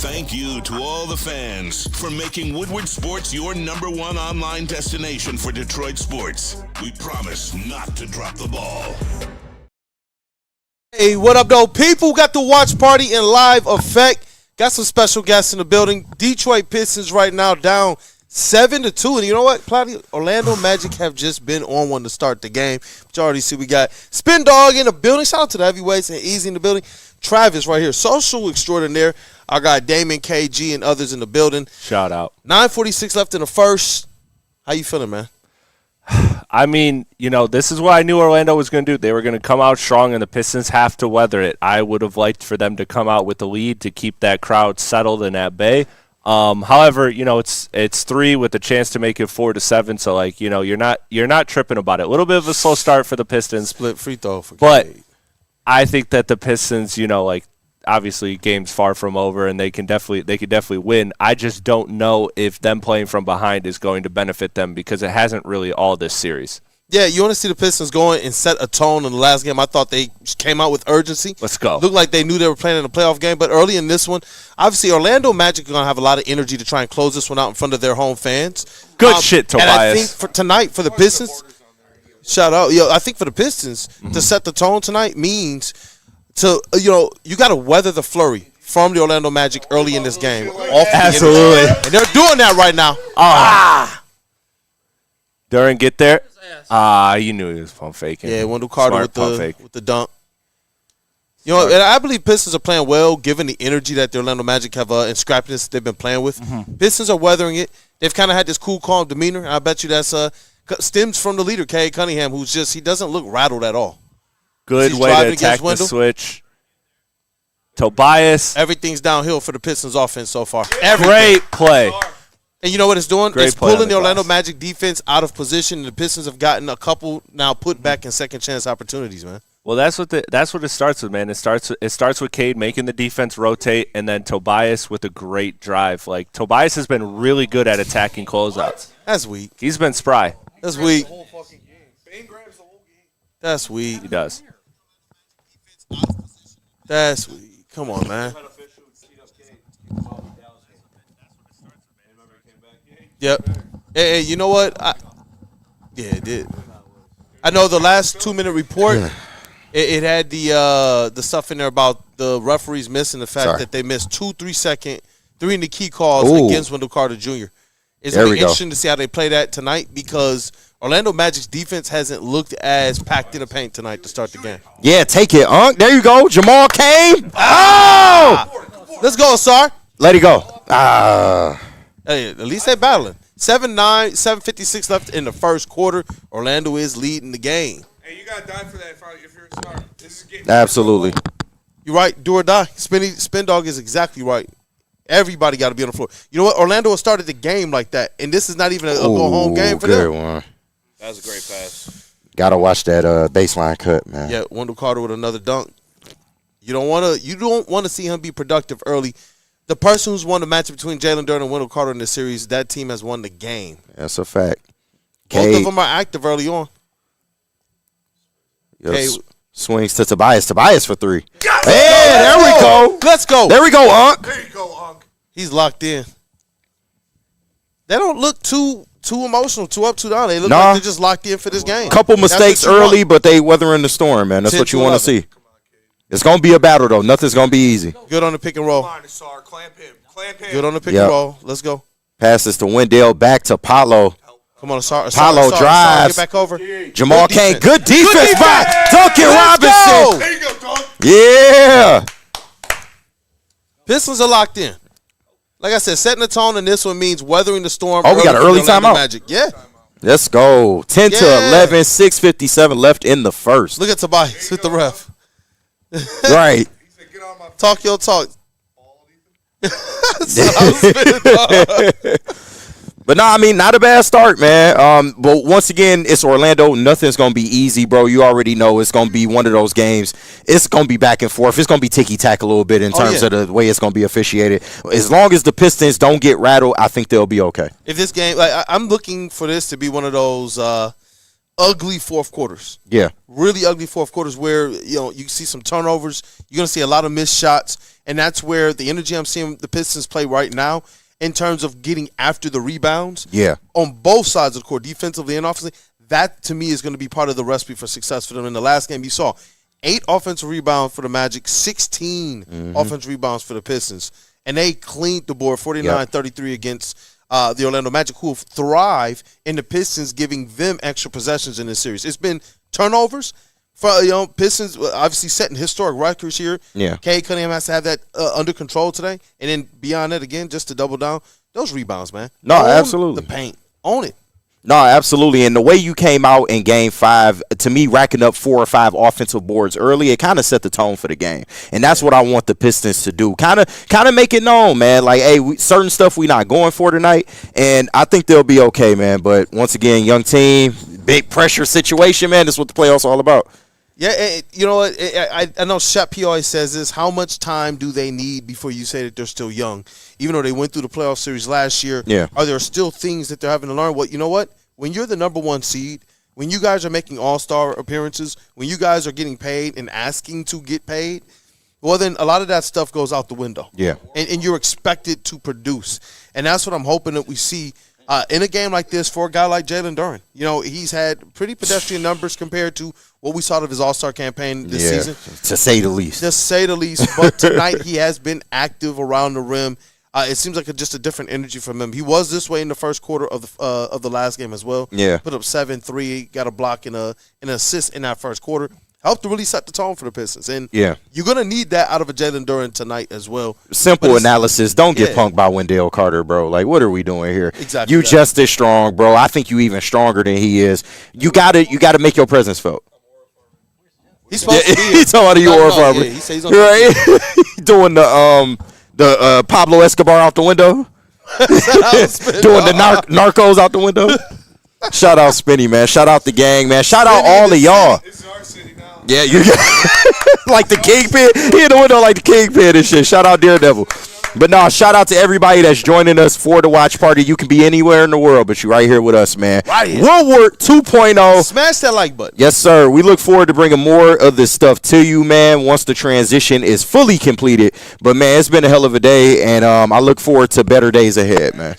Thank you to all the fans for making Woodward Sports your #1 online destination for Detroit sports. We promise not to drop the ball. Hey, what up, though? People got the watch party in live effect. Got some special guests in the building. Detroit Pistons right now down 7-2. And you know what, Claudio? Orlando Magic have just been on one to start the game. But you already see we got Spin Dog in the building. Shout out to the heavyweights and Easy in the building. Travis right here, social extraordinaire. Our guy Damon, KG, and others in the building. Shout out. 9:46 left in the first. How you feeling, man? I mean, this is what I knew Orlando was going to do. They were going to come out strong, and the Pistons have to weather it. I would have liked for them to come out with the lead to keep that crowd settled and at bay. However, it's 3 with a chance to make it 4-7. So you're not tripping about it. A little bit of a slow start for the Pistons. Split free throw for but Cade. I think that the Pistons, obviously game's far from over, and they can definitely win. I just don't know if them playing from behind is going to benefit them because it hasn't really all this series. Yeah, you want to see the Pistons going and set a tone in the last game. I thought they came out with urgency. Let's go. Looked like they knew they were playing in a playoff game, but early in this one, obviously Orlando Magic are going to have a lot of energy to try and close this one out in front of their home fans. Good shit, Tobias. And I think for tonight for the Pistons, shout out. I think for the Pistons to set the tone tonight means you got to weather the flurry from the Orlando Magic early in this game. Absolutely. And they're doing that right now. Duran, get there. You knew he was pump faking. Yeah, Wendell Carter with the dunk. Smart. And I believe Pistons are playing well given the energy that the Orlando Magic have and scrappiness they've been playing with. Pistons are weathering it. They've kind of had this cool, calm demeanor. I bet you that's stems from the leader, Cade Cunningham, who's he doesn't look rattled at all. Good way to attack the switch. Tobias. Everything's downhill for the Pistons offense so far. Great play. And you know what it's doing? Great it's play pulling the Orlando glass. Magic defense out of position, and the Pistons have gotten a couple now put back in second chance opportunities, man. Well, that's what it starts with, man. It starts with Cade making the defense rotate, and then Tobias with a great drive. Like Tobias has been really good at attacking closeouts. That's weak. He's been spry. That's weak. That's weak. He does. That's weak. Come on, man. Yep. Hey, you know what? It did. I know the last 2-minute report, it had the stuff in there about the referees missing the fact that they missed 2 3-second, 3 in the key calls against Wendell Carter Jr. It's going to be interesting to see how they play that tonight because Orlando Magic's defense hasn't looked as packed in the paint tonight to start the game. Yeah, take it, Unc. There you go. Jamal came. Oh! Let's go, Sar. Let it go. Hey, at least they're battling. 7-9, 7:56 left in the first quarter. Orlando is leading the game. Hey, you got to die for that if you're a star. This is getting Absolutely. You're right. Do or die. Spin Dog is exactly right. Everybody got to be on the floor. You know what? Orlando started the game like that, and this is not even a go-home game for them. One. That was a great pass. Got to watch that baseline cut, man. Yeah, Wendell Carter with another dunk. You don't want to see him be productive early. The person who's won the match between Jalen Duren and Wendell Carter in this series, that team has won the game. That's a fact. Both of them are active early on. Swings to Tobias. Tobias for 3. There we go. Let's go. There we go, Unc. There you go, Unc. He's locked in. They don't look too emotional, too up, too down. They look Nah. like they're just locked in for this game. Couple mistakes That's what you early, want. but they weathering the storm, man. That's 10 what you to want to 11. see. It's going to be a battle, though. Nothing's going to be easy. Good on the pick and roll. Come on, Sar. Clamp him. Good on the pick Yep. and roll. Let's go. Passes to Wendell, back to Paulo. Come on, Sar. Paulo drives. Get back over. Jamal Good Kane, defense. good defense by Duncan Let's Robinson. go. There you go, dog. Yeah. Pistons are locked in. Like I said, setting the tone in this one means weathering the storm. Oh, we got an for early the Orlando timeout. Magic. Yeah. Let's go. 10 to Yeah. 11, 6:57 left in the first. Look at Tobias with the ref. Right. He said, get on my Talk your talk. But no, I mean, not a bad start, man. But once again, it's Orlando. Nothing's going to be easy, bro. You already know it's going to be one of those games. It's going to be back and forth. It's going to be ticky-tack a little bit in terms of the way it's going to be officiated. As long as the Pistons don't get rattled, I think they'll be okay. If this game, I'm looking for this to be one of those ugly fourth quarters. Yeah. Really ugly fourth quarters where, you see some turnovers. You're going to see a lot of missed shots, and that's where the energy I'm seeing the Pistons play right now in terms of getting after the rebounds. Yeah. On both sides of the court, defensively and offensively, that to me is going to be part of the recipe for success for them. In the last game, you saw 8 offensive rebounds for the Magic, 16 offensive rebounds for the Pistons, and they cleaned the board 49-33 against the Orlando Magic, who thrive in the Pistons giving them extra possessions in this series. It's been turnovers for Pistons, obviously setting historic records here. Yeah. Cade Cunningham has to have that under control today, and then beyond that, again, just to double down, those rebounds, man. No, Own absolutely. the paint. Own it. No, absolutely. And the way you came out in Game 5, to me, racking up 4 or 5 offensive boards early, it kind of set the tone for the game. And that's what I want the Pistons to do. Kind of make it known, man. Like, hey, certain stuff we not going for tonight, and I think they'll be okay, man. But once again, young team, big pressure situation, man. That's what the playoffs all about. Yeah, you know what? I know Shep P always says this. How much time do they need before you say that they're still young? Even though they went through the playoff series last year, are there still things that they're having to learn? You know what? When you're the number 1 seed, when you guys are making all-star appearances, when you guys are getting paid and asking to get paid, well, then a lot of that stuff goes out the window. Yeah. And you're expected to produce. And that's what I'm hoping that we see in a game like this for a guy like Jalen Duren. He's had pretty pedestrian numbers compared to what we saw of his all-star campaign this season. To say the least. To say the least. But tonight he has been active around the rim. It seems like just a different energy from him. He was this way in the first quarter of the last game as well. Yeah. Put up 7-3, got a block and an assist in that first quarter. Helped to really set the tone for the Pistons. And you're going to need that out of a Jalen Duren tonight as well. Simple analysis. Don't get punked by Wendell Carter, bro. Like, what are we doing here? Exactly. You just as strong, bro. I think you even stronger than he is. You gotta make your presence felt. He's supposed to be. He's talking about you, farmer. Yeah, he says he's on right? Doing the Pablo Escobar out the window. Doing the narcos out the window. Shout out Spinny, man. Shout out the gang, man. Shout out all of y'all. It's our city now. Yeah, you like the Kingpin. He in the window like the Kingpin and shit. Shout out Daredevil. But no, shout out to everybody that's joining us for the watch party. You can be anywhere in the world, but you're right here with us, man. Right here. Woodward 2.0. Smash that like button. Yes, sir. We look forward to bringing more of this stuff to you, man, once the transition is fully completed. But, man, it's been a hell of a day, and I look forward to better days ahead, man.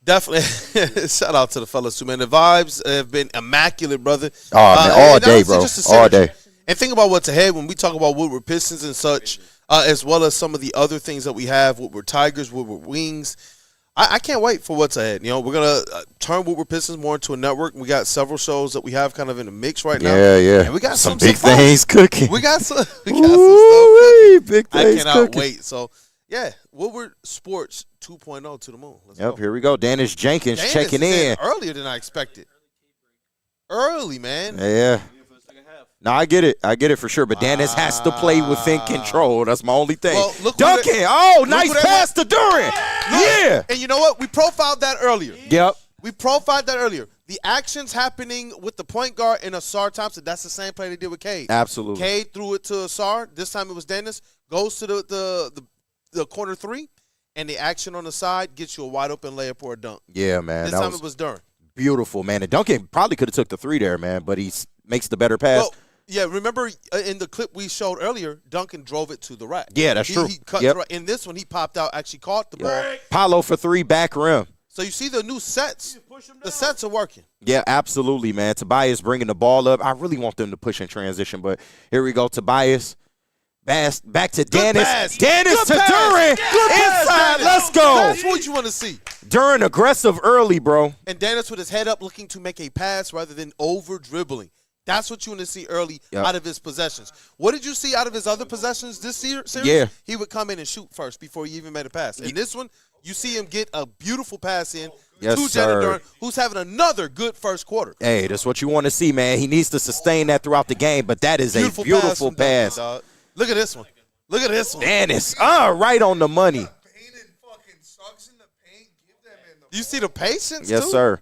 Definitely. Shout out to the fellas, too, man. The vibes have been immaculate, brother. Oh, man, all day, bro. All day. And think about what's ahead when we talk about Woodward Pistons and such, as well as some of the other things that we have, Woodward Tigers, Woodward Wings. I can't wait for what's ahead. We're going to turn Woodward Pistons more into a network. We got several shows that we have kind of in the mix right now. Yeah. And we got some big things cooking. We got some stuff cooking. Big things I cannot cooking. wait. So, yeah, Woodward Sports 2.0 to the moon. Let's Yep, go. here we go. Dennis Jenkins checking in. Earlier than I expected. Early, man. Yeah. No, I get it for sure. But Dennis has to play within control. That's my only thing. Well, look Duncan, nice pass to Duren. Yeah. And you know what? We profiled that earlier. Yep. We profiled that earlier. The actions happening with the point guard and Asar Thompson, that's the same play they did with Cade. Absolutely. Cade threw it to Asar. This time it was Dennis. Goes to the corner 3, and the action on the side gets you a wide-open layup or a dunk. Yeah, man. This time it was Duren. Beautiful, man. And Duncan probably could have took the 3 there, man, but he makes the better pass. Well, yeah, remember in the clip we showed earlier, Duncan drove it to the rack. Yeah, that's true. He cut Yep. the rack. In this one, he popped out, actually caught the ball. Paulo for 3, back rim. So you see the new sets. The sets are working. Yeah, absolutely, man. Tobias bringing the ball up. I really want them to push in transition, but here we go. Tobias. Back to Dennis. Pass. Dennis Good to pass. Duren. Good pass, Inside. Dennis. Let's go. That's what you want to see. Duren aggressive early, bro. And Dennis with his head up looking to make a pass rather than over-dribbling. That's what you want to see early out of his possessions. What did you see out of his other possessions this series? Yeah. He would come in and shoot first before he even made a pass. In this one, you see him get a beautiful pass in to Jalen Duren, who's having another good first quarter. Hey, that's what you want to see, man. He needs to sustain that throughout the game, but that is a beautiful pass. Duncan, look at this one. Look at this one. Dennis, right on the money. Painted fucking sucks in the paint. Give them in the You see the patience, Yes, too? sir.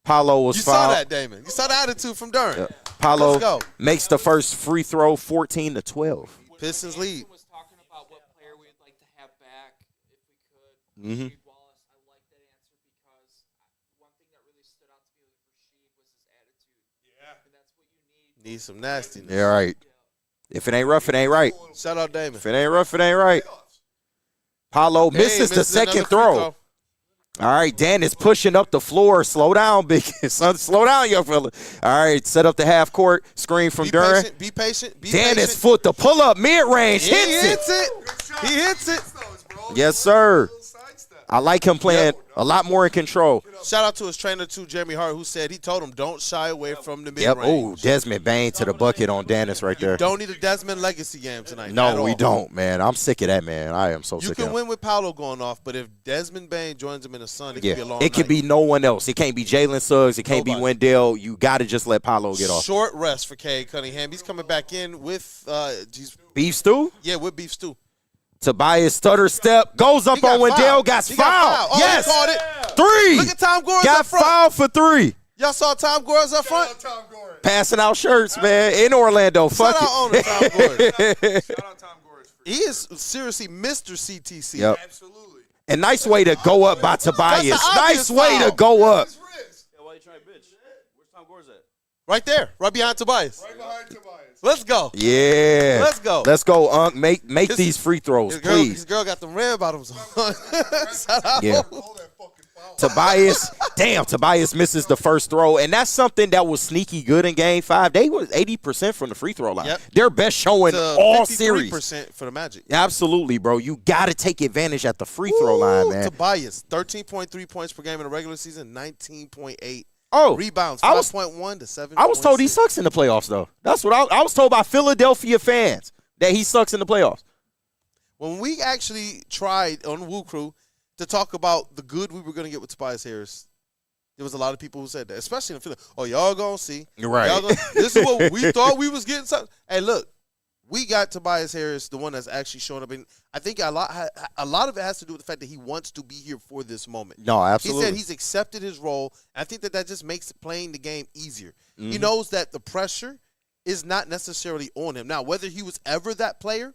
Paulo was You fouled. saw that, Damon. You saw the attitude from Duren. Yeah. Paulo Let's go. makes the first free throw, 14-12. Pistons lead. was talking about what player we'd like to have back if we could. Mhm. Rasheed Wallace. I like that answer because one thing that really stood out to me with Rasheed was his attitude. Need some nastiness. Yeah, right. If it ain't rough, it ain't right. Shout out Damon. If it ain't rough, it ain't right. Paolo misses the second throw. All right, Dan is pushing up the floor. Slow down, big son. Slow down, young fella. All right, set up the half court. Screen from Duran. Be patient. Dan is foot the pull up mid range. He hits it. Yes, sir. I like him playing a lot more in control. Shout out to his trainer, too, Jeremy Hart, who said he told him don't shy away from the mid-range. Yep. Oh, Desmond Bain to the bucket on Dennis right there. Don't need a Desmond legacy game tonight. No, we don't, man. I'm sick of that, man. I am so sick of You him. can win with Paolo going off, but if Desmond Bain joins him in the sun, it can be a long It can night. be no one else. It can't be Jalen Suggs. It can't be Nobody. Wendell. You got to just let Paolo get off. Short rest for Cade Cunningham. He's coming back in with Beef stew? with beef stew. Tobias stutter step. Goes up on Wendell. Got fouled. Oh, Yes. he caught it. 3. Look at Tom Gores Got up front. fouled for 3. Y'all saw Tom Gores up front? Passing out shirts, man, in Orlando. Fuck Shout out owner Tom Gores. it. Shout out Tom Gores. He is seriously Mr. CTC. Yep. Absolutely. And nice way to go up by Tobias. That's an Nice obvious way foul. to go up. His wrist. Why you trying to bitch? Where's Tom Gores at? Right there. Right behind Tobias. Right behind Tobias. Let's go. Yeah. Let's go. Let's go, Unc. Make His- these free throws, His please. girl got them red bottoms on. Shout out. Yeah. Hold that fucking foul. Tobias misses the first throw, and that's something that was sneaky good in Game 5. They were 80% from the free throw line. Yep. Their best showing To all series. 53% for the Magic. Absolutely, bro. You got to take advantage at the free throw line, man. Tobias, 13.3 points per game in the regular season, 19.8 Oh, rebounds, I was 5.1 to 7. I was told he sucks in the playoffs, though. That's what I was told by Philadelphia fans, that he sucks in the playoffs. When we actually tried on Woo Crew to talk about the good we were going to get with Tobias Harris, there was a lot of people who said that, especially in Philly. Oh, y'all going to see. You're right. Y'all this is what we thought we was getting something. Hey, look, we got Tobias Harris, the one that's actually showing up. And I think a lot of it has to do with the fact that he wants to be here for this moment. No, absolutely. He said he's accepted his role. I think that just makes playing the game easier. Mm-hmm. He knows that the pressure is not necessarily on him. Now, whether he was ever that player,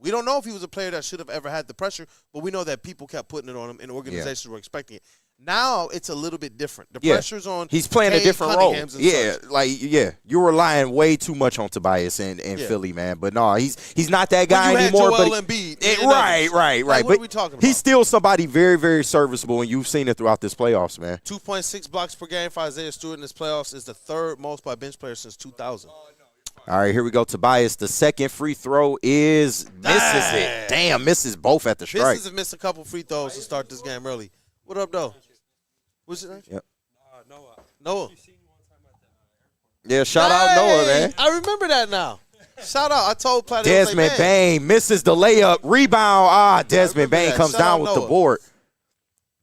we don't know if he was a player that should have ever had the pressure, but we know that people kept putting it on him and organizations were expecting it. Now it's a little bit different. The pressure's on. He's playing a Cade different role. Cunningham's and Yeah, such. you're relying way too much on Tobias in Philly, man. But no, he's not that guy When you anymore. had Joel But Embiid, right. Like, what but are we talking he's about? still somebody very, very serviceable, and you've seen it throughout this playoffs, man. 2.6 blocks per game for Isaiah Stewart in this playoffs is the third most by bench player since 2000. All right, here we go. Tobias, the second free throw misses it. Damn, misses both at the strike. Pistons have missed a couple free throws to start this game early. What up, though? What's your name? Yep. Noah. Yeah, shout out Noah, man. I remember that now. Shout out. I told Platt. Desmond Bain misses the layup. Rebound. Desmond Bain that. comes Shout down out with the Noah. board.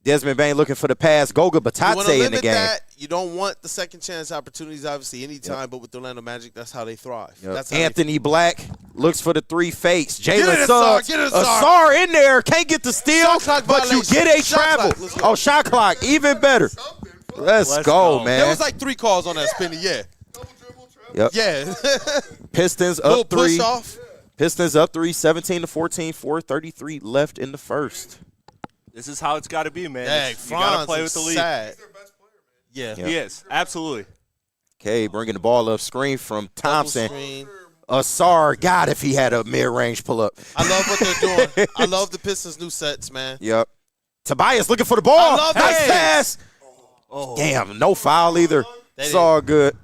Desmond Bain looking for the pass. Goga You want to Batatse in the limit game. that. You don't want the second chance opportunities, obviously, anytime, but with the Orlando Magic, that's how they thrive. Yep. That's how Anthony Black looks for the 3 fakes. Get Jalen it, Suggs. Asar. Get it, Asar in there. Can't get the steal, Shot clock but you violation. get a Shot travel. clock. Let's go. Oh, shot clock. Even better. Let's go, man. There was like 3 calls on that spinny, yeah. Double dribble, travel. Yep. Yeah. Pistons Little up 3. push off. Pistons up 3, 17-14, 4:33 left in the first. This is how it's got to be, man. Dang, You got to Franz play is with the lead. sad. Their best player, man. Yeah. He is. Absolutely. Okay, bringing the ball up. Screen from Double Thompson. screen. Asar, God, if he had a mid-range pull-up. I love what they're doing. I love the Pistons' new sets, man. Yep. Tobias looking for the ball. I love Nice that. pass. Oh. Damn, no foul either. It's all good.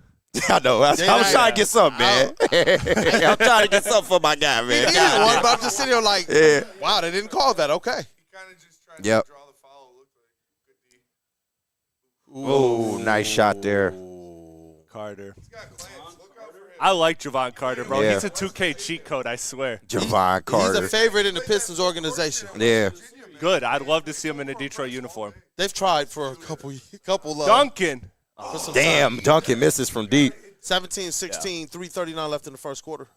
I know. I'm trying to get something, man. I'm trying to get something for my guy, man. He didn't want it, but I'm just sitting here like, Yeah. wow, they didn't call that. Okay. He kind of just tried Yep. to draw the foul. It looked like good D. Oh, nice shot there. Carter. He's got clamps. Look out for him. I like Javon Carter, bro. Yeah. He's a 2K cheat code, I swear. Javon He's Carter. a favorite in the Pistons organization. Yeah. Good. I'd love to see him in a Detroit uniform. They've tried for a couple Duncan. for some Damn, time. Duncan misses from deep. 17-16, 3:39 left in the first quarter.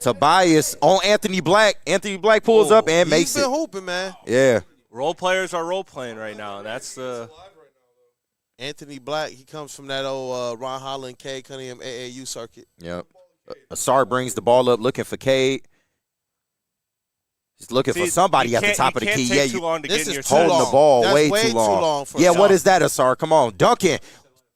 Tobias on Anthony Black. Anthony Black pulls up and makes He's been it. hooping, man. Yeah. Role players are role playing right now. And that's the. Anthony Black, he comes from that old Ron Holland, Cade Cunningham AAU circuit. Yep. Asar brings the ball up looking for Cade. He's looking for somebody at the top of the key. Yeah, Too you long to This get in is your too holding long. the ball That's way way too too long. long for a Yeah, what shot. is that, Asar? Come on. Duncan.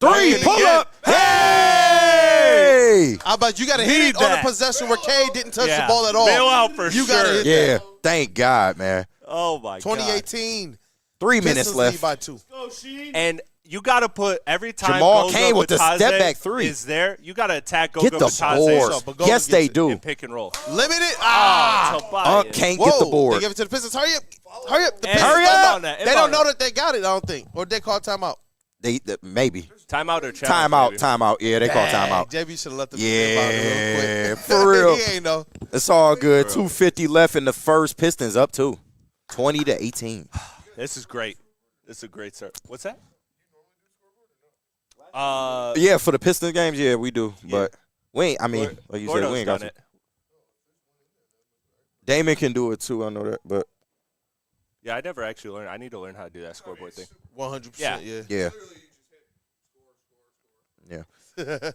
3, Hey, pull again. up. Hey! Hey. How about you got to hit Need it on a that. possession where Cade didn't touch Yeah. the ball at all. Bail out for You got to sure. hit Yeah. that. Thank God, man. Oh, my God. 2018. 3 minutes Pistons left. lead by 2. And you got to put every time Jamal Goga Kane with the Batadze step-back three. is there, you got to attack Goga Get the Batadze boards. But Goga Yes, they gets it. do. in pick and roll. Limited. Ah. Tobias. Can't Whoa. get the They board. give it to the Pistons. Hurry up. Hurry up. The And Pistons hurry don't up. know. Inbound They don't that. know that they got it, I don't think. Or they call timeout. Maybe. Timeout or challenge? Timeout. Yeah, they call timeout. JB should have let them Yeah, real quick. for real. He ain't know. It's all good. 2:50 left in the first. Pistons up 2. 20-18. This is great. This is a great start. What's that? Yeah, for the Pistons games, yeah, we do. But we ain't, I mean, like you said, Gordo's we ain't got done to. it. Damon can do it too, I know that. But Yeah, I never actually learned. I need to learn how to do that scoreboard thing. 100%. Yeah. Yeah. yeah.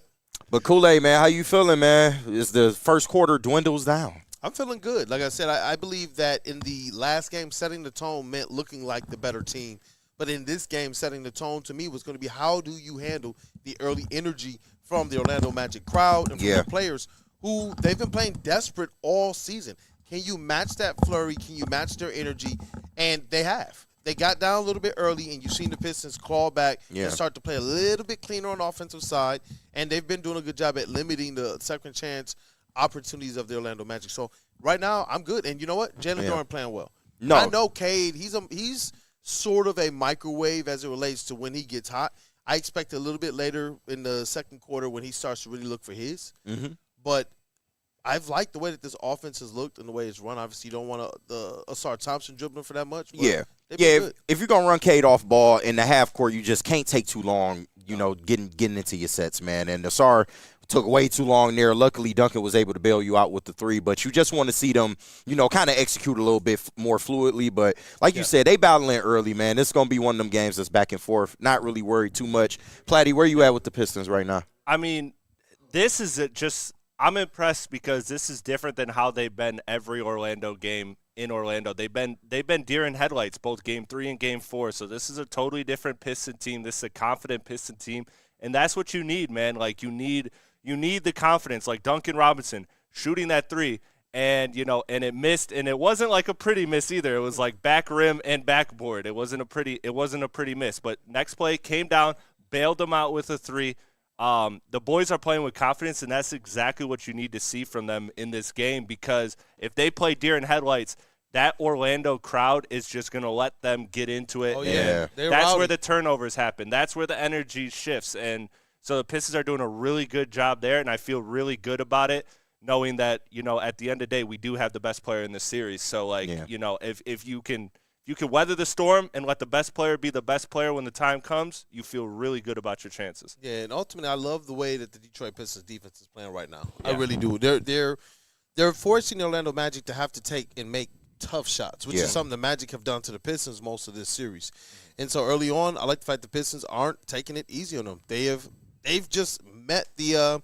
But Kool-Aid, man, how you feeling, man? Is the first quarter dwindles down? I'm feeling good. Like I said, I believe that in the last game, setting the tone meant looking like the better team. But in this game, setting the tone to me was going to be how do you handle the early energy from the Orlando Magic crowd and from the players who they've been playing desperate all season. Can you match that flurry? Can you match their energy? And they have. They got down a little bit early, and you've seen the Pistons claw back and start to play a little bit cleaner on the offensive side. And they've been doing a good job at limiting the second chance opportunities of the Orlando Magic. So right now, I'm good. And you know what? Jalen Duren playing well. No. I know Cade, he's sort of a microwave as it relates to when he gets hot. I expect a little bit later in the second quarter when he starts to really look for his. Mm-hmm. But I've liked the way that this offense has looked and the way it's run. Obviously, you don't want the Asar Thompson dribbling for that much. But they've been good. If you're gonna run Cade off ball in the half court, you just can't take too long. You know, getting into your sets, man. And Asar took way too long there. Luckily, Duncan was able to bail you out with the 3. But you just want to see them, you know, kind of execute a little bit more fluidly. But like you said, they battling early, man. This is gonna be one of them games that's back and forth. Not really worried too much. Platty, where you at with the Pistons right now? I mean, this is just – I'm impressed because this is different than how they've been every Orlando game in Orlando. They've been deer in headlights both Game 3 and Game 4. So this is a totally different Piston team. This is a confident Piston team, and that's what you need, man. Like you need the confidence. Like Duncan Robinson shooting that 3, and and it missed, and it wasn't like a pretty miss either. It was like back rim and backboard. It wasn't a pretty miss. But next play came down, bailed them out with a 3. The boys are playing with confidence, and that's exactly what you need to see from them in this game, because if they play deer in headlights, that Orlando crowd is just going to let them get into it. Oh, yeah. That's where the turnovers happen. That's where the energy shifts. And so the Pistons are doing a really good job there, and I feel really good about it, knowing that, at the end of the day, we do have the best player in the series. So, if you can weather the storm and let the best player be the best player when the time comes, you feel really good about your chances. Yeah, and ultimately, I love the way that the Detroit Pistons defense is playing right now. Yeah. I really do. They're forcing the Orlando Magic to have to take and make tough shots, which is something the Magic have done to the Pistons most of this series. And so early on, I like the fact the Pistons aren't taking it easy on them. They've just met the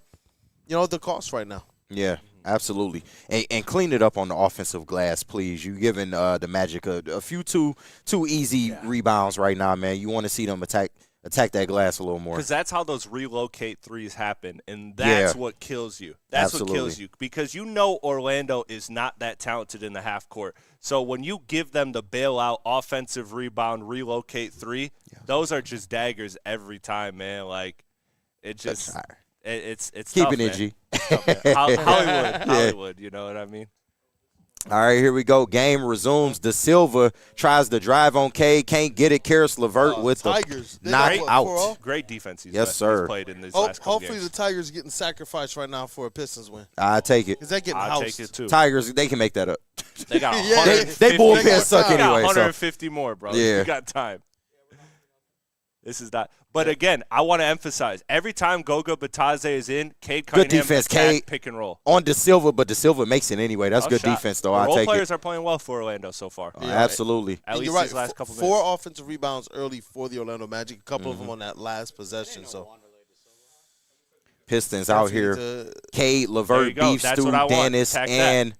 the cost right now. Yeah. Absolutely, and clean it up on the offensive glass, please. You giving the Magic a few too easy rebounds right now, man. You want to see them attack that glass a little more, because that's how those relocate threes happen, and that's what kills you. That's what kills you, because Orlando is not that talented in the half court. So when you give them the bailout offensive rebound relocate 3, those are just daggers every time, man. Like it just. It's keeping tough, it, G. Hollywood, you know what I mean? All right, here we go. Game resumes. Da Silva tries to drive on Cade, can't get it. Karis LeVert with Tigers. the knock out. Great defense he's played in these last couple hopefully games. the Tigers getting sacrificed right now for a Pistons win. I take it. Because they're getting I'll housed. take it too. Tigers, they can make that up. They got they bullpen suck they got anyway. 150 more, bro. Yeah. You got time. This is not. But again, I want to emphasize, every time Goga Batadze is in, Cade Cunningham good defense, Cade pick and roll. On Da Silva, but Da Silva makes it anyway. That's good shot. defense, though. The I'll role take players it. are playing well for Orlando so far. Absolutely. At least you're right. these last couple Four minutes. offensive rebounds early for the Orlando Magic. A couple of them on that last possession. So Pistons out here. Cade, LeVert, Beef That's Stew, what I want. Dennis, Attack and that.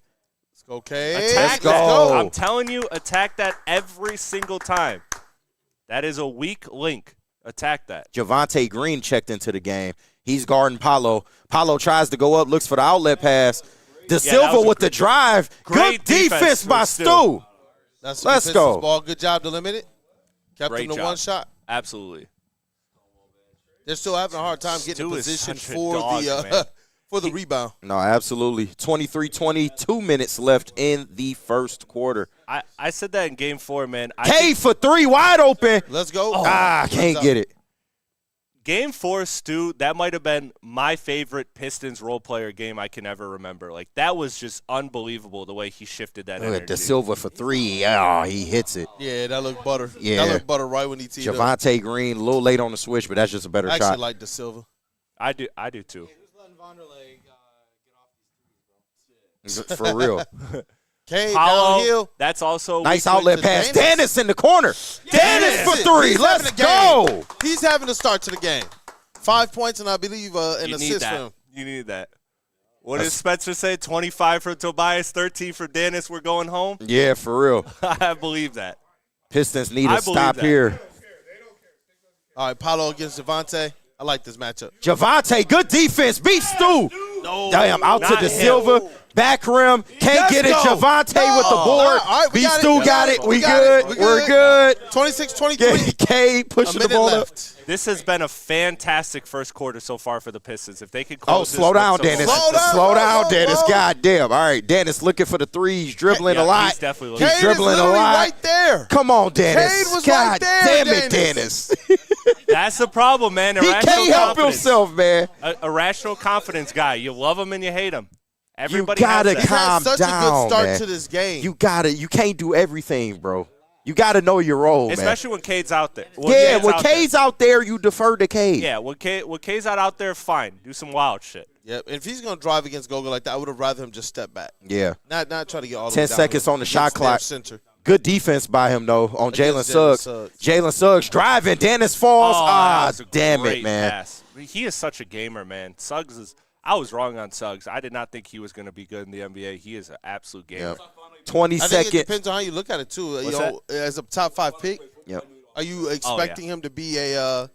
let's go, Cade. Attack Let's go. that. I'm telling you, attack that every single time. That is a weak link. Attack that. Javonte Green checked into the game. He's guarding Paolo. Paolo tries to go up, looks for the outlet pass. De Silva with the drive. Good defense by Stu. Let's go. Ball. Good job to limit it. Kept Great him to job. one shot. Absolutely. They're still having a hard time getting in Stu is position such a for dog, man. the rebound. No, absolutely. 23-20, 2 minutes left in the first quarter. I said that in game 4, man. K for 3, wide open. Let's go. Can't get it. Game 4, Stu, that might have been my favorite Pistons role player game I can ever remember. Like, that was just unbelievable the way he shifted that Look energy. at De Silva for 3. Oh, he hits it. Yeah, that looked butter. Yeah. That looked butter right when he teed up. Javonte Green, a little late on the switch, but that's just a better I shot. actually like De Silva. I do too. For real. K Paolo, downhill. that's also Nice went outlet to pass. Dennis. Dennis in the corner. Dennis for 3. He's Let's having a game. go. He's having a start to the game. 5 points and I believe an You need assist for that. him. You need that. What does Spencer say? 25 for Tobias, 13 for Dennis. We're going home. Yeah, for real. I believe that. Pistons need I a believe stop that. here. All right, Paolo against Javonte. I like this matchup. Javonte, good defense. Beat Stu. No. Damn, out to not De him. Silva. Back rim. Can't Let's get it. go. Javonte with the No. board. All right, we Beat got it. Stu We got got it. it. We We got it. good. We We're good. good. 26-23. K A pushing the minute ball up. left. This has been a fantastic first quarter so far for the Pistons. If they could close Oh, this slow with down, some Dennis. momentum- Slow down, Whoa, Dennis. whoa. God damn. All right, Dennis looking for the threes, dribbling Yeah, a lot. he's definitely looking- He's Cade dribbling is a literally lot. right there. Come on, Dennis. Cade was God right there, damn it, Dennis. Dennis. That's the problem, man. He can't help himself, man. Irrational confidence guy. You love him and you hate him. You Everybody gotta has that. calm Such down, a good start man. to this game. You can't do everything, bro. You gotta know your role, Especially when Cade's out there. man. When K's out there, you defer to K. Yeah, when K's out there, fine. Do some wild shit. Yep. And if he's gonna drive against Goga like that, I would have rather him just step back. Yeah. Not try to get all the 10 way down seconds here. on the shot Against their clock. Center. Good defense by him, though, on Jalen Against Jalen Suggs. Suggs. Jalen Suggs driving. Dennis falls. that was a Damn it, great man. pass. He is such a gamer, man. Suggs is. I was wrong on Suggs. I did not think he was going to be good in the NBA. He is an absolute gamer. Yep. 20 I think it seconds. depends on how you look at it too. You What's know, as a top 5 pick, Yep. are you expecting him to be a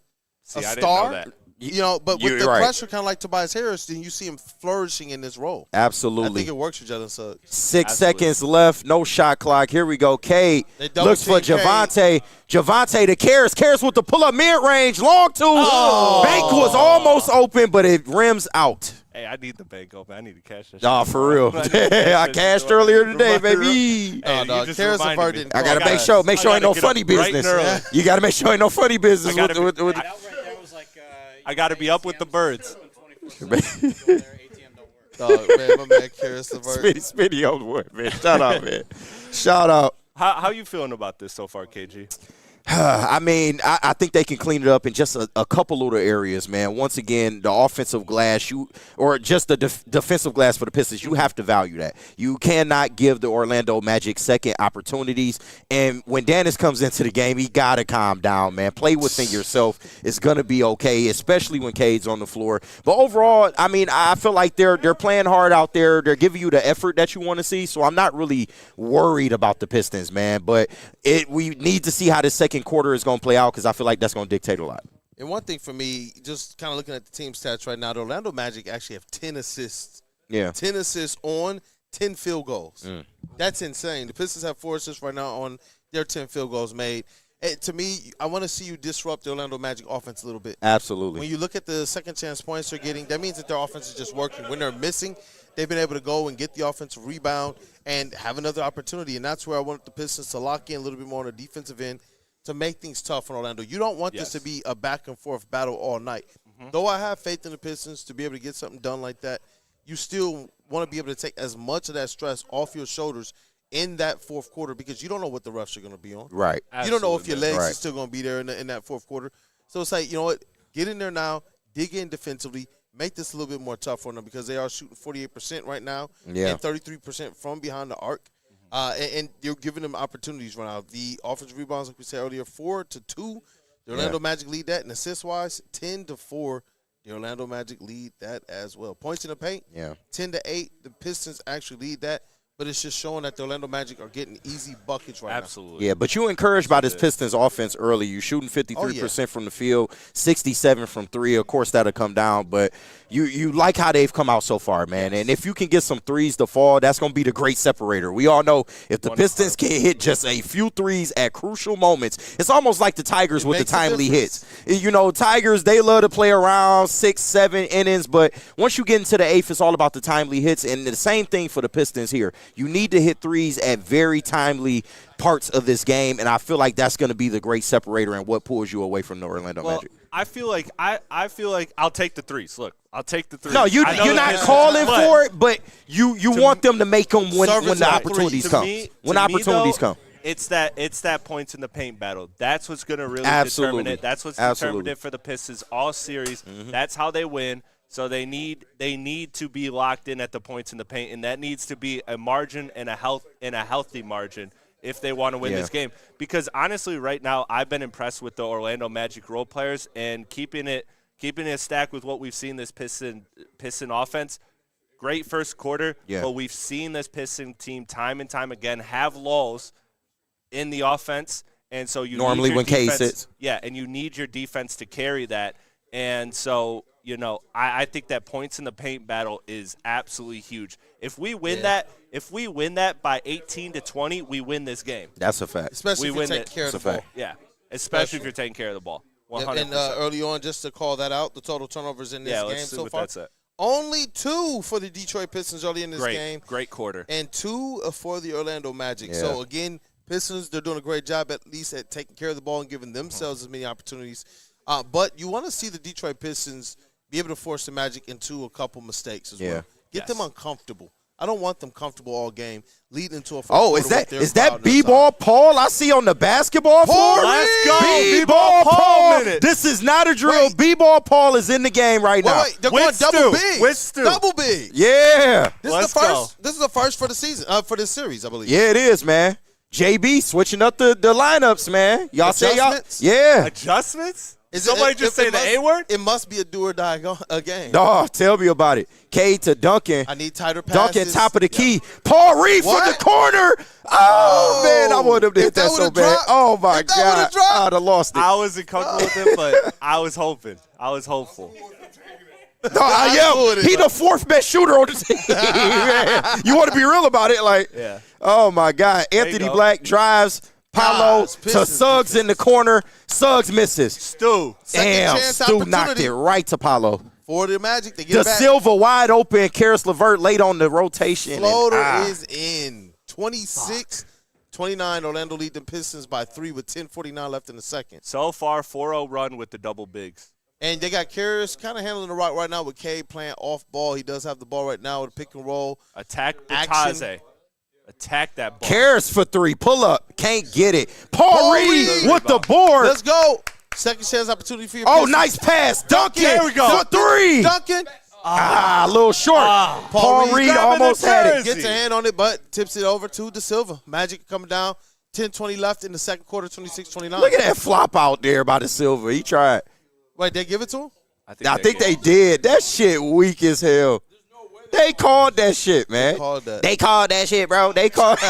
See, I star? didn't know that. You know, but You're with the right. pressure, kind of like Tobias Harris, then you see him flourishing in this role. I Absolutely. think it works for Jalen Suggs. 6 Absolutely. seconds left. No shot clock. Here we go. K They double looks for team K. Javonte. Javonte to Karras. Karras with the pull-up mid-range. Long two. Oh. Bank was almost open, but it rims out. Hey, I need the bank open. I need to cash that. Nah, shit. for real. I need to cash I that cashed shit. earlier today, Reminder- baby. Hey, No, you dog. just Karras reminded Levert me. didn't I gotta call make that. sure I ain't no gotta get funny up bright and business. early. You gotta make sure ain't no funny business. I gotta with- be- I got to be up with the birds. Dog, man, my man Karras Levert. Spitty on wood, man. Shout out, man. Shout out. How you feeling about this so far, KG? I mean, I think they can clean it up in just a couple little areas, man. Once again, the offensive glass, or just the defensive glass for the Pistons, you have to value that. You cannot give the Orlando Magic second opportunities. And when Dennis comes into the game, he got to calm down, man. Play within yourself. It's going to be okay, especially when Cade's on the floor. But overall, I mean, I feel like they're playing hard out there. They're giving you the effort that you want to see. So I'm not really worried about the Pistons, man. But we need to see how the second quarter is going to play out because I feel like that's going to dictate a lot. And one thing for me, just kind of looking at the team stats right now, the Orlando Magic actually have 10 assists. Yeah. 10 assists on 10 field goals. That's insane. The Pistons have 4 assists right now on their 10 field goals made. To me, I want to see you disrupt the Orlando Magic offense a little bit. Absolutely. When you look at the second chance points they're getting, that means that their offense is just working. When they're missing, they've been able to go and get the offensive rebound and have another opportunity. And that's where I want the Pistons to lock in a little bit more on the defensive end to make things tough on Orlando. You don't want this to be a back-and-forth battle all night. Though I have faith in the Pistons to be able to get something done like that, you still want to be able to take as much of that stress off your shoulders in that fourth quarter because you don't know what the refs are going to be on. Right. You don't know if your legs Right. are still going to be there in that fourth quarter. So it's like, you know what, get in there now, dig in defensively, make this a little bit more tough on them because they are shooting 48% right now and 33% from behind the arc. And you're giving them opportunities right now. The offensive rebounds, like we said earlier, 4-2. The Orlando Magic lead that. And assist-wise, 10-4. The Orlando Magic lead that as well. Points in the paint, 10-8. The Pistons actually lead that. but it's just showing that the Orlando Magic are getting easy buckets right Absolutely. Yeah, but you encouraged by this Pistons offense early. You shooting 53% from the field, 67 from three. Of course, that'll come down, but you like how they've come out so far, man. And if you can get some threes to fall, that's going to be the great separator. We all know if the Pistons can hit just a few threes at crucial moments, it's almost like the Tigers with the timely hits. You know, Tigers, they love to play around 6, 7 innings, but once you get into the eighth, it's all about the timely hits. And the same thing for the Pistons here. You need to hit threes at very timely parts of this game, and I feel like that's going to be the great separator and what pulls you away from the Orlando Magic. I feel like I'll take the threes. Look, I'll take the threes. No, you're not calling for it, but you want them to make them when the opportunities come. When opportunities come. It's that points in the paint battle. That's what's going to really determine it. That's what's determined it for the Pistons all series. That's how they win. So they need to be locked in at the points in the paint, and that needs to be a margin and a healthy margin if they want to win this game. Because honestly, right now, I've been impressed with the Orlando Magic role players and keeping it stacked with what we've seen this Piston offense. Great first quarter, but we've seen this Piston team time and time again have lulls in the offense, and so you normally need your when defense, K sits, and you need your defense to carry that, and so. You know, I think that points in the paint battle is absolutely huge. If we win that by 18 to 20, we win this game. That's a fact. Especially if you're taking care of the ball. Yeah, especially if you're taking care of the ball. 100%. And early on, just to call that out, the total turnovers in this game so far. Only 2 for the Detroit Pistons early in this game. Great quarter. And 2 for the Orlando Magic. Yeah. So, again, Pistons, they're doing a great job at least at taking care of the ball and giving themselves as many opportunities. But you want to see the Detroit Pistons be able to force the Magic into a couple mistakes as well. Get them uncomfortable. I don't want them comfortable all game, leading into a is that B-ball Paul I see on the basketball floor? Let's go. B-ball Paul. Minute. This is not a drill. B-ball Paul is in the game right now. They're going double big. Double big. Yeah. This is the first for the season, for this series, I believe. Yeah, it is, man. JB switching up the lineups, man. Y'all say y'all. Yeah. Adjustments? Somebody just say the A word? It must be a do or die game. No, tell me about it. K to Duncan. I need tighter passes. Duncan, top of the key. Paul Reed from the corner. Oh, man, I wanted him to hit that so bad. Oh, my God. I'd have lost it. I wasn't comfortable with it, but I was hoping. I was hopeful. No, he the 4th best shooter on the team. Man. You want to be real about it? Oh, my God. Anthony Black drives. Paolo to Suggs in the corner. Suggs misses. Stu. Damn, Stu knocked it right to Paolo. For the Magic, they get it back. Silva wide open. Karis LeVert late on the rotation. Floater is in. 26-29. Orlando lead the Pistons by 3 with 10:49 left in the second. So far, 4-0 run with the double bigs. And they got Karis kind of handling the rock right now with Cade playing off ball. He does have the ball right now with a pick and roll. Attack Bataze. Attack that ball. Karis for 3. Pull up. Can't get it. Paul Reed with the board. Let's go. Second chance opportunity for your Pistons. Nice pass. Duncan. There we go. For 3. Duncan. A little short. Paul Reed almost had it. Gets a hand on it, but tips it over to De Silva. Magic coming down. 10:20 left in the second quarter, 26-29. Look at that flop out there by De Silva. He tried. Wait, they give it to him? I think they did. That shit weak as hell. They called that shit, man. They called that shit, bro. They called. Shout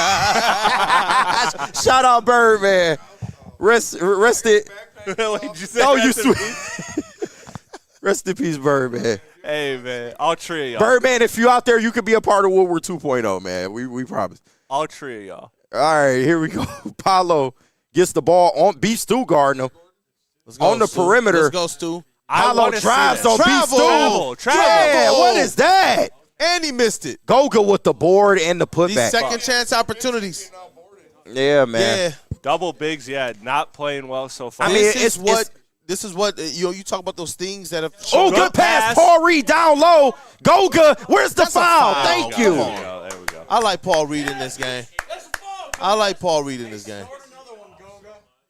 out Bird, man. Rest it. Rest in peace, Bird, man. Hey, man. All 3 of y'all. Birdman, if you out there, you could be a part of Woodward 2.0, man. We promise. All 3 of y'all. All right, here we go. Paolo gets the ball on. Beef Stu guarding him. On the perimeter. Let's go, Stu. Paolo drives on Beef Stu. Travel. Yeah, what is that? And he missed it. Goga with the board and the putback. These second chance opportunities. Yeah, man. Yeah. Double bigs, not playing well so far. I mean, this is what you talk about those things that have shown good pass. Paul Reed down low. Goga, where's the foul? Thank you. There we go. I like Paul Reed in this game.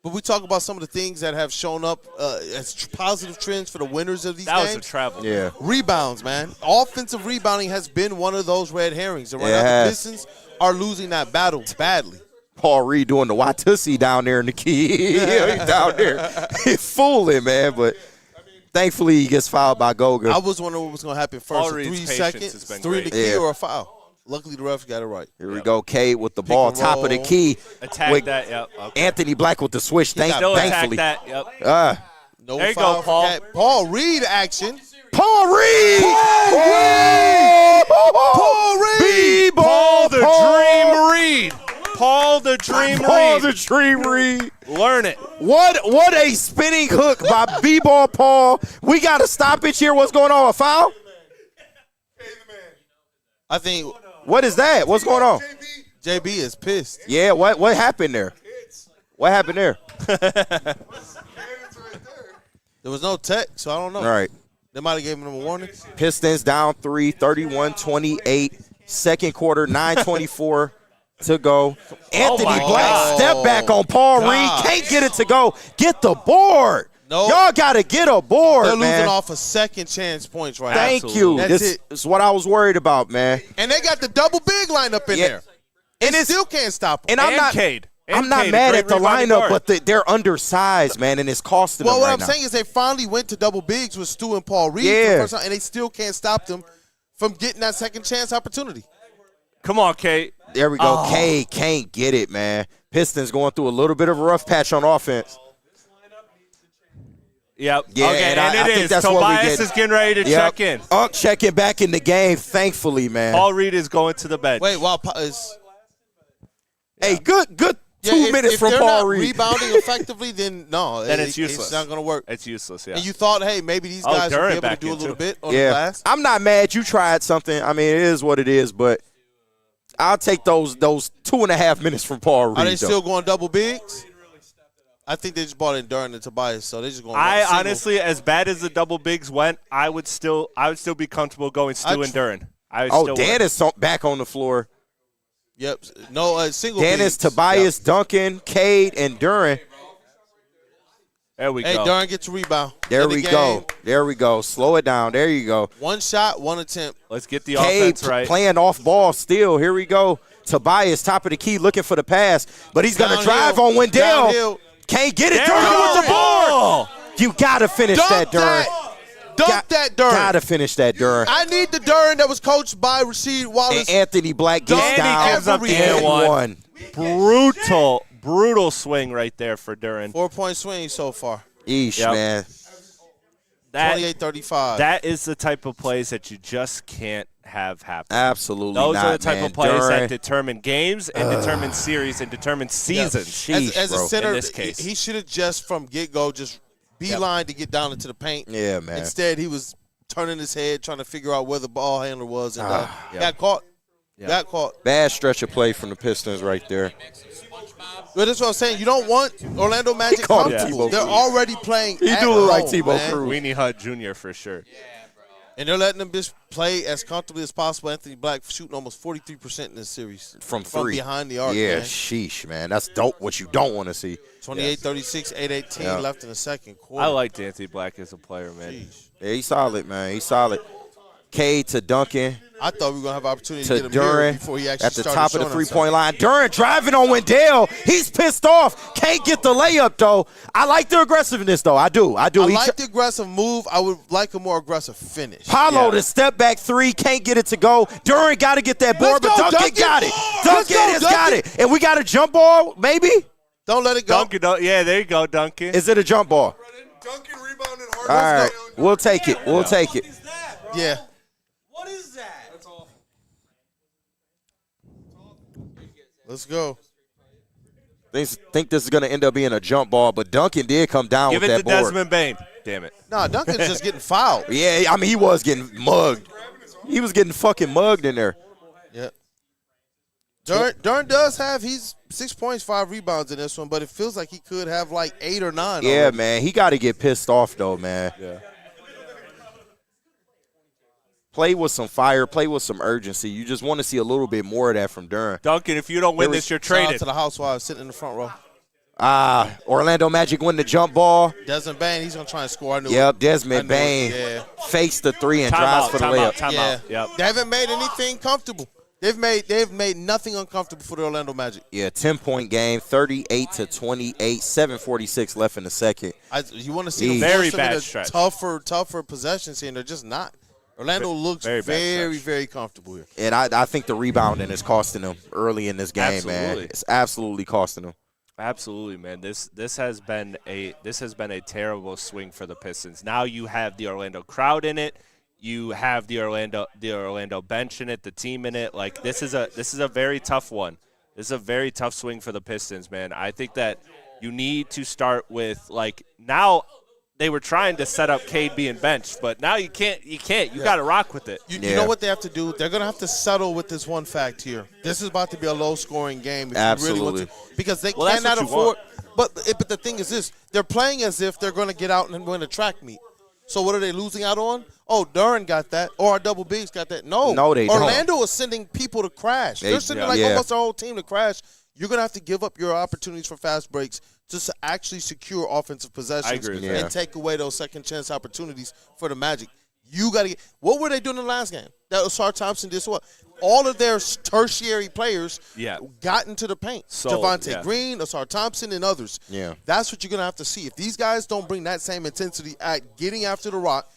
But we talk about some of the things that have shown up as positive trends for the winners of these games. That was a travel. Yeah. Rebounds, man. Offensive rebounding has been one of those red herrings. And right now the Pistons are losing that battle badly. Paul Reed doing the Watusi down there in the key. He's down there. He's fooling, man. But thankfully he gets fouled by Goga. I was wondering what was going to happen first. Paul 3 Reed's seconds, has been 3 in the great. key or a foul? Luckily, the ref got it right. Here we go. Cade with the ball, and top of the roll. key. Attack With that. Yep. Okay. Anthony Black with the switch. Still attack Thankfully. that. Yep. No There you foul go, for Paul. Cat. Paul Reed action. Paul Reed. Paul Reed. B-ball. Paul the Dream Reed. Paul the Dream Paul Reed. the Dream Reed. Learn it. What a spinning hook by B-ball Paul. We got a stoppage here. What's going on? A foul? I think What is that? What's going on? JB is pissed. Yeah, what happened there? What happened there? There was no tech, so I don't know. All right. They might have given him a warning. Pistons down 3, 31-28. Second quarter, 9:24 to go. Anthony my Black God. step back on Paul Reed. Can't get it to go. Get the board. No. Y'all got to get a board, They're man. losing off of second chance points right now. Thank Absolutely. you. That's This it. is what I was worried about, man. And they got the double big lineup in Yeah. there. And it still can't stop them. And I'm not Cade. I'm not Cade, mad a at the great rebounding lineup, guard. but they're undersized, man, and it's costing Well, them what right I'm now. saying is they finally went to double bigs with Stu and Paul Reed for Yeah. the first time, and they still can't stop them from getting that second chance opportunity. Come on, Kate. There we go. K can't get it, man. Pistons going through a little bit of a rough patch on offense. Yep. Yeah, okay, and I it think is. that's what we Tobias get. is getting ready to Yep. check in. Checking back in the game, thankfully, man. Paul Reed is going to the bench. Wait, while is Hey, good yeah, 2 minutes if from they're Paul not Reed. rebounding effectively, then no, Then it's useless. It's not going to work. It's useless, yeah. And you thought, hey, maybe these Oh, guys will Durant be able to back do a in, little too. bit on the Yeah, glass. I'm not mad. You tried something. I mean, it is what it is, but I'll take those 2.5 minutes from Paul Reed. Are they though. still going double bigs? I think they just bought in Durant and Tobias, so they're just going. I single. honestly, as bad as the double bigs went, I would still be comfortable going Stu and Duran. Dan is back on the floor. Yep. No, single. Dennis, bigs. Tobias, Duncan, Cade, and Duran. There we Hey, go. Durant gets a rebound. There In the we game, go. There we go. Slow it down. There you go. One shot, one attempt. Let's get the Cade offense right. playing off ball still. Here we go. Tobias, top of the key, looking for the pass, but he's going to Downhill. drive on Wendell. Downhill. Can't get it. There Durant we with the go. board. You got to finish that, Dunk Durant. that. Dunk that Durant. Got to finish that, Durant. I need the Durant that was coached by Rasheed Wallace. And Anthony Black gets Danny down gives up the and and one. Brutal swing right there for Duran. 4-point swing so far. Eesh, Yep. man. That 28-35. that is the type of plays that you just can't have happen. Absolutely Those not, are the type man. of plays that Durant, determine games and determine series and determine seasons. sheesh, as a bro. center, in this case. he should have just from get-go just beeline to get down into the paint. Yeah, man. Instead, he was turning his head, trying to figure out where the ball handler was, and Yep. got caught. Yep. Got caught. Bad stretch of play from the Pistons right there. But that's what I'm saying. You don't want Orlando Magic called him comfortable. Tebow They're Cruz. already playing He at do look like home, Tebow man. Cruz. Weenie Hut Jr. for sure. And they're letting them just play as comfortably as possible. Anthony Black shooting almost 43% in this series. From three. behind the arc, Yeah, man. sheesh, man. That's dope. What you don't want to see. 28-36, 8-18 Yeah. left in the second quarter. I liked Anthony Black as a player, man. Jeez. Yeah, he's solid, man. He's solid. Cade to Duncan I thought we were going to have an opportunity to to get him here Durant before he actually at the started top of the showing himself. three-point line. Durant driving on Wendell. He's pissed off. Can't get the layup, though. I like the aggressiveness, though. I do. I He like the aggressive move. I would like a more aggressive finish. Paulo, Yeah. the step back three, can't get it to go. Durant got to get that board, Let's but go, Duncan Duncan. got it. Let's Duncan go, has got Duncan. it. And we got a jump ball, maybe? Don't let it go. Duncan, yeah, there you go, Duncan. Is it a jump ball? Duncan rebounded hard. All right. We'll take it. We'll take it. Yeah. What is that? That's all. Let's go. Think this is going to end up being a jump ball, but Duncan did come down Give with it that to board. Desmond Bain. Damn it. Nah, Duncan's just getting fouled. Yeah, I mean, he was getting mugged. He was getting fucking mugged in there. Yeah. Durant does have, he's 6 points, 5 rebounds in this one, but it feels like he could have like 8 or 9. Yeah, already. man. He got to get pissed off, though, man. Yeah. Play with some fire. Play with some urgency. You just want to see a little bit more of that from Durant. Duncan, if you don't win this, you're Shout out traded. to the housewives sitting in the front row. Orlando Magic win the jump ball. Desmond Bain, he's going to try and score. I knew Yep, it. Desmond I knew Bain it, yeah. fakes the three and drives for the layup. Yeah. Yep. They haven't made anything comfortable. They've made nothing uncomfortable for the Orlando Magic. Yeah, 10-point game, 38-28, 7:46 left in the second. You want to see them Very force them bad into stretch. tougher possessions here, and they're just not. Orlando looks very bad very, stretch. very comfortable here. And I think the rebounding is costing them early in this game, man. Absolutely. It's absolutely costing them. Absolutely, man. This has been a terrible swing for the Pistons. Now you have the Orlando crowd in it. You have the Orlando bench in it, the team in it. Like this is a very tough one. This is a very tough swing for the Pistons, man. I think that you need to start with now. They were trying to set up Cade being benched, but now you can't. You got to rock with it. You know what they have to do? They're going to have to settle with this one fact here. This is about to be a low-scoring game. If Absolutely. You really want to, because they That's cannot what you afford. want. But the thing is this: they're playing as if they're going to get out and win a track meet. So what are they losing out on? Oh, Duran got that, or our double bigs got that. No, they don't. Orlando is sending people to crash. They're sending almost their whole team to crash. You're going to have to give up your opportunities for fast breaks just to actually secure offensive possessions I agree with that. and take away those second chance opportunities for the Magic. You got to get – what were they doing in the last game? That Osar Thompson did what? All of their tertiary players got into the paint. Javonte Green, Osar Thompson, and others. Yeah. That's what you're going to have to see. If these guys don't bring that same intensity at getting after the rock,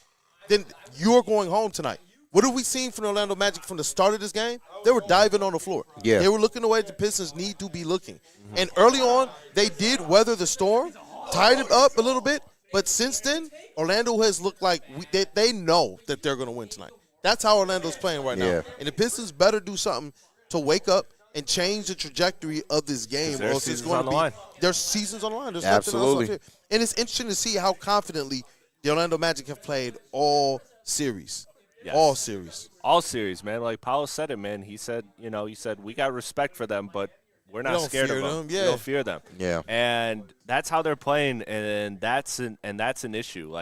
then you're going home tonight. What have we seen from the Orlando Magic from the start of this game? They were diving on the floor. Yeah. They were looking the way the Pistons need to be looking. And early on, they did weather the storm, tied it up a little bit. But since then, Orlando has looked like they know that they're going to win tonight. That's how Orlando's playing right now. And the Pistons better do something to wake up and change the trajectory of this game. Their season's on the line. Their season's on the line. There's Absolutely. nothing else up here. And it's interesting to see how confidently the Orlando Magic have played all series. Yes. All series, man. Like Paulo said it, man. He said, we got respect for them, but we're not scared of them. Yeah. We don't fear them. Yeah. And that's how they're playing, and that's an issue.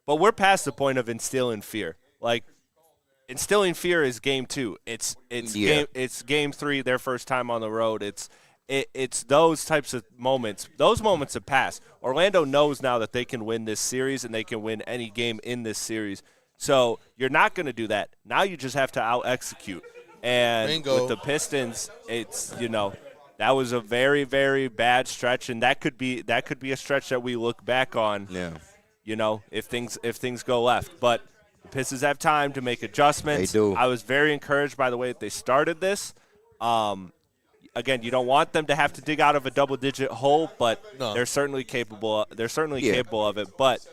But we're past the point of instilling fear. Instilling fear is game 2. It's game 3, their first time on the road. It's those types of moments. Those moments have passed. Orlando knows now that they can win this series and they can win any game in this series. So you're not going to do that. Now you just have to out-execute. And with the Pistons, it's, that was a very, very bad stretch, and that could be a stretch that we look back on. Yeah. If things go left. But the Pistons have time to make adjustments. They do. I was very encouraged by the way that they started this. Again, you don't want them to have to dig out of a double-digit hole, but they're certainly capable. They're certainly capable of it. But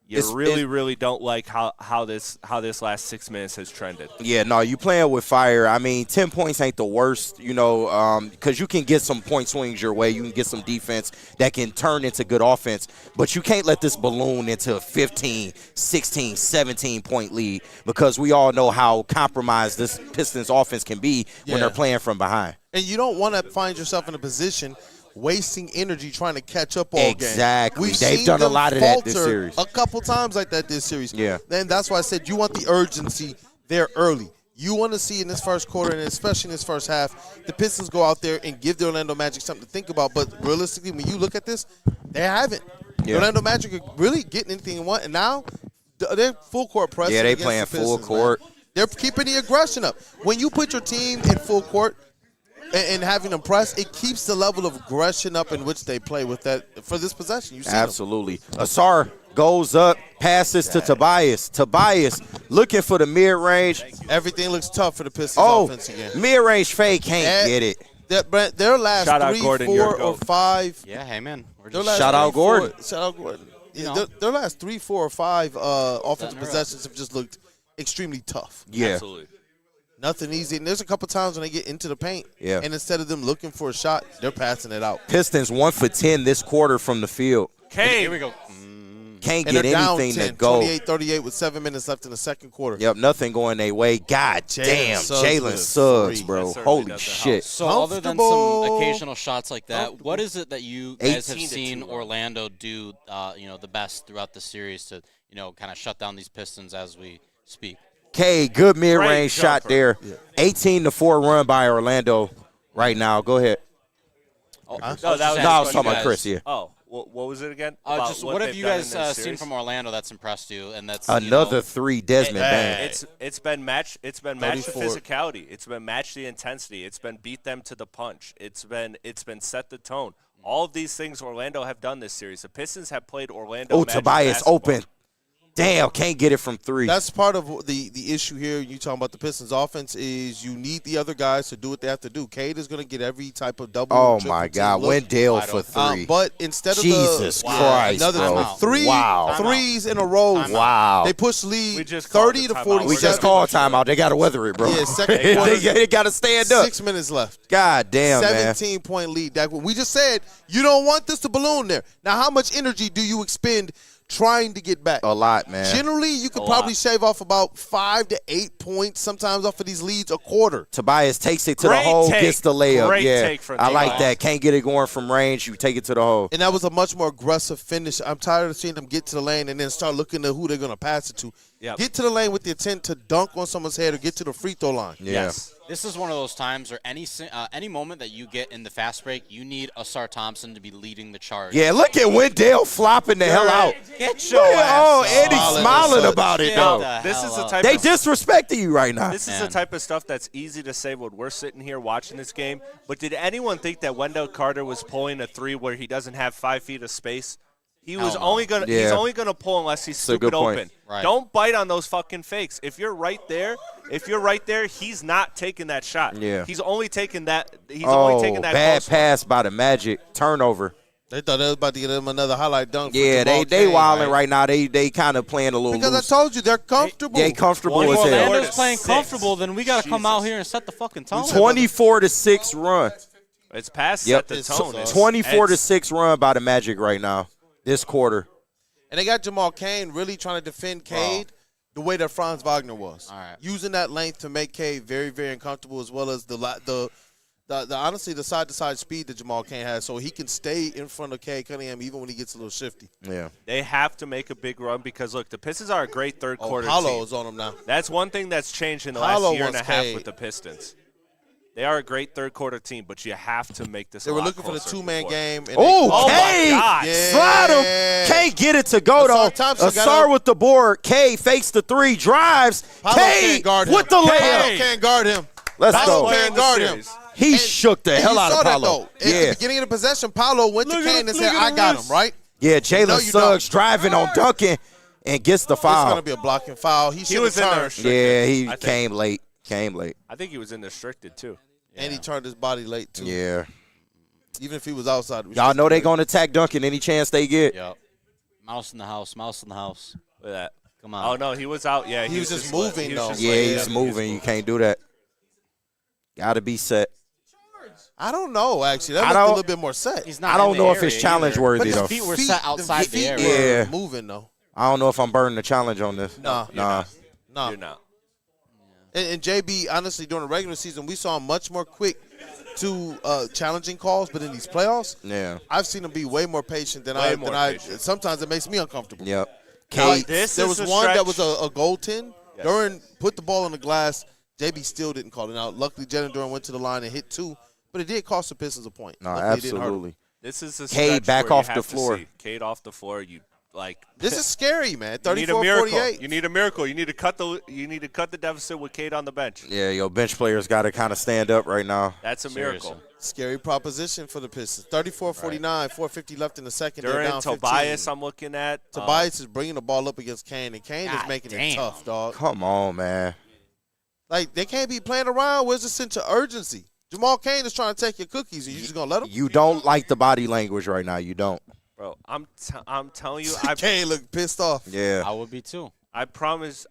you really don't like how this last 6 minutes has trended. Yeah, no, you playing with fire. I mean, 10 points ain't the worst, because you can get some point swings your way. You can get some defense that can turn into good offense. But you can't let this balloon into a 15, 16, 17-point lead because we all know how compromised this Pistons offense can be when they're playing from behind. And you don't want to find yourself in a position wasting energy trying to catch up all game. Exactly. We've They've seen done a them lot of that this falter series. a couple times like that this series. Yeah. And that's why I said you want the urgency there early. You want to see in this first quarter, and especially in this first half, the Pistons go out there and give the Orlando Magic something to think about. But realistically, when you look at this, they haven't. The Orlando Magic are really getting anything they want. And now they're full court pressing. Yeah, they against playing the Pistons, full court. man. They're keeping the aggression up. When you put your team in full court, and having them press, it keeps the level of aggression up in which they play with that for this possession. You see Absolutely. Asar goes up, passes to Tobias. Tobias looking for the mid-range. everything looks tough for the Pistons offense again. Mid-range fade can't get it. Their last Shout out 3, Gordon, 4, you're a or goat. – 5. Yeah, hey, man. Shout out Gordon. Shout out Gordon. Yeah, their last 3, 4, or 5 offensive possessions have just looked extremely tough. Yeah. Absolutely. Nothing easy. And there's a couple times when they get into the paint, and instead of them looking for a shot, they're passing it out. Pistons 1 for 10 this quarter from the field. Here we go. Can't And get they're down anything 10, to go. 28-38 with 7 minutes left in the second quarter. Yep, nothing going their way. God damn, Suggs Jalen with Suggs, three. bro. That certainly Holy doesn't shit. So other than some Comfortable. occasional shots like that, what is it that you guys have 18 to seen 2. Orlando do, the best throughout the series to, kind of shut down these Pistons as we speak? K, good mid-range Great shot jumper. there. 18-4 run by Orlando right now. Go ahead. No, I was that was just No, I was asking talking you about guys, Chris, yeah. Oh, what was it again? About Just what have they've you done guys in this seen series? from Orlando that's impressed you? And that's Another 3, Desmond Bang. It's been match the 34. physicality. It's been match the intensity. It's been beat them to the punch. It's been set the tone. All of these things Orlando have done this series. The Pistons have played Orlando. Oh, Magic Tobias basketball. open. Damn, can't get it from 3. That's part of the issue here. You talking about the Pistons offense is you need the other guys to do what they have to do. Cade is going to get every type of double. Oh, triple my to God. look. Wendell for 3. But instead of Jesus Christ, another bro. three Wow. threes in a row. Wow. They push lead We just called 30 the to timeout. 47. We just called timeout. They got to weather it, bro. Yeah, second quarter. they got to stand up. 6 minutes left. God damn, man. 17-point lead. We just said you don't want this to balloon there. Now, how much energy do you expend trying to get back? A lot, man. Generally, you could probably shave off about 5 to 8 points sometimes off of these leads a quarter. Tobias takes it to Great the hole, take. gets the layup. Great yeah, take from I like Tobias. that. Can't get it going from range. You take it to the hole. And that was a much more aggressive finish. I'm tired of seeing them get to the lane and then start looking at who they're going to pass it to. Yep. Get to the lane with the intent to dunk on someone's head or get to the free throw line. Yeah. Yes. This is one of those times where any moment that you get in the fast break, you need Asar Thompson to be leading the charge. Yeah, look at Wendell flopping the hell out. Get your Look at- ass oh, Eddie's up. smiling about it, Get though. the This hell is the up. type They of disrespecting you right now. This is the type of stuff that's easy to say when we're sitting here watching this game. But did anyone think that Wendell Carter was pulling a 3 where he doesn't have 5 feet of space? He was Hell no. only gonna. Yeah. He's only gonna pull unless he's a good stupid point. open. Right. Don't bite on those fucking fakes. If you're right there, he's not taking that shot. Yeah. He's only taking that. He's only taking that. bad close one. pass by the Magic. Turnover. They thought they was about to get them another highlight dunk. for Yeah, Jamal they Cain, wilding right now. They kind of playing a little Because loose. I told you, they're comfortable. They comfortable Well, as If hell. Orlando's playing 6. comfortable, then we got to come out Jesus. here and set the fucking tone. 24-6 run. It's past Yep. set the tone. It's- 24-6 run by the Magic right now. This quarter. And they got Jamal Cain really trying to defend Cade the way that Franz Wagner was. All right. Using that length to make Cade very, very uncomfortable, as well as the honestly the side-to-side speed that Jamal Cain has, so he can stay in front of Cade Cunningham even when he gets a little shifty. Yeah. They have to make a big run because look, the Pistons are a great third quarter Paolo team. is on him now. That's one thing that's changed in the Paolo last year and a wants half Cade. with the Pistons. They are a great third quarter team, but you have to make this. They a were lot looking for the closer two-man before. game. And Oh, my K. God. Yeah. Slide him. K get it to go, Asar though. Thompson got Asar up. with the board. K fakes the 3, drives. Paolo K can't guard him. with the Paolo layup. can't guard him. Let's Paolo go. can't guard him. He And- shook the and hell you out saw of that, Paolo. though. At the Yeah. beginning of the possession, Paolo went to Kane and said, look at I got this. him, right? Yeah, Jalen No, you Suggs driving on Duncan and gets the It's going foul. to be a blocking foul. He He should was have in there. turned. Restricted, Yeah, he I think. came late. I think he was in restricted too. And he turned his body late, too. Yeah. Even if he was outside. Y'all know they going to attack Duncan any chance they get. Yep. Mouse in the house. Mouse in the house. Look at that. Come on. Oh no, he was out. Yeah, He was just lit. moving, He was though. just Yeah, lit. he's moving. You can't do that. Got to be set. I don't know, actually. That I looked a don't- little bit more set. He's not I don't in the know if it's area challenge either. worthy, But though. his feet were set outside the area. Yeah. were moving, though. I don't know if I'm burning the challenge on this. Nah. Nah. Nah. You're not. And JB, honestly, during the regular season, we saw him much more quick to challenging calls. But in these playoffs, Yeah. I've seen him be way more patient than Way I. more Than I. patient. Sometimes it makes me uncomfortable. Yep. Now, K. This there is was a one that stretch. was a goaltend. Yes. Duran put the ball in the glass. JB still didn't call it out. Luckily, Jalen Duran went to the line and hit 2, but it did cost the Pistons a point. No, Luckily, it didn't hurt 'em. absolutely. This is a Cade stretch back where off you the have to floor. see. Cade off the floor. You like. This is scary, man. You need a miracle. 34-48. You need a miracle. You need to cut the deficit with Cade on the bench. Yeah, your bench players got to kind of stand up right now. That's a miracle. Seriously. Scary proposition for the Pistons. 34-49, 4:50 left in the second. They're During down 15. Tobias, I'm looking at. Tobias is bringing the ball up against Kane, and Kane is God making it damn. tough, dog. Come on, man. Like, they can't be playing around. Where's the sense of urgency? Jamal Cain is trying to take your cookies, and you just going to let him? You don't like the body language right now. You don't. Bro, I'm telling you, Kane looked pissed off. Yeah. I would be too. I promise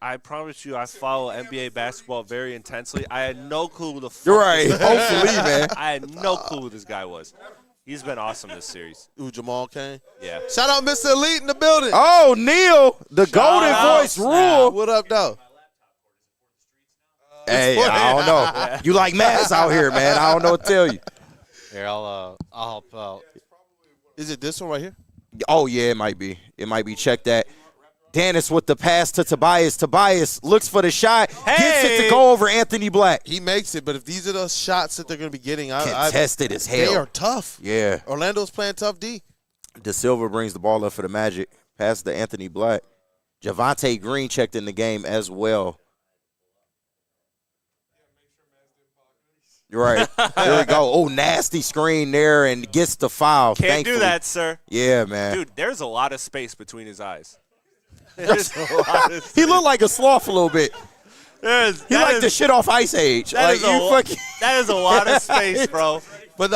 you, I follow NBA basketball very intensely. I had no clue who the fuck You're right. this- Hopefully, man. I had no clue who this guy was. He's been awesome this series. Ooh, Jamal Cain. Yeah. Shout out Mr. Elite in the building. Oh, Neil, the golden out, voice snap. rule. What up, though? Hey, I don't know. You like Mass out here, man. I don't know what to tell you. Here, I'll help out. Is it this one right here? Oh, yeah, it might be. It might be. Check that. Dennis with the pass to Tobias. Tobias looks for the shot. Gets it to go over Anthony Black. He makes it, but if these are the shots that they're going to be getting, Contested as they hell. are tough. Yeah. Orlando's playing tough D. De Silva brings the ball up for the Magic. Pass to Anthony Black. Javante Green checked in the game as well. You're right. There we go. Oh, nasty screen there and gets the foul. Can't thankfully. do that, sir. Yeah, man. Dude, there's a lot of space between his eyes. He looked like a sloth a little bit. He like the shit off Ice Age. Like that is a lot of space, bro. But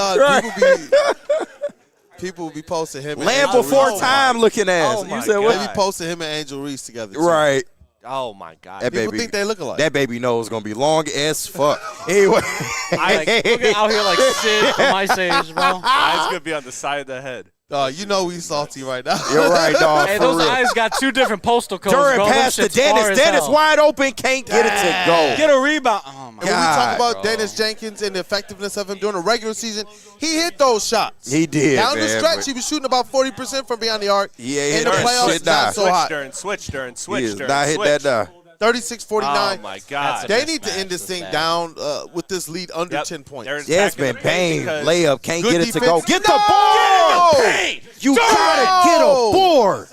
people be posting him. Land and Before Reese. Time looking ass. Oh You my said God. what? They be posting him and Angel Reese together. Too. Right. Oh my God. That People baby, think they look alike. That baby nose gonna be long as fuck. Anyway, Look out here like Sid from Ice Age, bro. Eyes gonna be on the side of the head. You know we salty right now. you're right, dog. Hey, for those real. eyes got 2 different postal codes, During bro. pass to Dennis. Dennis wide open, can't get it to go. Get a rebound. Oh, my And when we talk God, about Dennis Jenkins and the effectiveness of him during the regular season, he hit those shots. He did, Down the man, stretch, but- he was shooting about 40% from beyond the arc. Yeah, he in hit the that playoffs, shit it's not down. so hot. Switch during. He is not hit that down. 36-49. Oh my God. They need to end this thing down with this lead under 10 points. They're Jasmine attacking the paint Bain because- layup can't Good get it to go. defense. Get the No! board. You gotta get a board.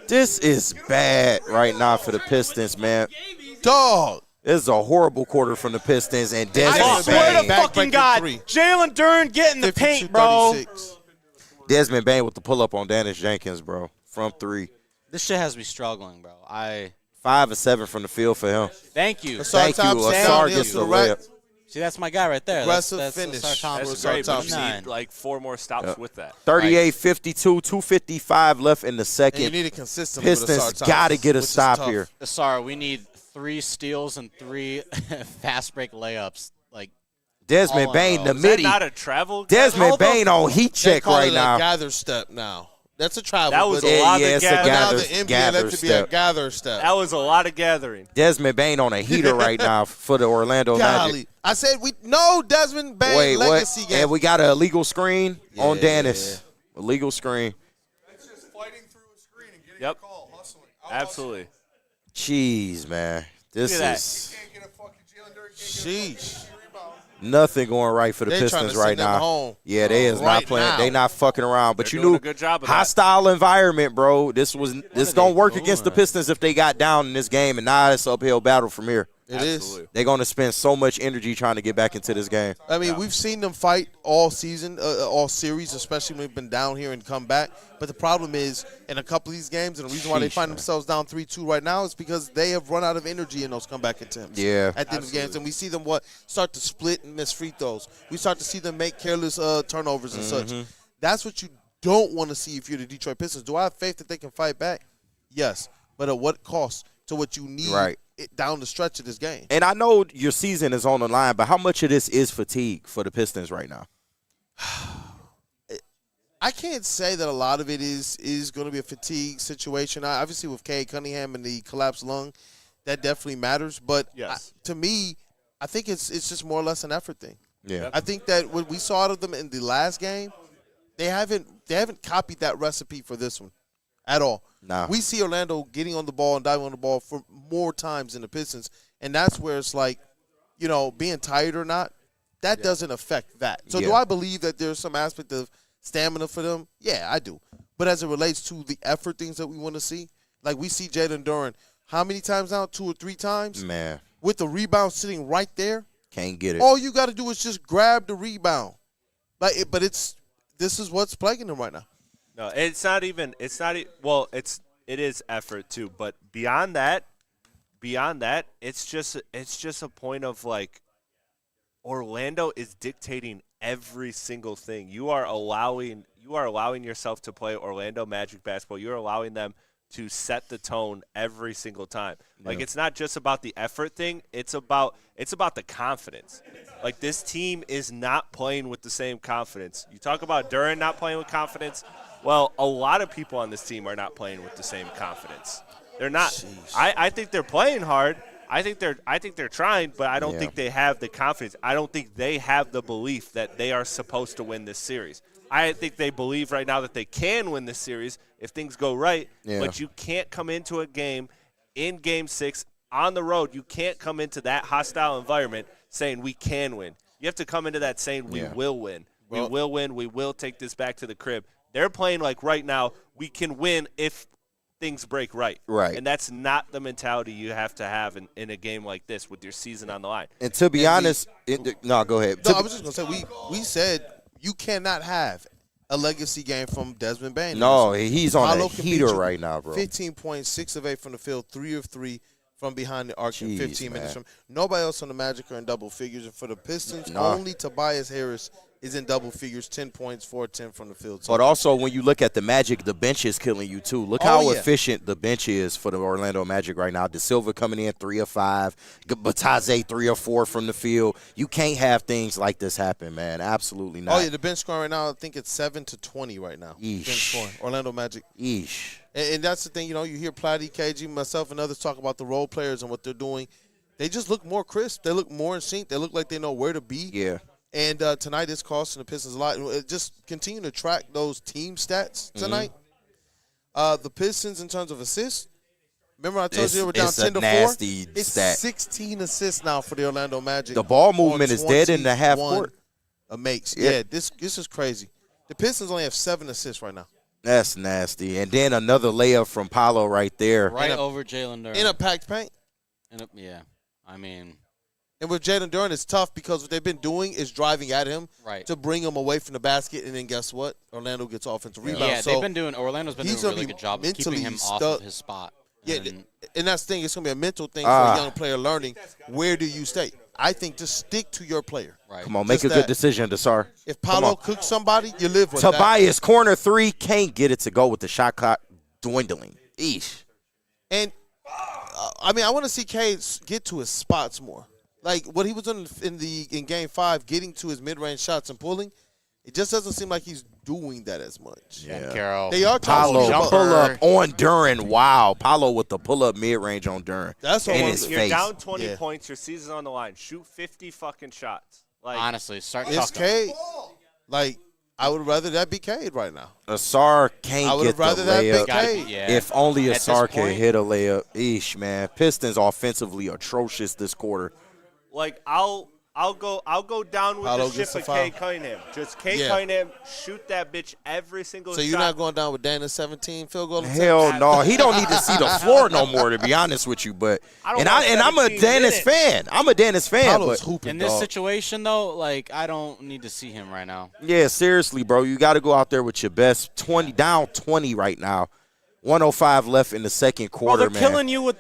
This is bad right now for the Pistons, man. Dog. This is a horrible quarter from the Pistons, and I Desmond swear to Bain. fucking Backbreaking God, three. Jalen Duren get in the paint, bro. 52-36. Desmond Bain with the pull up on Dennis Jenkins, bro, from 3. This shit has me struggling, bro. 5 of 7 from the field for him. Thank you. Asar Thank you. Thompson Asar downhill gets to the the right. layup. See, that's my guy right there. Aggressive That's finish. Asar Thompson. That's Asar great, but you Thompson. need like 4 more stops with that. 38-52, 2:55 left in the And you second. need it consistently with Asar Pistons Thompson, got to get a which is stop tough. here. Asar, we need 3 steals and 3 fast break layups. Like, Desmond all in Bain, a row. the Is that midi. not a travel? Desmond Bain on heat They check call right it a now. gather step now. That's a travel. That was but a lot of it's a gathering. now gather, the NBA gather let it be a step. gather step. That was a lot of gathering. Desmond Bain on a heater right now for the Orlando Magic. Golly. I said Desmond Bain Wait, what? legacy game. And we got an illegal screen on Yeah. Dennis. Illegal screen. It's just fighting through a screen and getting Yep. a call, hustling. Absolutely. Jeez, man. This Look at that. is Can't get a fucking Jalen Duren. Can't get a Sheesh. fucking rebound. nothing going right for the They trying Pistons to right send them now. home. Yeah, they is Right not playing. now. They not fucking around. But They're you doing knew a good job of that. hostile environment, bro. This are don't they work against the doing? Pistons if they got down in this game, and now it's uphill battle from here. It is. Absolutely. They're going to spend so much energy trying to get back into this game. I mean, we've seen them fight all season, all series, especially when they've been down here and come back. But the problem is, in a couple of these games, and the reason why they Sheesh, find man. themselves down 3-2 right now is because they have run out of energy in those comeback attempts. Yeah. At the end of the games, and we see them start to split and miss free throws. We start to see them make careless turnovers and Mm-hmm. such. That's what you don't want to see if you're the Detroit Pistons. Do I have faith that they can fight back? Yes, but at what cost to what you need Right. down the stretch of this game? And I know your season is on the line, but how much of this is fatigue for the Pistons right now? I can't say that a lot of it is going to be a fatigue situation. Obviously, with Cade Cunningham and the collapsed lung, that definitely matters. But Yes. to me, I think it's just more or less an effort thing. Yeah. I think that what we saw out of them in the last game, they haven't copied that recipe for this one at all. Nah. We see Orlando getting on the ball and diving on the ball for more times than the Pistons, and that's where it's like, being tired or not, that doesn't affect that. So do Yeah. I believe that there's some aspect of stamina for them? Yeah, I do. But as it relates to the effort things that we want to see, like we see Jalen Duren, how many times now? 2 or 3 times? Man, With the rebound sitting right there. can't get it. All you got to do is just grab the rebound. This is what's plaguing them right now. No, it's not even. It's not. Well, it is effort too. But beyond that, it's just a point of like, Orlando is dictating every single thing. You are allowing yourself to play Orlando Magic basketball. You're allowing them to set the tone every single time. Like, it's not just about the effort thing. It's about the confidence. Like, this team is not playing with the same confidence. You talk about Duren not playing with confidence. Well, a lot of people on this team are not playing with the same confidence. They're not. I think they're playing hard. I think they're trying, but I don't think they have the confidence. I don't think they have the belief that they are supposed to win this series. I think they believe right now that they can win this series if things go right, but you can't come into a game in Game 6 on the road. You can't come into that hostile environment saying we can win. You have to come into that saying we will win. We will win. We will take this back to the crib. They're playing like right now we can win if things break right. Right. And that's not the mentality you have to have in a game like this with your season on the line. And to be honest, no, go ahead. No, I was just going to say, we said you cannot have a legacy game from Desmond Bain. No, he's on Paolo a can beat heater you right now, bro. 15 points, 6 of 8 from the field, 3 of 3 from behind the arc in Jeez, 15 man. minutes from. Nobody else on the Magic are in double figures. And for the Pistons, only Tobias Harris is in double figures, 10 points, 4-10 from the field. So But also, when you look at the Magic, the bench is killing you, too. Look how efficient the bench is for the Orlando Magic right now. De Silva coming in 3 of 5. Bataze 3 of 4 from the field. You can't have things like this happen, man. Absolutely not. Oh, yeah, the bench scoring right now, I think it's 7-20 right now. Yeesh. Bench scoring. Orlando Magic. Yeesh. And that's the thing, you hear Platty, KG, myself, and others talk about the role players and what they're doing. They just look more crisp. They look more in sync. They look like they know where to be. Yeah. And tonight it's costing the Pistons a lot. And just continue to track those team stats tonight. The Pistons, in terms of assists, remember I told you they were down 10-4? Nasty it's stat. 16 assists now for the Orlando Magic. The ball movement is dead in the half 21 court. Makes. Yeah. Yeah, this is crazy. The Pistons only have 7 assists right now. That's nasty. And then another layup from Paolo right there. Right over Jalen Durant. In a packed paint. Yeah. I mean, And with Jalen Durant, it's tough because what they've been doing is driving at him to bring him away from the basket, and then guess what? Orlando gets offensive rebounds. yeah, so Orlando's been doing a really good job of keeping him off of his spot. Yeah, and that's the thing. It's going to be a mental thing for a young player learning. Where do you stay? I think just stick to your player. Right. Come on, make a good decision, Desar. If Paolo cooks somebody, you live with Tobias, corner 3, can't get it to go with the shot clock dwindling. Eesh. And, I want to see Cade get to his spots more. Like what he was doing in Game 5, getting to his mid-range shots and pulling, it just doesn't seem like he's doing that as much. Yeah. Carroll. They are Paolo talking pull-up on Duran. Wow. Paolo with the pull-up mid-range on Duran. That's what in I'm his You're face. down 20 points. Your season's on the line. Shoot 50 fucking shots. Like, honestly, start It's talking. Cade. Like, I would rather that be Cade right now. Asar can't I would get have the rather that layup. be Cade. Yeah. If only At Asar this could point- hit a layup. Eesh, man. Pistons offensively atrocious this quarter. Like I'll go down with Paolo the gets ship the of Kay foul. Cunningham. Just Kay Yeah. Cunningham, shoot that bitch every single So shot. you're not going down with Dana's 17 field goal attempt? Hell no. He don't need to see the floor no more, to be honest with you. But I don't I'm want a 17 Dennis minutes. fan. I'm a Dennis fan. Paolo's But hooping, In this dog. situation, though, like, I don't need to see him right now. yeah, seriously, bro. You got to go out there with your best. 20 down 20 right now. 105 left in the second Bro, quarter, they're man. killing you with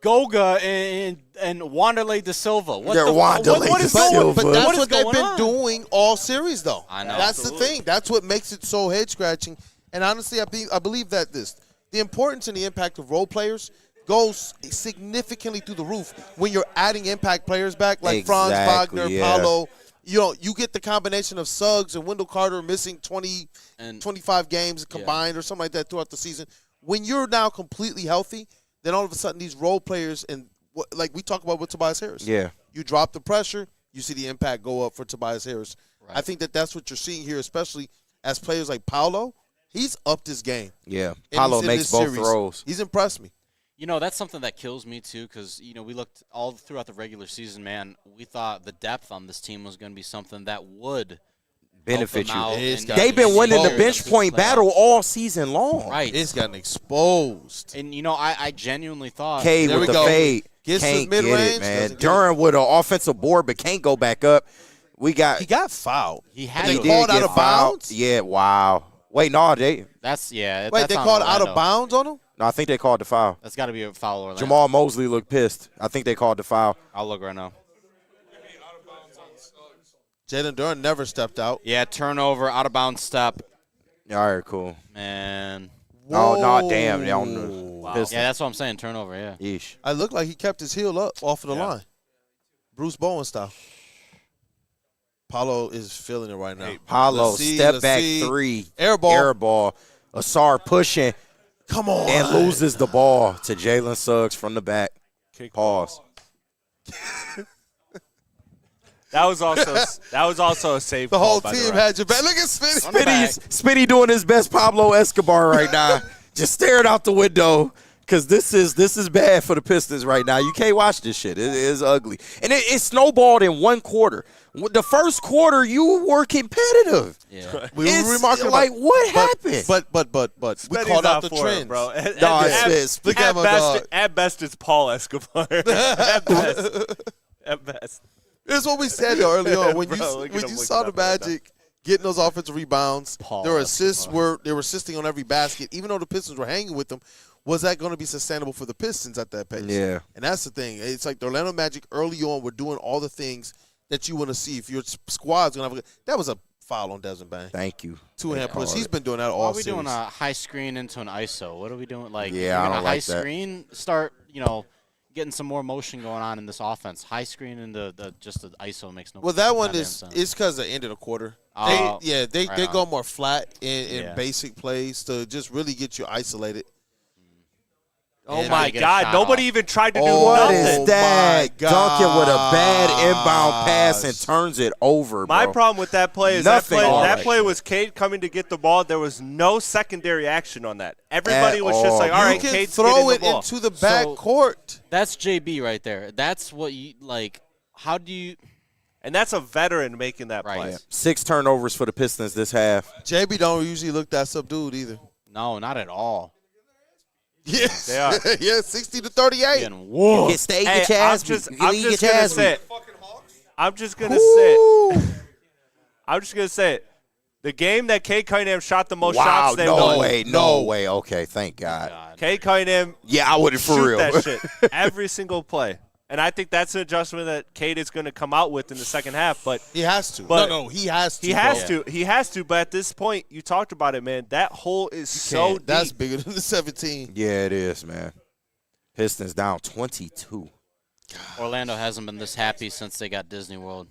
Goga and Wanderlei De Silva. What They're the Wanderlei what is De going? Silva. But that's what is what they've going been on? doing all series, though. I know. That's Absolutely. the thing. That's what makes it so head-scratching. And honestly, I believe that the importance and the impact of role players goes significantly through the roof when you're adding impact players back, like Franz Exactly, Wagner, yeah. Paolo. You get the combination of Suggs and Wendell Carter missing 20, And- 25 games combined or something like that throughout the season. When you're now completely healthy, then all of a sudden these role players and like we talk about with Tobias Harris. Yeah. You drop the pressure, you see the impact go up for Tobias Harris. Right. I think that's what you're seeing here, especially as players like Paolo. He's upped his game. Yeah. in Paolo this makes both series. throws. He's impressed me. That's something that kills me, too, because, we looked all throughout the regular season, man. We thought the depth on this team was going to be something that would Benefit help them out you. It's and got- get They've been them winning the closer bench to point playoffs. battle all season long. Right. It's gotten exposed. And, I genuinely thought. Cade There with we the go. fade. Gets to Can't get mid-range, it, man. doesn't get Duran with an offensive board, but can't go back up. We got. He got fouled. He had They to. did called get out of fouled. bounds? Yeah, wow. Wait, no, Wait, That's they on called out of Orlando. bounds on him? I think they called the foul. That's got to be a foul, Orlando. Jamal Mosley looked pissed. I think they called the foul. I'll look right now. Jalen Duran never stepped out. Yeah, turnover, out of bounds step. All right, cool. Man. Oh, no, damn. They on the Yeah, Pistons. that's what I'm saying, turnover, yeah. Yeesh. I looked like he kept his heel up off of the line. Bruce Bowen style. Paulo is feeling it right now. Paulo, Let's see, step let's back see. three. Air ball. Air ball. Asar pushing Come on. and loses the ball to Jalen Suggs from the back. Pause. That was also a save. The whole call by team ref. had your back. Look at Spinny. Spitty doing his best Pablo Escobar right now. Just staring out the window because this is bad for the Pistons right now. You can't watch this shit. It is ugly. And it snowballed in one quarter. The first quarter, you were competitive. Yeah. We It's were remarking like, about, what happened? But we Spetty's called out not the for it, trends. bro. At, No, at- it's- Look at my dog. at best, it's Paul Escobar. at best. At best. This is what we said though early on. When Bro, look at him you looking saw the up right now. Magic getting those offensive rebounds. Paul, Their that's assists too they were assisting on every basket. Even though the Pistons were hanging with them, was that going to be sustainable for the Pistons at that pace? Yeah. And that's the thing. It's like the Orlando Magic early on were doing all the things that you want to see. If your squad's going to have that was a foul on Desmond Bain. Thank you. Two-hand push. He's been doing that Why all are we series. doing a high screen into an ISO? What are we doing? Like, Yeah, you're I gonna don't high like that. screen, start, getting some more motion going on in this offense. High screen into just the ISO makes no Well, that one goddamn is sense. it's because the end of the quarter. Oh, they right go on. more flat in Yeah. basic plays to just really get you isolated. Oh And my get a God! shot Nobody off. even tried to do Oh, What nothing. is that? my Duncan with a bad inbound pass and gosh. turns it over, My bro. problem with that play is Nothing that alright. play was Cade coming to get the ball. There was no secondary action on that. Everybody At was just like, all. all You right, can Cade's throw getting it the ball. into the back So- court. That's JB right there. That's what you like. How do you? And that's a veteran making that Right. play. Yeah. 6 turnovers for the Pistons this half. JB don't usually look that subdued either. No, not at all. Yes, They are. yeah, 60 to 38. Getting whoa. Get stay, Hey, get your I'm ass just, beat. I'm You just get your gonna ass say beat. it. I'm just gonna say it. I'm just gonna say it. The game that Cade Cunningham shot the most Wow, shots, they no won. way, no way. Okay, thank God. God. Cade Cunningham Yeah, I would have for shoot real. that shit every single play. And I think that's an adjustment that Cade is going to come out with in the second half. But He has to. But no, he has to. he has bro. to. He has to. But at this point, you talked about it, man. That hole is so Can't. deep. That's bigger than the 17. Yeah, it is, man. Pistons down 22. Orlando hasn't been this happy since they got Disney World.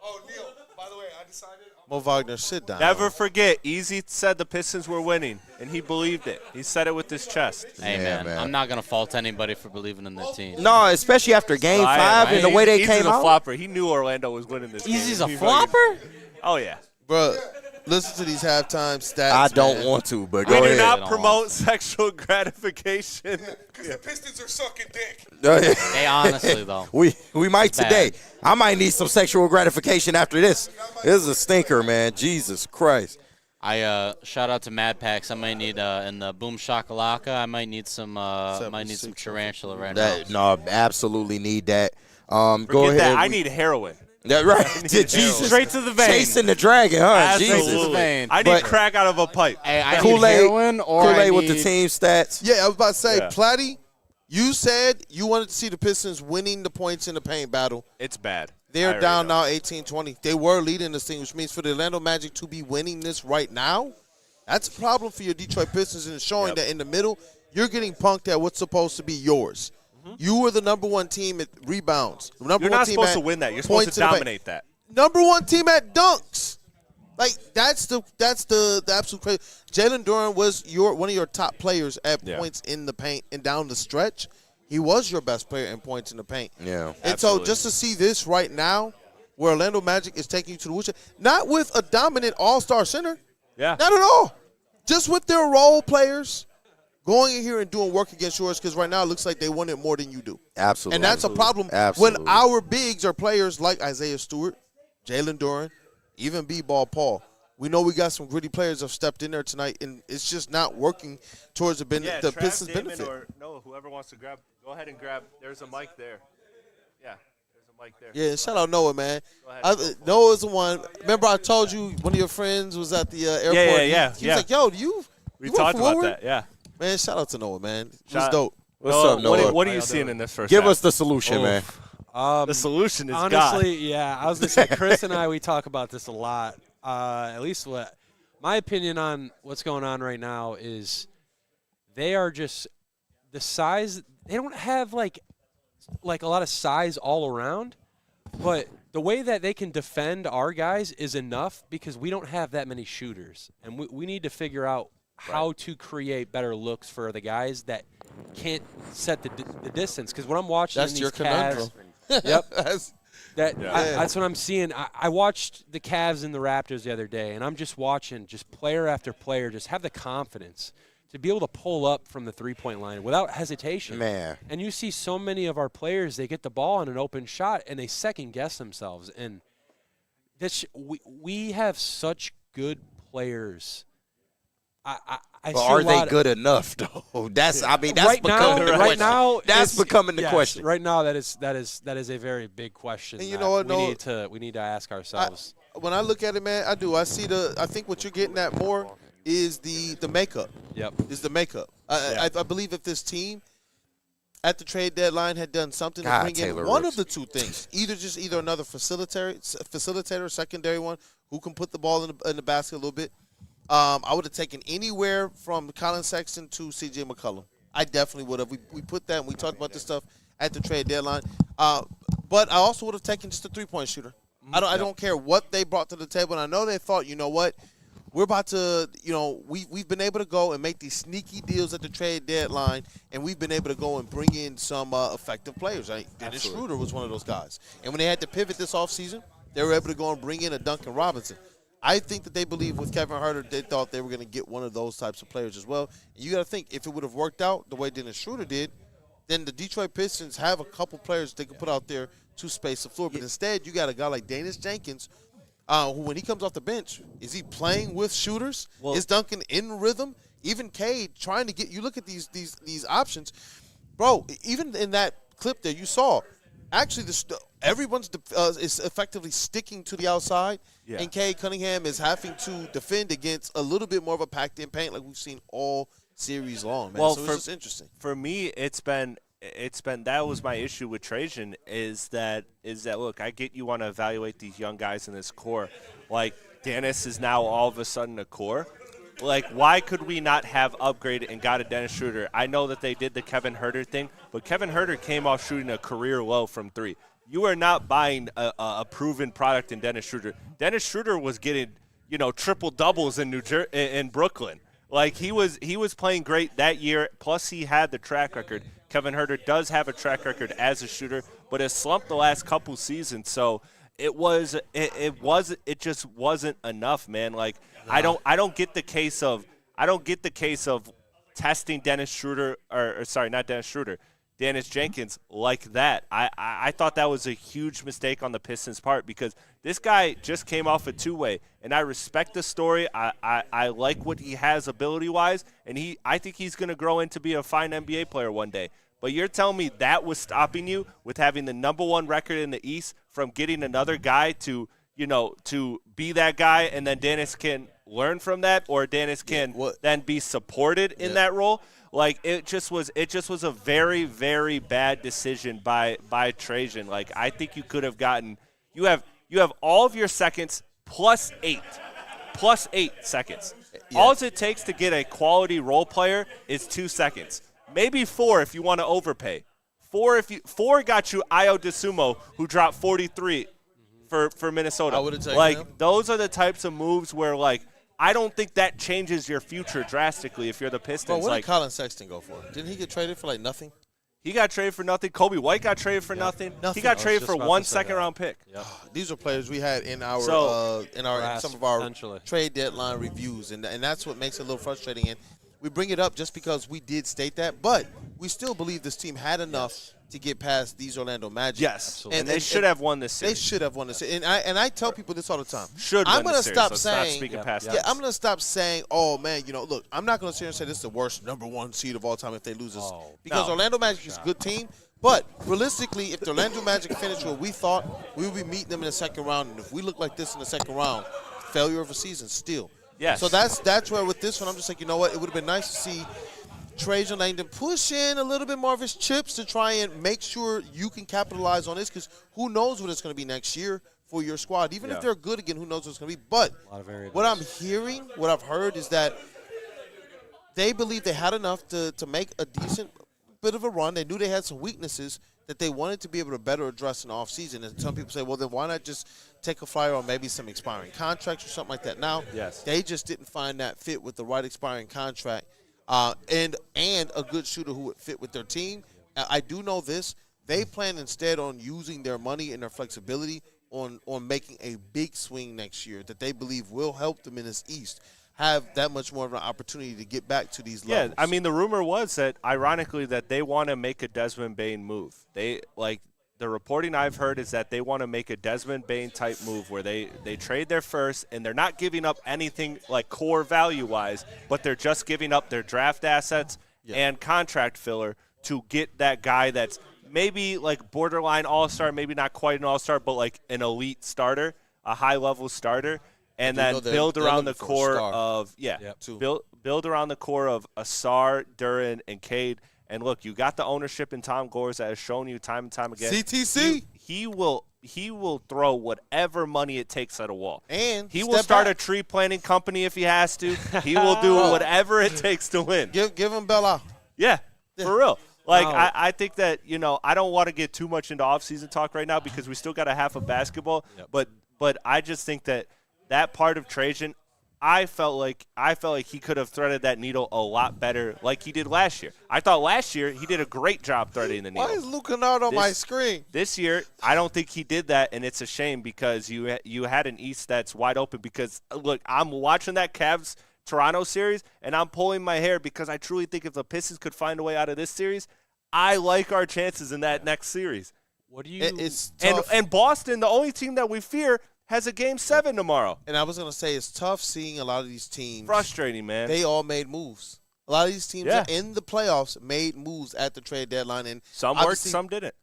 Oh, Neil, by the way, I decided. Mo Wagner, sit down. Never forget, Easy said the Pistons were winning, and he believed it. He said it with his chest. Hey, Yeah, man, man. I'm not going to fault anybody for believing in their team. No, especially after Game 5 and the way they Easy's came a out. flopper. He knew Orlando was winning this game. Easy's a He fucking- flopper? Oh, yeah. Bro, listen to these halftime stats. I don't man. want to, but We go do ahead. not Don't promote want sexual gratification. Because the Pistons are sucking dick. Hey, honestly, though. we might It's bad. today. I might need some sexual gratification after this. This is a stinker, man. Jesus Christ. I shout out to Mad Packs. I might need in the Boom Shakalaka. I might need some tarantula right That now. no, absolutely need that. Go Forget ahead. that. I need heroin. that right. need Jesus. Straight to the vein. Chasing the dragon, huh? Jesus. Absolutely. vein. I need But- crack out of a pipe. Hey, I need Kool-Aid, heroin or I Kool-Aid with the need- team stats. Yeah, I was about to say, Yeah. Platty, you said you wanted to see the Pistons winning the points in the paint battle. It's bad. I They're already down know. now 18-20. They were leading this thing, which means for the Orlando Magic to be winning this right now, that's a problem for your Detroit Pistons, and it's showing Yep. that in the middle, you're getting punked at what's supposed to be yours. You were the number one team at rebounds. Number You're one not team supposed at to win that. You're supposed points to in the paint. dominate that. Number one team at dunks. Like that's the absolute crazy. Jalen Duran was one of your top players at Yeah. points in the paint and down the stretch. He was your best player in points in the paint. Yeah. And so Absolutely. just to see this right now, where Orlando Magic is taking you to the woodshed, not with a dominant all-star center, Yeah. not at all. Just with their role players going in here and doing work against yours, because right now it looks like they want it more than you do. Absolutely. And that's a problem Absolutely. when our bigs are players like Isaiah Stewart, Jalen Duran, even B-Ball Paul. We know we got some gritty players that have stepped in there tonight, and it's just not working towards the Yeah, Trav Pistons' Damon benefit. or no, whoever wants to grab, go ahead and grab. There's a mic there. Yeah, there's a mic there. Yeah, shout out Noah, man. ahead. Noah's the one. Remember I told you one of your friends was at the airport? yeah, He was like, yo, you We work talked for about Woodward? that. Yeah. Man, shout out to Noah, man. It was Shout- dope. What's Noah, up, Noah? What are you seeing in this first Give half? us the solution, man. The solution is Honestly, God. yeah. I was going to say, Chris and I, we talk about this a lot. At least what my opinion on what's going on right now is they are just the size. They don't have like a lot of size all around, but the way that they can defend our guys is enough because we don't have that many shooters, and we need to figure out how to create better looks for the guys that can't set the distance. Because when I'm watching That's these your Cavs, conundrum. yep. That's- That's what I'm seeing. I watched the Cavs and the Raptors the other day, and I'm just watching just player after player just have the confidence to be able to pull up from the three-point line without hesitation. Man. And you see so many of our players, they get the ball on an open shot, and they second-guess themselves. And we have such good players. I But see are a they lot good enough though? That's becoming the right question. now, That's it's- becoming the yes, question. Right now, that is a very big question. And you that know what, we Noah? need to ask ourselves. When I look at it, man, I do. I think what you're getting at more is the makeup. Yep. Is the makeup. I believe if this team at the trade deadline had done something to God, bring Taylor in one Rooks. of the two things, either another facilitator, secondary one who can put the ball in the basket a little bit. I would have taken anywhere from Colin Sexton to C.J. McCollum. I definitely would have. We put that and we talked about this stuff at the trade deadline. But I also would have taken just a 3-point shooter. I don't care what they brought to the table. And I know they thought, you know what, we're about to, we've been able to go and make these sneaky deals at the trade deadline, and we've been able to go and bring in some effective players. Right? Dennis Schroeder was one of those guys. And when they had to pivot this offseason, they were able to go and bring in a Duncan Robinson. I think that they believe with Kevin Huerter, they thought they were going to get one of those types of players as well. And you got to think, if it would have worked out the way Dennis Schroeder did, then the Detroit Pistons have a couple players they can put out there to space the floor. But instead, you got a guy like Danis Jenkins, who when he comes off the bench, is he playing with shooters? Is Duncan in rhythm? Even Cade trying to get – you look at these options. Bro, even in that clip there, you saw actually everyone's is effectively sticking to the outside, and Cade Cunningham is having to defend against a little bit more of a packed-in paint like we've seen all series long, man. So it's just interesting. For me, it's been that was my issue with Trajan is that look, I get you want to evaluate these young guys in this core. Like Dennis is now all of a sudden a core. Like, why could we not have upgraded and got a Dennis Schroeder? I know that they did the Kevin Huerter thing, but Kevin Huerter came off shooting a career low from 3. You are not buying a proven product in Dennis Schroeder. Dennis Schroeder was getting, triple doubles in in Brooklyn. Like he was playing great that year. Plus he had the track record. Kevin Huerter does have a track record as a shooter, but has slumped the last couple seasons. So it just wasn't enough, man. Like I don't get the case of testing Dennis Schroeder or sorry, not Dennis Schroeder, Dennis Jenkins like that. I thought that was a huge mistake on the Pistons' part because this guy just came off a two-way, and I respect the story. I like what he has ability-wise, and I think he's going to grow into be a fine NBA player one day. But you're telling me that was stopping you with having the number 1 record in the East from getting another guy to be that guy, and then Dennis can learn from that, or Dennis can then be supported in that role. Like it just was a very, very bad decision by Trajan. Like I think you could have gotten you have all of your seconds plus 8 seconds. Yeah. All it takes to get a quality role player is 2 seconds, maybe 4 if you want to overpay. 4 got you Io DeSumo, who dropped 43 for Minnesota. I would have taken him. Those are the types of moves where I don't think that changes your future drastically if you're the Pistons. Bro, what did Colin Sexton go for? Didn't he get traded for nothing? He got traded for nothing. Kobe White got traded for nothing. He got traded for 1 second-round pick. Yep. These are players we had in our in some of our trade deadline reviews, and that's what makes it a little frustrating. And we bring it up just because we did state that, but we still believe this team had enough to get past these Orlando Magic. Yes, and they should have won this series. They should have won this series. And I tell people this all the time. I'm going to stop saying. I'm going to stop saying, oh, man, look, I'm not going to sit here and say this is the worst number 1 seed of all time if they lose this. Because Orlando Magic is a good team. But realistically, if the Orlando Magic finish what we thought, we would be meeting them in the second round. And if we look like this in the second round, failure of a season still. Yes. So that's where with this one, I'm just like, you know what? It would have been nice to see Trajan Langdon push in a little bit more of his chips to try and make sure you can capitalize on this, because who knows what it's going to be next year for your squad. Even if they're good again, who knows what it's going to be. But what I'm hearing, what I've heard is that they believe they had enough to make a decent bit of a run. They knew they had some weaknesses that they wanted to be able to better address in the offseason. And some people say, well, then why not just take a flyer on maybe some expiring contracts or something like that. Now, they just didn't find that fit with the right expiring contract. And a good shooter who would fit with their team. I do know this. They plan instead on using their money and their flexibility on making a big swing next year that they believe will help them in this East have that much more of an opportunity to get back to these levels. Yeah, I mean, the rumor was that, ironically, that they want to make a Desmond Bane move. the reporting I've heard is that they want to make a Desmond Bain type move where they trade their first and they're not giving up anything like core value-wise, but they're just giving up their draft assets and contract filler to get that guy that's maybe like borderline all-star, maybe not quite an all-star, but like an elite starter, a high-level starter, and then build around the core of build around the core of Asar, Duran, and Cade. And look, you got the ownership in Tom Gores that has shown you time and time again. CTC. He will throw whatever money it takes at a wall. And he will start a tree planting company if he has to. He will do whatever it takes to win. Give him Bella. Yeah, for real. Like, I think that, I don't want to get too much into offseason talk right now because we still got a half of basketball. Yep. But I just think that part of Trajan, I felt like he could have threaded that needle a lot better like he did last year. I thought last year he did a great job threading the needle. Why is Luke Kennard on my screen? This year, I don't think he did that, and it's a shame because you had an East that's wide open because, look, I'm watching that Cavs-Toronto series, and I'm pulling my hair because I truly think if the Pistons could find a way out of this series, I like our chances in that next series. What do you – It's tough. And Boston, the only team that we fear – has a Game 7 tomorrow. And I was going to say it's tough seeing a lot of these teams. Frustrating, man. They all made moves. A lot of these teams in the playoffs made moves at the trade deadline. And some worked, some didn't.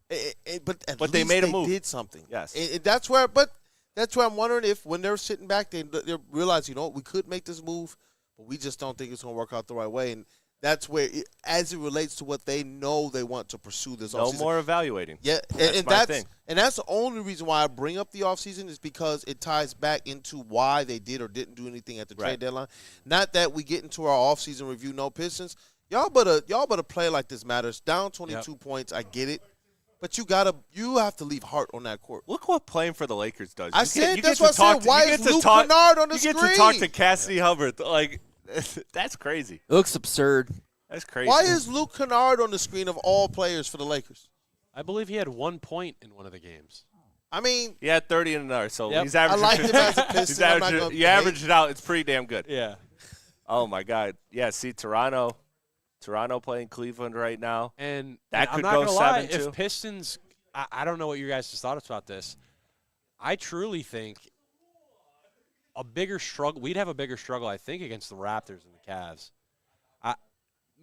But they made a move. They did something. Yes. That's where I'm wondering if when they're sitting back, they realize, we could make this move, but we just don't think it's going to work out the right way. And that's where, as it relates to what they know they want to pursue this offseason. No more evaluating. Yeah, that's my thing. And that's the only reason why I bring up the offseason is because it ties back into why they did or didn't do anything at the trade deadline. Not that we get into our offseason review, no Pistons. Y'all better play like this matters. Down 22 points, I get it. But you have to leave heart on that court. Look what playing for the Lakers does. That's what I said. Why is Luke Kennard on the screen? You get to talk to Cassidy Hubbard. Like, that's crazy. It looks absurd. That's crazy. Why is Luke Kennard on the screen of all players for the Lakers? I believe he had 1 point in one of the games. I mean, he had 30 in another, so he's I averaging. like him as a Piston. You average it out, it's pretty damn good. Yeah. Oh my God. Yeah. See, Toronto playing Cleveland right now, and that could I'm not go gonna lie, 7-2. If Pistons, I don't know what you guys' thoughts about this. I truly think a bigger struggle. We'd have a bigger struggle, I think, against the Raptors and the Cavs.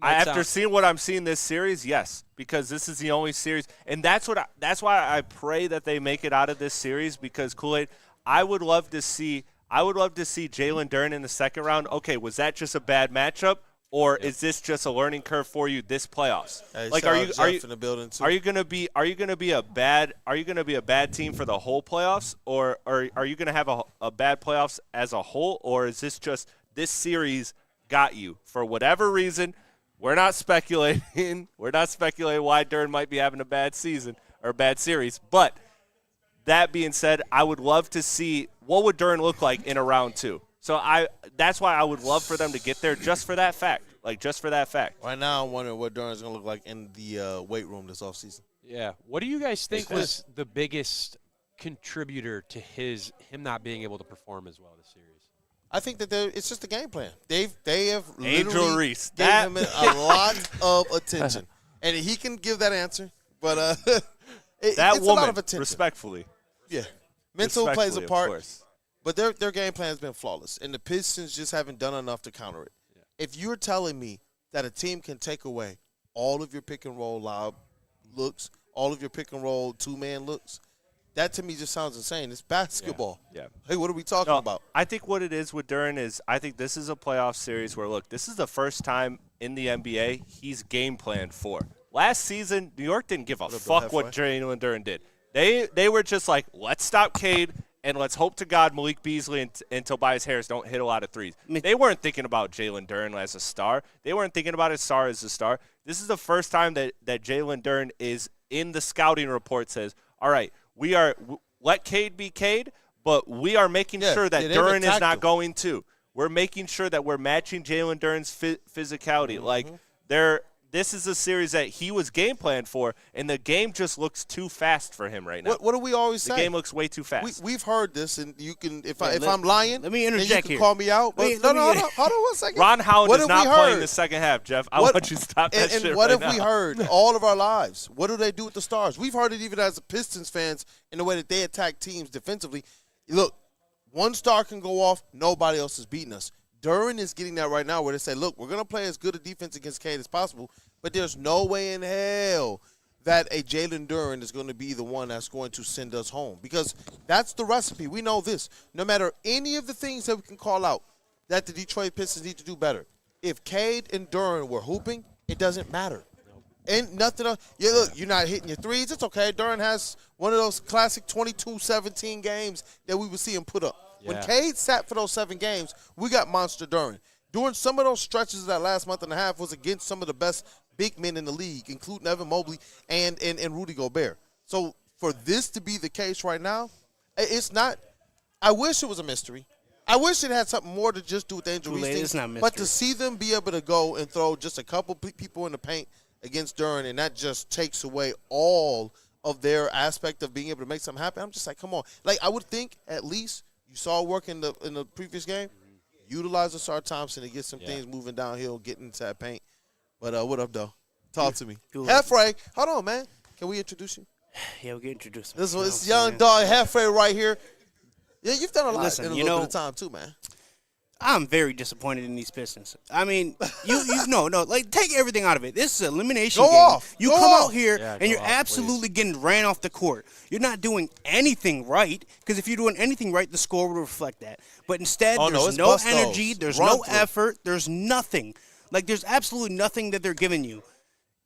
After seeing what I'm seeing this series, yes, because this is the only series, and that's why I pray that they make it out of this series. Because Kool-Aid, I would love to see Jalen Duren in the second round. Okay, was that just a bad matchup, or is this just a learning curve for you this playoffs? Hey, like, are you gonna be a bad team for the whole playoffs, or are you gonna have a bad playoffs as a whole, or is this just this series got you for whatever reason? We're not speculating. We're not speculating why Duren might be having a bad season or a bad series. But that being said, I would love to see what would Duren look like in a round 2. So that's why I would love for them to get there just for that fact. Like, just for that fact. Right now, I'm wondering what Duren's going to look like in the weight room this offseason. Yeah. What do you guys think was the biggest contributor to him not being able to perform as well this series? I think that it's just a game plan. They have Angel literally Reese. gave him a lot of attention, and he can give that answer. But it's that woman, a lot of attention. Respectfully, mental plays a part. Of course. But their game plan has been flawless, and the Pistons just haven't done enough to counter it. Yeah. If you're telling me that a team can take away all of your pick and roll lob looks, all of your pick and roll 2-man looks. That to me just sounds insane. It's basketball. Yeah. Hey, what are we talking about? I think what it is with Duren is I think this is a playoff series where, look, this is the first time in the NBA he's game planned for. Last season, New York didn't give a fuck what Jalen Duren did. They were just like, let's stop Cade and let's hope to God Malik Beasley and Tobias Harris don't hit a lot of threes. They weren't thinking about Jalen Duren as a star. They weren't thinking about Asar as a star. This is the first time that Jalen Duren is in the scouting report says, all right, let Cade be Cade, but we are making sure that Duren is not going to. We're making sure that we're matching Jalen Duren's physicality. Mm-hmm. Like, this is a series that he was game planned for, and the game just looks too fast for him right now. What do we always say? The game looks way too fast. We've heard this, and you can if I'm lying, let me then interject you can here. call me out. But hold on 1 second. Ron Howland What is have we not playing heard? the second half, Jeff. I want you to stop that and shit what right have we now. heard all of our lives? What do they do with the stars? We've heard it even as Pistons fans in the way that they attack teams defensively. Look, one star can go off, nobody else is beating us. Duran is getting that right now where they say, look, we're going to play as good a defense against Cade as possible, but there's no way in hell that a Jalen Duran is going to be the one that's going to send us home because that's the recipe. We know this. No matter any of the things that we can call out that the Detroit Pistons need to do better, if Cade and Duran were hooping, it doesn't matter. And nothing else. Yeah, look, you're not hitting your threes. It's okay. Duran has one of those classic 22-17 games that we would see him put up. When Cade sat for those 7 games, we got monster Duran. During some of those stretches of that last month and a half was against some of the best big men in the league, including Evan Mobley and Rudy Gobert. So for this to be the case right now, it's not – I wish it was a mystery. I wish it had something more to just do with the Angel Reese thing. It's not mystery. But to see them be able to go and throw just a couple people in the paint against Duran, and that just takes away all of their aspect of being able to make something happen, I'm just like, come on. Like, I would think at least – you saw work in the previous game. Utilize Asar Thompson to get some things moving downhill, getting into that paint. But what up, though? Talk to me. Halfway. Hold on, man. Can we introduce you? Yeah, we'll get introduced. This is young dog halfway right here. Yeah, you've done a lot Listen, in a little bit of time too, man. I'm very disappointed in these Pistons. I mean, like take everything out of it. This is an elimination game. Off. You Go come off. out here Yeah, and you're go off, absolutely getting ran off the court. You're not doing anything right because if you're doing anything right, the score would reflect that. But instead, there's it's no bust energy, those. there's Run no through. effort, there's nothing. Like there's absolutely nothing that they're giving you.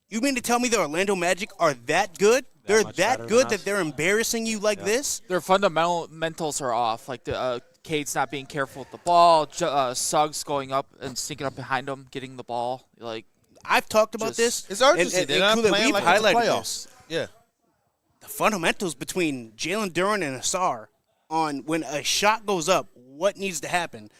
You mean to tell me the Orlando Magic are that good? They're much better that than good us? that they're embarrassing you like this? Their fundamentals are off. Like the Cade's not being careful with the ball. Suggs going up and sneaking up behind him, getting the ball. Like I've talked about Just- this. It's urgency. And They're not Kool-Aid, playing we've like it's the highlighted playoffs. this. Yeah. The fundamentals between Jalen Duran and Asar on when a shot goes up, what needs to happen.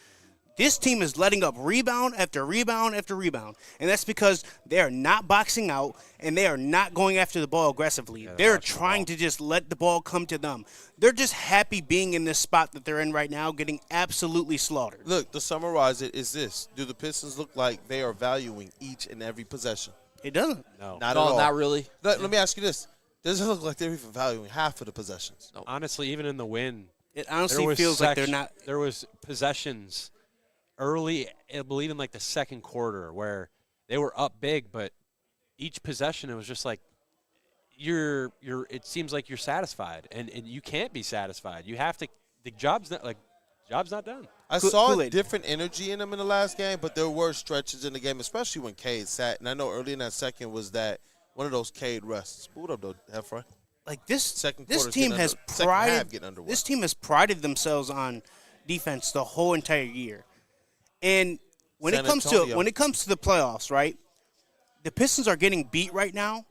This team is letting up rebound after rebound after rebound, and that's because they are not boxing out and they are not going after the ball aggressively. They're trying to just let the ball come to them. They're just happy being in this spot that they're in right now, getting absolutely slaughtered. Look, to summarize it is this. Do the Pistons look like they are valuing each and every possession? It doesn't. Not at no, all. not really. Let me ask you this. Does it look like they're even valuing half of the possessions? Honestly, even in the win, It there honestly was feels like they're not. There was possessions early, I believe in like the second quarter, where they were up big, but each possession it was just like it seems like you're satisfied, and you can't be satisfied. You have to. The job's not done. I saw a Kool-Aid. different energy in them in the last game, but there were stretches in the game, especially when Cade sat. And I know early in that second was that one of those Cade rests. What up, though, Hefra? Like this Second this quarter's team getting has under- second half prided getting underway. this team has prided themselves on defense the whole entire year. And when San it comes Antonio. to the playoffs, right? The Pistons are getting beat right now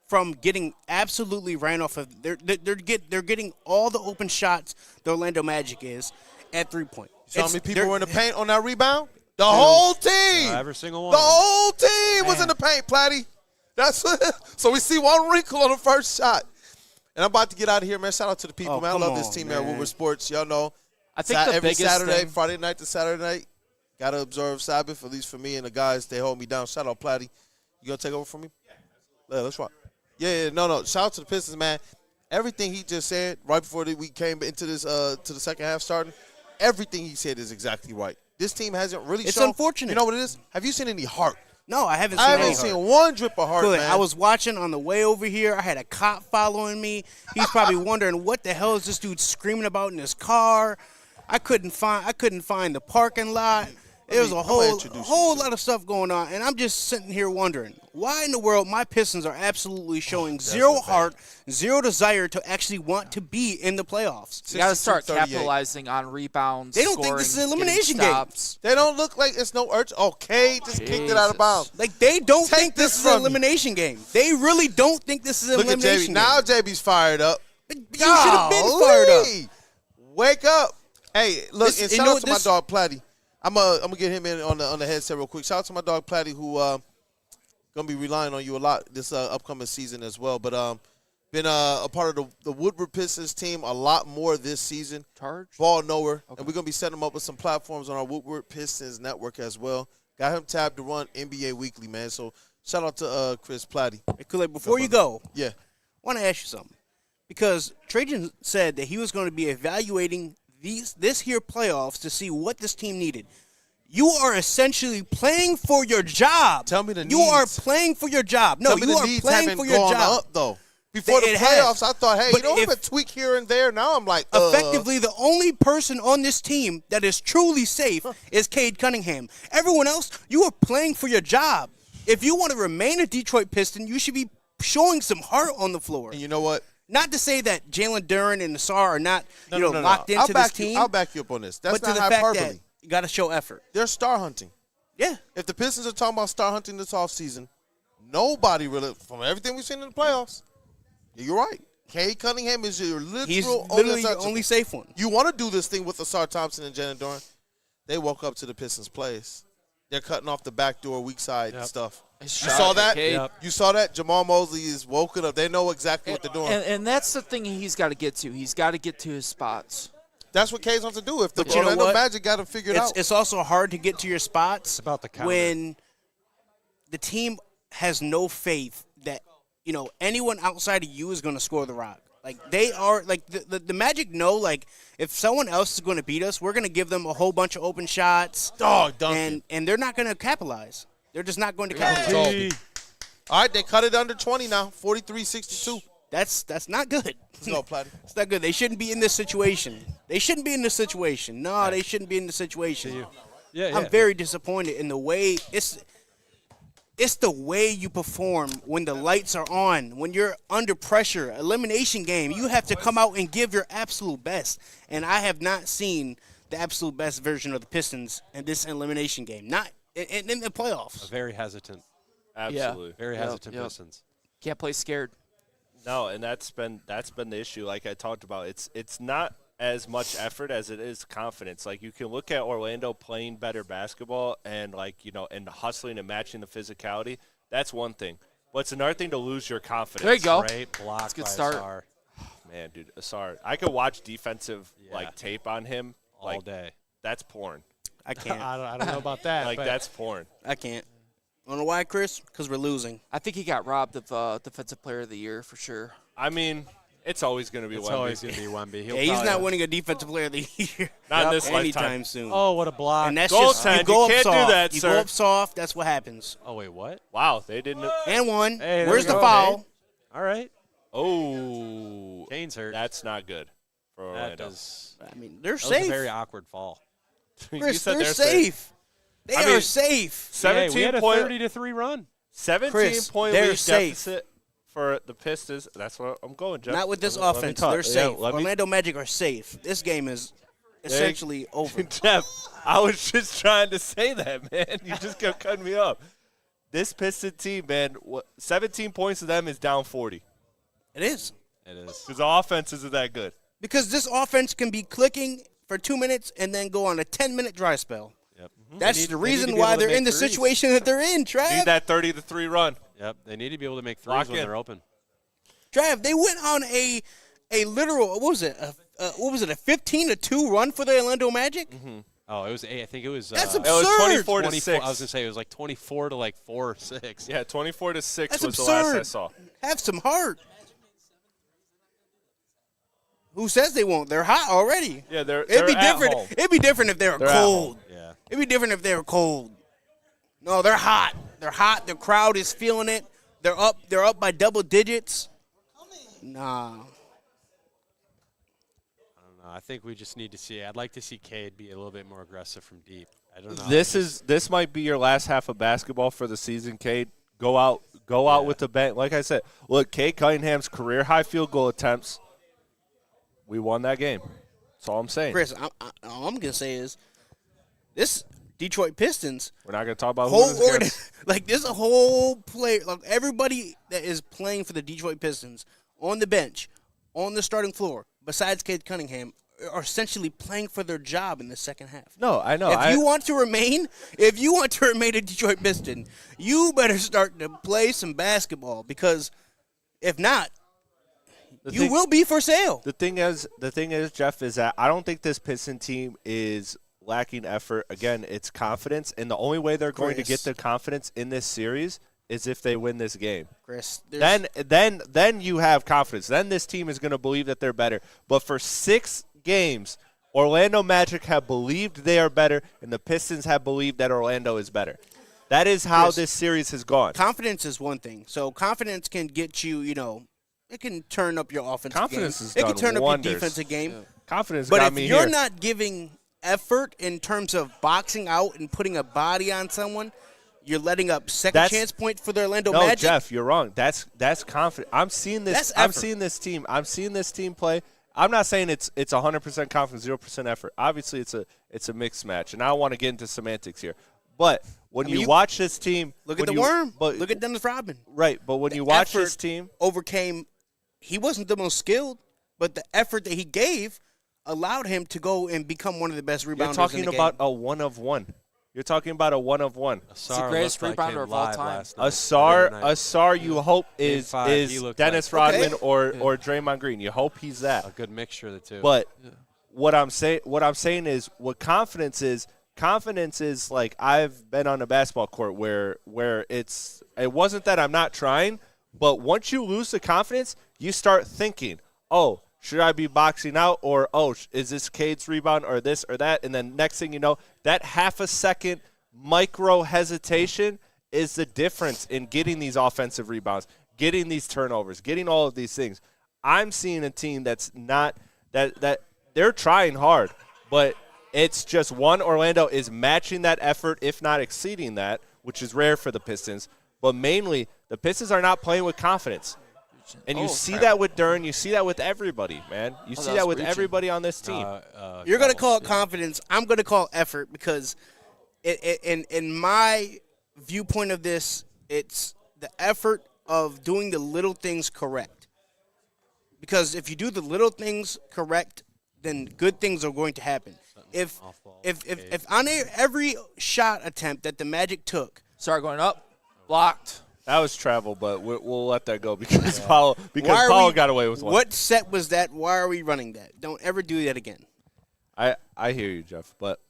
from getting absolutely ran off of they're getting all the open shots the Orlando Magic is at 3-point. You saw how many people were in the paint on that rebound? The whole team. Every single one. The whole team was Man. in the paint, Platty. That's so we see one wrinkle on the first shot. And I'm about to get out of here, man. Shout out to the people, Oh, man. I come love this on, team, man. man. Woodward Sports, y'all know. I think the every biggest Saturday, thing, Friday night to Saturday night, gotta observe Sabbath. At least for me and the guys, they hold me down. Shout out, Platty. You gonna take over for me? Yeah, let's rock. Yeah, no. Shout out to the Pistons, man. Everything he just said right before we came into this to the second half starting, everything he said is exactly right. This team hasn't really It's shown. unfortunate. You know what it is? Have you seen any heart? No, I haven't I seen haven't any seen heart. one drip of heart, Good. man. I was watching on the way over here. I had a cop following me. He's probably wondering what the hell is this dude screaming about in his car. I couldn't find the parking lot. There was a I'm gonna whole introduce you to lot of stuff going on, and I'm just sitting here wondering why in the world my Pistons are absolutely showing zero heart, zero desire to actually want to be in the playoffs. you got to start 62-38. capitalizing on rebounds. They don't think scoring, this is an getting elimination game. stops. They don't look like it's no urge. Oh, Cade just kicked it out of Jesus. bounds. Like they don't Take think this this is an from me. elimination game. They really don't think this is an Look at elimination JB. Now game. JB's fired up. You should have been fired up. Golly. Wake up. Hey, look, This- and you shout know out what to my this- dog Platty. I'm gonna get him in on the headset real quick. Shout out to my dog Platty who go gonna be relying on you a lot this upcoming season as well. But been a part of the Woodward Pistons team a lot more this season. Ball knower, and we're gonna be setting him up with some platforms on our Woodward Pistons network as well. Got him tabbed to run NBA Weekly, man. So shout out to Chris Platty. Hey, Kool-Aid, before you go, yeah, I want to ask you something. Because Trajan said that he was going to be evaluating this here playoffs to see what this team needed. You are essentially playing for your job. Tell me the You needs. are playing for your job. No, Tell me you the are needs playing haven't for your gone job. up, though. Before the It playoffs, has. I thought, hey, But you know, if- a tweak here and there. Now I'm like, Effectively, the only person on this team that is truly safe is Cade Cunningham. Everyone else, you are playing for your job. If you want to remain a Detroit Piston, you should be showing some heart on the floor. And you know what? Not to say that Jalen Duren and Nassar are not, locked into this team. I'll back you up on this. That's but to not the fact hyperbole. that you got to show effort. They're star hunting. Yeah. If the Pistons are talking about star hunting this offseason, nobody really, from everything we've seen in the playoffs, you're right. Cade Cunningham is your literal He's only literally your untouchable. only safe one. You want to do this thing with Asar Thompson and Jalen Duren. They woke up to the Pistons' plays. They're cutting off the backdoor weak side stuff. You saw that? Yep. You saw that? Jamal Mosley is woken up. They know exactly what they're doing. And that's the thing he's got to get to. He's got to get to his spots. That's what Cade's wants to do. If the But you know Orlando what? Magic got to figure it out. It's also hard to get to your spots about the counter. when the team has no faith that anyone outside of you is going to score the rock. Like they are, like the Magic know, like if someone else is going to beat us, we're going to give them a whole bunch of open shots, and they're not going to capitalize. They're just not going to capitalize. All right, they cut it under 20 now, 43-62. That's not good. Let's go, Platt. It's not good. They shouldn't be in this situation. They shouldn't be in this situation. No, they shouldn't be in this situation. I'm very disappointed in the way it's the way you perform when the lights are on, when you're under pressure. Elimination game, you have to come out and give your absolute best. And I have not seen the absolute best version of the Pistons in this elimination game. Not in the playoffs. Very hesitant. Absolutely. Very hesitant Pistons. Can't play scared. No, and that's been the issue. Like I talked about, it's not as much effort as it is confidence. Like you can look at Orlando playing better basketball and and hustling and matching the physicality. That's one thing, but it's another thing to lose your confidence. There you go. Great block. That's a good by start. Asar Man, dude, Asar. I could watch defensive tape on him all day. That's porn. I can't. I don't know about that. Like but that's porn. I can't. You know why, Chris? Because we're losing. I think he got robbed of Defensive Player of the Year for sure. I mean, it's always going to be it's Wemby. always going to be Wemby. Yeah, he's not winning a Defensive Player of the Year. Not in this anytime lifetime. soon. Oh, what a block. And that's Goal just tend. you go You up can't do soft. that, you sir. go up soft. That's what happens. Oh, wait, what? Wow, they didn't. And one. Hey, there Where's we the go. foul? All right. Oh, Kane's hurt. that's not good for That Orlando. does. I mean, they're That was safe. a very awkward fall. You Chris, said they're safe. They I are mean, safe. Hey, we 17 had a point 30-3 run. 17 Chris, point they're lead safe. deficit for the Pistons. That's what I'm going, Jeff. Not with this Let me offense. talk. They're Yeah, safe. let me- Orlando Magic are safe. This game is essentially over. Jeff, I was just trying to say that, man. You just kept cutting me up. This Piston team, man, 17 points to them is down 40. It is. It is. Because the offense isn't that good. Because this offense can be clicking for 2 minutes and then go on a 10-minute dry spell. Yep. That's They need the to reason be why able to they're make in the threes. situation that they're in, Trav. Need that 30-3 run. Yep. They need to be able to make threes Lock when in. they're open. Trav, they went on a literal, what was it? A 15-2 run for the Orlando Magic? Mm-hmm. Oh, it was. I think it was. That's It was absurd. 24 to 24 6. I was gonna say it was like 24 to like 4 or 6. Yeah, 24 to 6 That's was the last I absurd. saw. Have some heart. Who says they won't? They're hot already. Yeah, they're It'd be at different. home. It'd be different if they were They're at cold. Yeah. It'd be different if they were cold. No, they're hot. They're hot. The crowd is feeling it. They're up. They're up by double digits. Nah. I don't know. I think we just need to see. I'd like to see Cade be a little bit more aggressive from deep. I don't know. This might be your last half of basketball for the season, Cade. Go out with the bang. Like I said, look, Cade Cunningham's career high field goal attempts. We won that game. That's all I'm saying. Chris, all I'm gonna say is this Detroit Pistons We're not going to talk about who whole this organ, against. like there's a whole player, like everybody that is playing for the Detroit Pistons on the bench, on the starting floor, besides Cade Cunningham, are essentially playing for their job in the second half. No, I know. If you want to remain a Detroit Piston, you better start to play some basketball, because if not, you will be for sale. The thing is, Jeff, is that I don't think this Piston team is lacking effort. Again, it's confidence, and the only way they're going to get the confidence in this series is if they win this game. Chris, then you have confidence. Then this team is going to believe that they're better. But for 6 games, Orlando Magic have believed they are better, and the Pistons have believed that Orlando is better. That is how this series has gone. Confidence is one thing. So confidence can get you, it can turn up your offensive Confidence game. has It can done turn wonders. up your defensive game. Yeah. Confidence but got if me you're here. not giving effort in terms of boxing out and putting a body on someone, you're letting up second chance point for the Orlando No, Magic. Jeff, you're wrong. That's confident. I'm seeing this. I'm seeing this team. I'm seeing this team play. I'm not saying it's 100% confidence, 0% effort. Obviously, it's a mixed match, and I don't want to get into semantics here. But when you watch this team, look at the worm. Look at Dennis Rodman. Right, but when you watch this team, overcame. He wasn't the most skilled, but the effort that he gave allowed him to go and become one of the best rebounders. you're talking in the about game. a 1 of 1. You're talking about a 1 of 1. He's the greatest rebounder of all time. Asar, you hope is Dennis Rodman or Draymond Green. You hope he's that. A good mixture of the two. But what I'm saying is what confidence is. Confidence is like I've been on a basketball court where it wasn't that I'm not trying, but once you lose the confidence, you start thinking, oh, should I be boxing out, or, oh, is this Cade's rebound or this or that? And then next thing you know, that half a second micro hesitation is the difference in getting these offensive rebounds, getting these turnovers, getting all of these things. I'm seeing a team that's not that they're trying hard, but it's just Orlando is matching that effort, if not exceeding that, which is rare for the Pistons. But mainly, the Pistons are not playing with confidence. And you see that with Duren. You see that with everybody, man. You see that with everybody on this team. You're going to call it confidence. I'm going to call it effort, because in my viewpoint of this, it's the effort of doing the little things correct. Because if you do the little things correct, then good things are going to happen. If on every shot attempt that the Magic took, start going up, blocked. That was travel, but we'll let that go because Paul got away with one. What set was that? Why are we running that? Don't ever do that again. I hear you, Jeff, but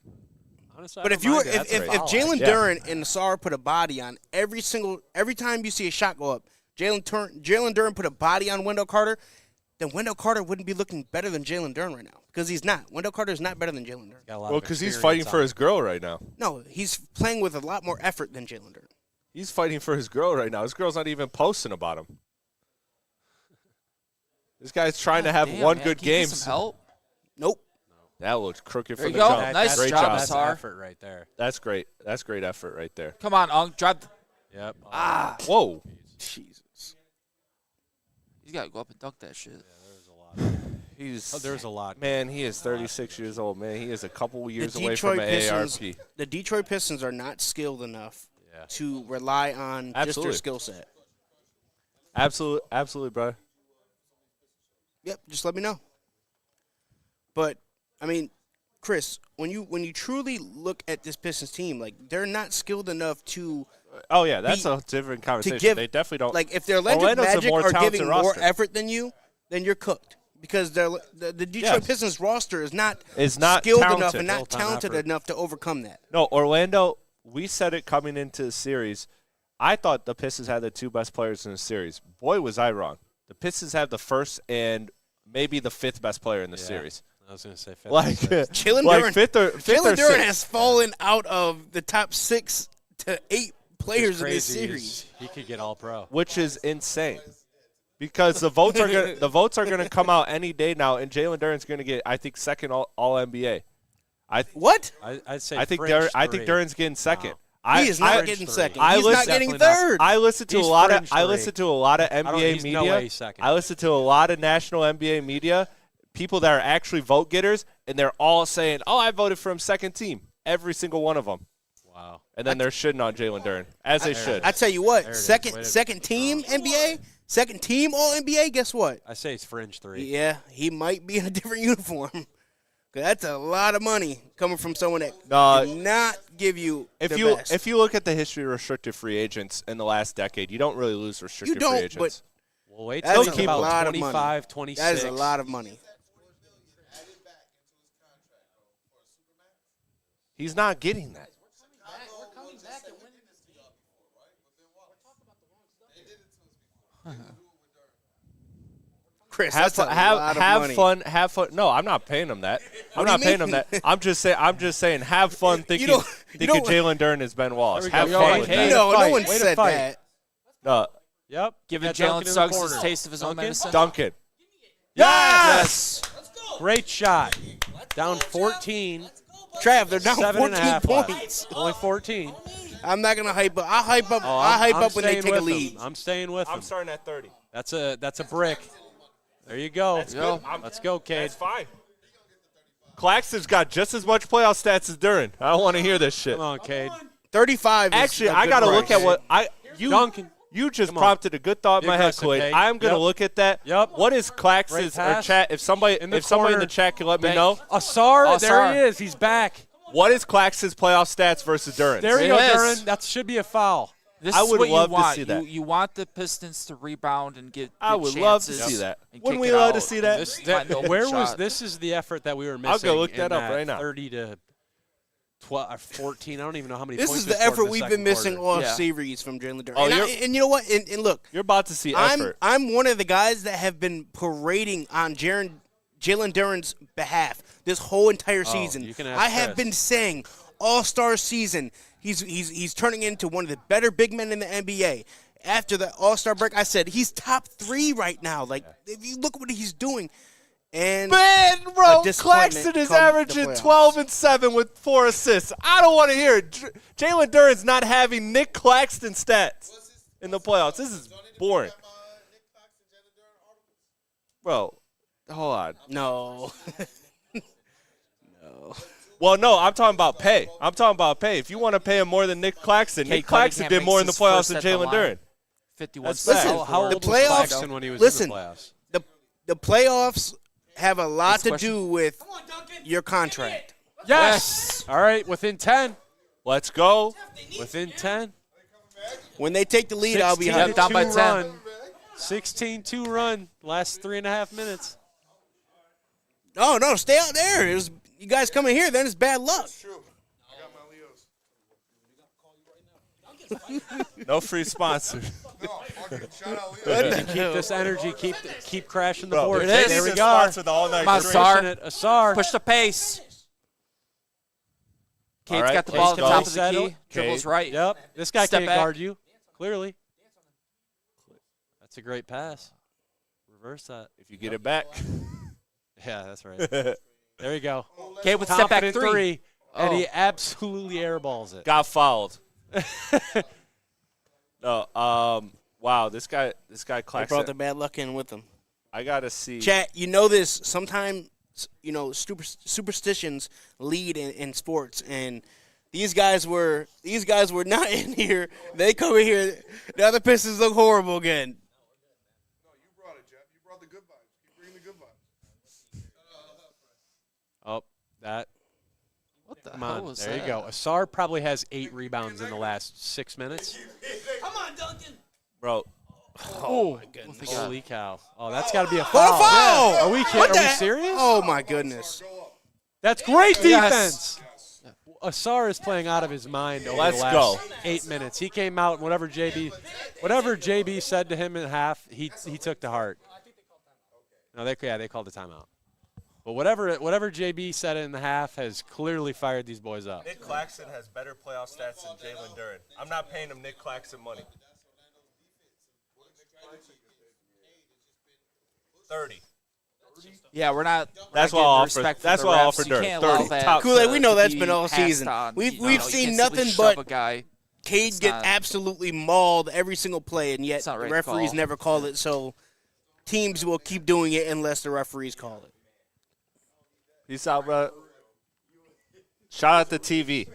honestly, if Jalen Duren and Asar put a body on every time you see a shot go up, Jalen Duren put a body on Wendell Carter, then Wendell Carter wouldn't be looking better than Jalen Duren right now, because he's not. Wendell Carter is not better than Jalen Duren. Well, because he's fighting for his girl right now. No, he's playing with a lot more effort than Jalen Duren. He's fighting for his girl right now. His girl's not even posting about him. This guy's trying to have good game. Some help? Nope. That looks crooked there from you the go. jump. Nice great job, That's Asar. effort right there. That's great. That's great effort right there. Come on, Unk. Drop. Yep. Whoa. Jesus. He's got to go up and dunk that shit. There's a lot. Man, he is 36 years old, man. He is a couple years away from an ARP. The Detroit Pistons are not skilled enough to rely on just their skill set. Absolutely, bro. Yep, just let me know. But I mean, Chris, when you truly look at this Pistons team, like, they're not skilled enough to. Oh yeah, that's a different conversation. They definitely don't. Like, if their Magic are giving more effort than you, then you're cooked. Because the Detroit Pistons roster is not skilled enough and not talented enough to overcome that. No, Orlando. We said it coming into the series. I thought the Pistons had the 2 best players in the series. Boy, was I wrong. The Pistons have the 1st and maybe the 5th best player in the series. I was going to say 5th. Like Jalen Duren has fallen out of the top 6 to 8 players in this series. He could get all pro, which is insane. Because the votes are gonna come out any day now, and Jalen Duren's gonna get, I think, second all NBA. What? I'd say I think Duren's getting second. Wow. He is not getting second. He's not getting third. I listen to a lot of NBA media. No way second. I listen to a lot of national NBA media, people that are actually vote getters, and they're all saying, "Oh, I voted for him second team." Every single one of them. Wow. And then they're shitting on Jalen Duren, as they should. I tell you what, second team NBA, second team All NBA. Guess what? I say it's fringe 3. Yeah, he might be in a different uniform. That's a lot of money coming from someone that did not give you the best. If you look at the history of restricted free agents in the last decade, you don't really lose restricted free agents. But Well, wait that's till a about lot of 25, money. 26. That is a lot of money. He's not getting that. Chris, Have that's a lot of money. fun. Have fun. No, I'm not paying him that. I'm not paying him that. I'm just saying. Have fun thinking Jalen Duren is Ben Wallace. Have fun with that. No one said that. No. Yep. Giving Got Jalen Duncan in the Suggs corner. his taste of his own medicine. Duncan. Yes! Great shot. Down 14. Trav, they're down 7.5 14 left. points. Only 14. I'm not gonna hype up. I hype up. Oh, I hype I'm up when they staying take a with lead. him. I'm staying with him. I'm starting at 30. That's a brick. There you go. That's good. Let's go, Cade. That's fine. Claxton's got just as much playoff stats as Duren. I don't want to hear this shit. Come on, Cade. 35. Actually, is a I good got to price. look at what Duncan. You just Come on. prompted a good thought in Be my head, aggressive, Kool-Aid. Cade. I'm going to Yep. look at that. Yep. What is Clax's Great pass. or chat? If somebody in the corner. chat can let me Thank- know, Asar, there Asar. he is. He's back. what is Clax's playoff stats versus Duren's? There you go, It is. Duren. That should be a foul. This I is would what love you to want. see that. You want the Pistons to rebound and get I good would love to chances see that. and Wouldn't kick we it love to out. see that? This, Find the open where was shot. this? Is the effort that we were missing. I'll go look that in up right now. 30 to 12, 14. I don't even know how many This points is we the scored in effort the we've second been missing quarter. all Yeah. series from Jalen Duren. Oh, And you know what? And look, You're about to see effort. I'm one of the guys that have been parading on Jalen Duren's behalf this whole entire season. you can ask I have Chris. been saying All-Star season, he's turning into one of the better big men in the NBA. After the All-Star break, I said he's top 3 right now. Like, if you look at what he's doing. And Man, bro, a disappointment Claxton is come the averaging playoffs. 12 and 7 with 4 assists. I don't want to hear it. Jalen Duren's not having Nick Claxton stats in the playoffs. This is boring. Bro, hold on. No. No. Well, no, I'm talking about pay. If you want to pay him more than Nick Claxton, Kate Nick Claxton Cunningham did more in the makes his playoffs first than at the Jalen line. Duren. 51 That's steps. facts. How The old was playoffs- Claxton when he was listen, in the playoffs? The playoffs have a lot Next to question. do with your contract. Yes. All right, within 10. Let's go. Within 10. When they take the lead, I'll be 16 happy. to down by 2 10. run. 16-2 run. Last 3.5 minutes. Oh, no, stay out there. It was, you guys come in here, then it's bad luck. No free sponsor. Keep this energy. Keep crashing the Bro, board. it is. There we He's go. sponsored the all-night Come on, drink. Sar. Pushing it. Asar. Push the pace. Cade's right, got the let's ball at the go. top of the Settle. key. Dribbles Cade. right. Yep. This guy Step can't back. guard you. Clearly. That's a great pass. Reverse that. If you get it back. Yeah, that's right. There you go. Cade with step back Confident three. And Oh. he absolutely airballs it. Got fouled. No, wow, this guy They brought Claxton. the bad luck in with them. I gotta see. Chat, you know this. Sometimes, superstitions lead in sports, and these guys were not in here. They come in here. Now the Pistons look horrible again. No, you brought it, Jeff. You brought the good vibes. Keep bringing the good vibes. Oh, that. What the Come hell on. was There that? you go. Asar probably has 8 rebounds in the last 6 minutes. Bro, Oh, Holy cow. Oh, that's got to be a What foul. a foul! Yeah. Are we kidding? What Are the we heck? serious? Oh my goodness! That's great Yes. defense. Asar is playing out of his mind over Let's the last go. 8 minutes. He came out and whatever JB said to him in half, he took to heart. No, they called the timeout. But whatever JB said in the half has clearly fired these boys up. Nick Claxton has better playoff stats than Jalen Duren. I'm not paying him Nick Claxton money. 30. Yeah, we're not. That's we're why not I getting offered- respect for that's the why I refs. offered You dirt. can't 30. allow that Top Kool-Aid, to- we know to that's be been all passed season. on. We've You know, you seen can't simply nothing shove but a guy. Cade It's get not- absolutely mauled every single play, and yet It's not the right to referees call. never call it. So teams will keep doing it unless the referees call it. Peace out, bro. Shout out to TV.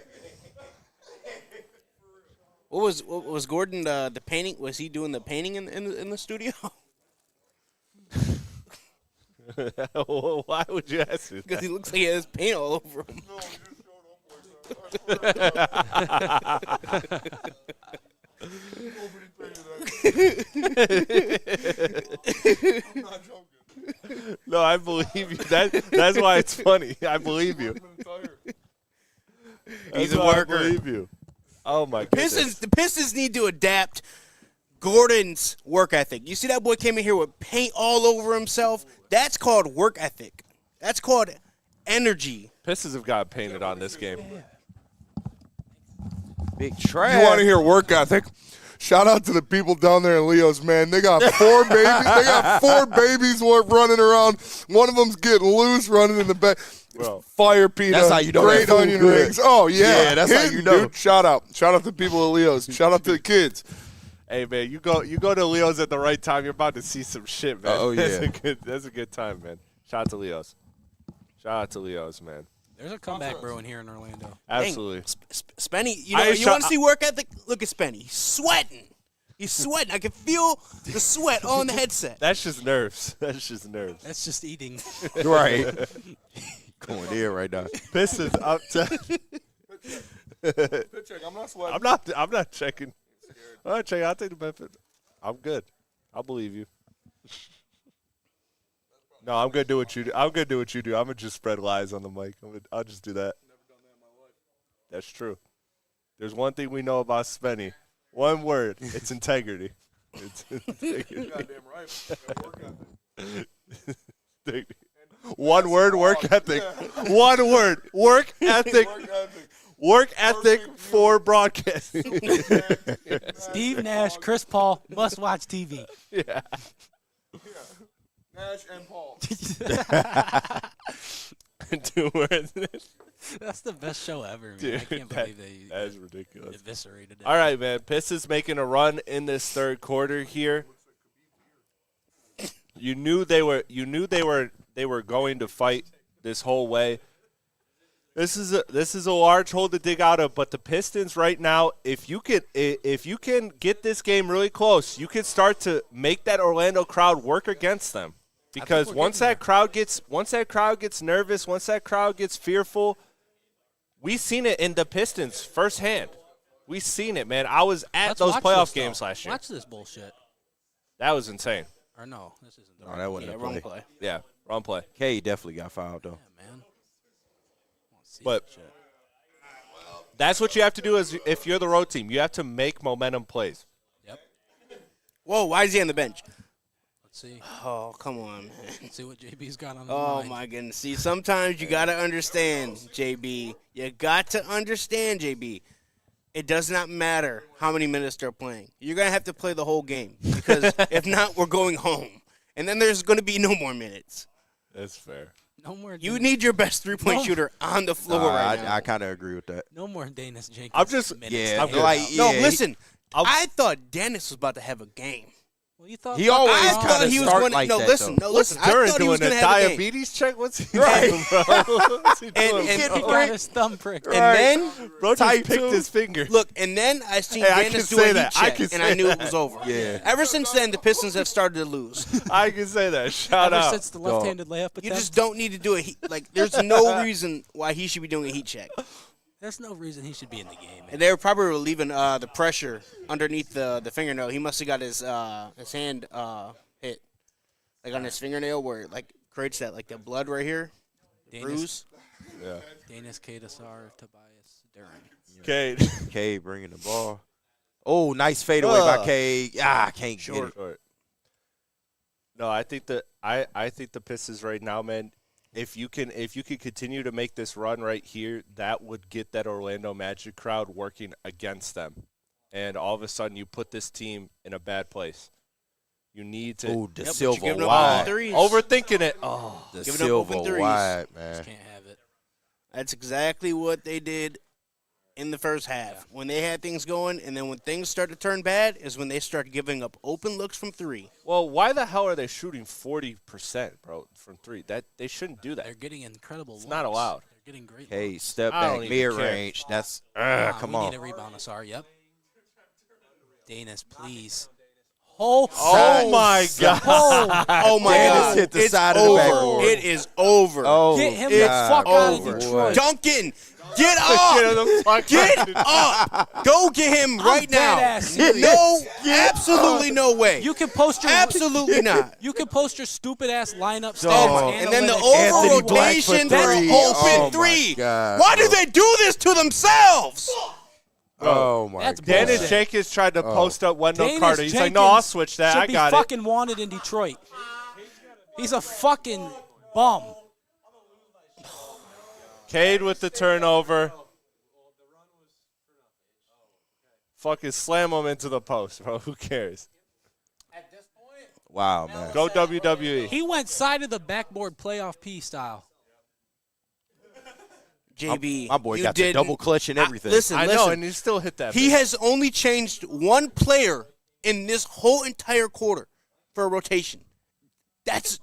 What was Gordon the painting? Was he doing the painting in the studio? Why would you ask me? Because he looks like he has paint all over him. No, you just showed homeboy. I'm not joking. No, I believe you. That's why it's funny. I believe you. He's a That's why worker. I believe you. Oh my goodness. The Pistons need to adapt Gordon's work ethic. You see that boy came in here with paint all over himself? That's called work ethic. That's called energy. Pistons have got painted on this game. Big trash. You want to hear work ethic? Shout out to the people down there in Leo's, man. They got 4 babies. They got 4 babies running around. One of them's getting loose, running in the back. Bro. Fire pita. That's how you know Great that food onion good. rings. Oh, yeah. Yeah, that's how you know. Dude, shout out. Shout out to the people at Leo's. Shout out to the kids. Hey man, you go to Leo's at the right time. You're about to see some shit, man. Oh, yeah. That's a good time, man. Shout out to Leo's. Shout out to Leo's, man. There's a comeback brewing here in Orlando. Absolutely. Spenny, you I know, ain't you sure- want to see work ethic? Look at Spenny. He's sweating. He's sweating. I can feel the sweat on the headset. That's just nerves. That's just nerves. That's just eating. Right. Going there right now. Pistons up to. Pitch check. I'm not sweating. I'm not checking. I'm not checking. I'll take the benefit. I'm good. I believe you. No, I'm gonna do what you do. I'm gonna do what you do. I'm gonna just spread lies on the mic. I'll just do that. That's true. There's one thing we know about Spenny. One word. It's integrity. It's integrity. Goddamn right. Work ethic. One word, work ethic. One word, work ethic. Work ethic. Work ethic for broadcasting. Steve Nash, Chris Paul, must watch TV. Yeah. Nash and Paul. 2 words. That's the best show ever. Man. Dude, I can't believe they that's ridiculous. eviscerated it. All right, man. Pistons making a run in this third quarter here. You knew they were going to fight this whole way. This is a large hole to dig out of, but the Pistons right now, if you can get this game really close, you can start to make that Orlando crowd work against them. Because once that crowd gets nervous, once that crowd gets fearful, we've seen it in the Pistons firsthand. We've seen it, man. I was at those playoff games last year. Watch this bullshit. That was insane. Or no, this isn't the No, that wasn't a Wrong play. play. Yeah, wrong play. K definitely got fouled, though. Yeah, man. But Shit. that's what you have to do as if you're the road team. You have to make momentum plays. Yep. Whoa, why is he on the bench? Let's see. Oh, come on, man. Let's see what JB's got on his Oh, mind. my goodness. See, sometimes you got to understand, JB. You got to understand, JB. It does not matter how many minutes they're playing. You're going to have to play the whole game because if not, we're going home. And then there's going to be no more minutes. That's fair. No more. You need your best three-point No. shooter on the floor right now. I kind of agree with that. no more Dennis Jenkins. I'm just- minutes. Yeah, I'm good. like No, yeah, listen. I thought Dennis was about to have a game. Well, you thought He always I kinda thought he was start going to like no. that, Listen, though. no, listen. I Duran thought he was doing going a to have a game. diabetes check? What's he Right. doing, bro? What's he doing, and- bro? he got his thumb pricked. And then Bro just Type picked 2. his finger. look, and then I seen Hey, I Dennis can do say a that. heat I check, can and I say knew it that. was over. Yeah. Ever since then, the Pistons have started to lose. I can say that. Shout Ever out. since the left-handed layup attempt. You just don't need to do a heat. Like, there's no reason why he should be doing a heat check. There's no reason he should be in the game. Man. And they were probably relieving the pressure underneath the fingernail. He must have got his hand hit, like on his fingernail, where it, like creates that like the blood right here, bruise. Yeah. Danis Kadasar, Tobias Duran. Okay. K bringing the ball. Oh, nice fadeaway by K. Ah, can't get it. Short. No, I think the Pistons right now, man. If you can continue to make this run right here, that would get that Orlando Magic crowd working against them, and all of a sudden you put this team in a bad place. You need to Oh, the Yep, but silver you're giving up wide. open threes. overthinking it. Oh, The Giving up silver open threes. wide, man. Just can't have it. That's exactly what they did in the first half. Yeah. When they had things going, and then when things start to turn bad, is when they start giving up open looks from three. well, why the hell are they shooting 40%, bro, from three? That they shouldn't do that. They're getting incredible It's not looks. allowed. They're getting great K looks. step I don't back, even mid care. range. That's Come come we on. need a rebound, Asar. Yep. Danis, please. Oh my God. Oh my Dennis God. hit the It's side of the over. backboard. It is over. Oh, Get him It's the fuck out of over. Detroit. Duncan, get up. Get up. Go get him right now. dead-ass serious. No, absolutely no way. You can post your Absolutely not. You can post your stupid ass lineup Dog. stats And then the analytics. over Anthony Black for rotation for three. open Oh, my three. God, Why do bro. they do this to themselves? Oh, my That's God. Dennis bullshit. Jenkins tried to post up Wendell Danis Carter. He's like, no, I'll switch that. Should I be got it. fucking wanted in Detroit. He's a fucking bum. Cade with the turnover. Fucking slam him into the post, bro. Who cares? Wow, man. Go WWE. He went side of the backboard playoff P style. JB, My boy you got the didn't- double clutch and everything. Listen, I listen. know, and he still hit that. He bitch. has only changed one player in this whole entire quarter for a rotation.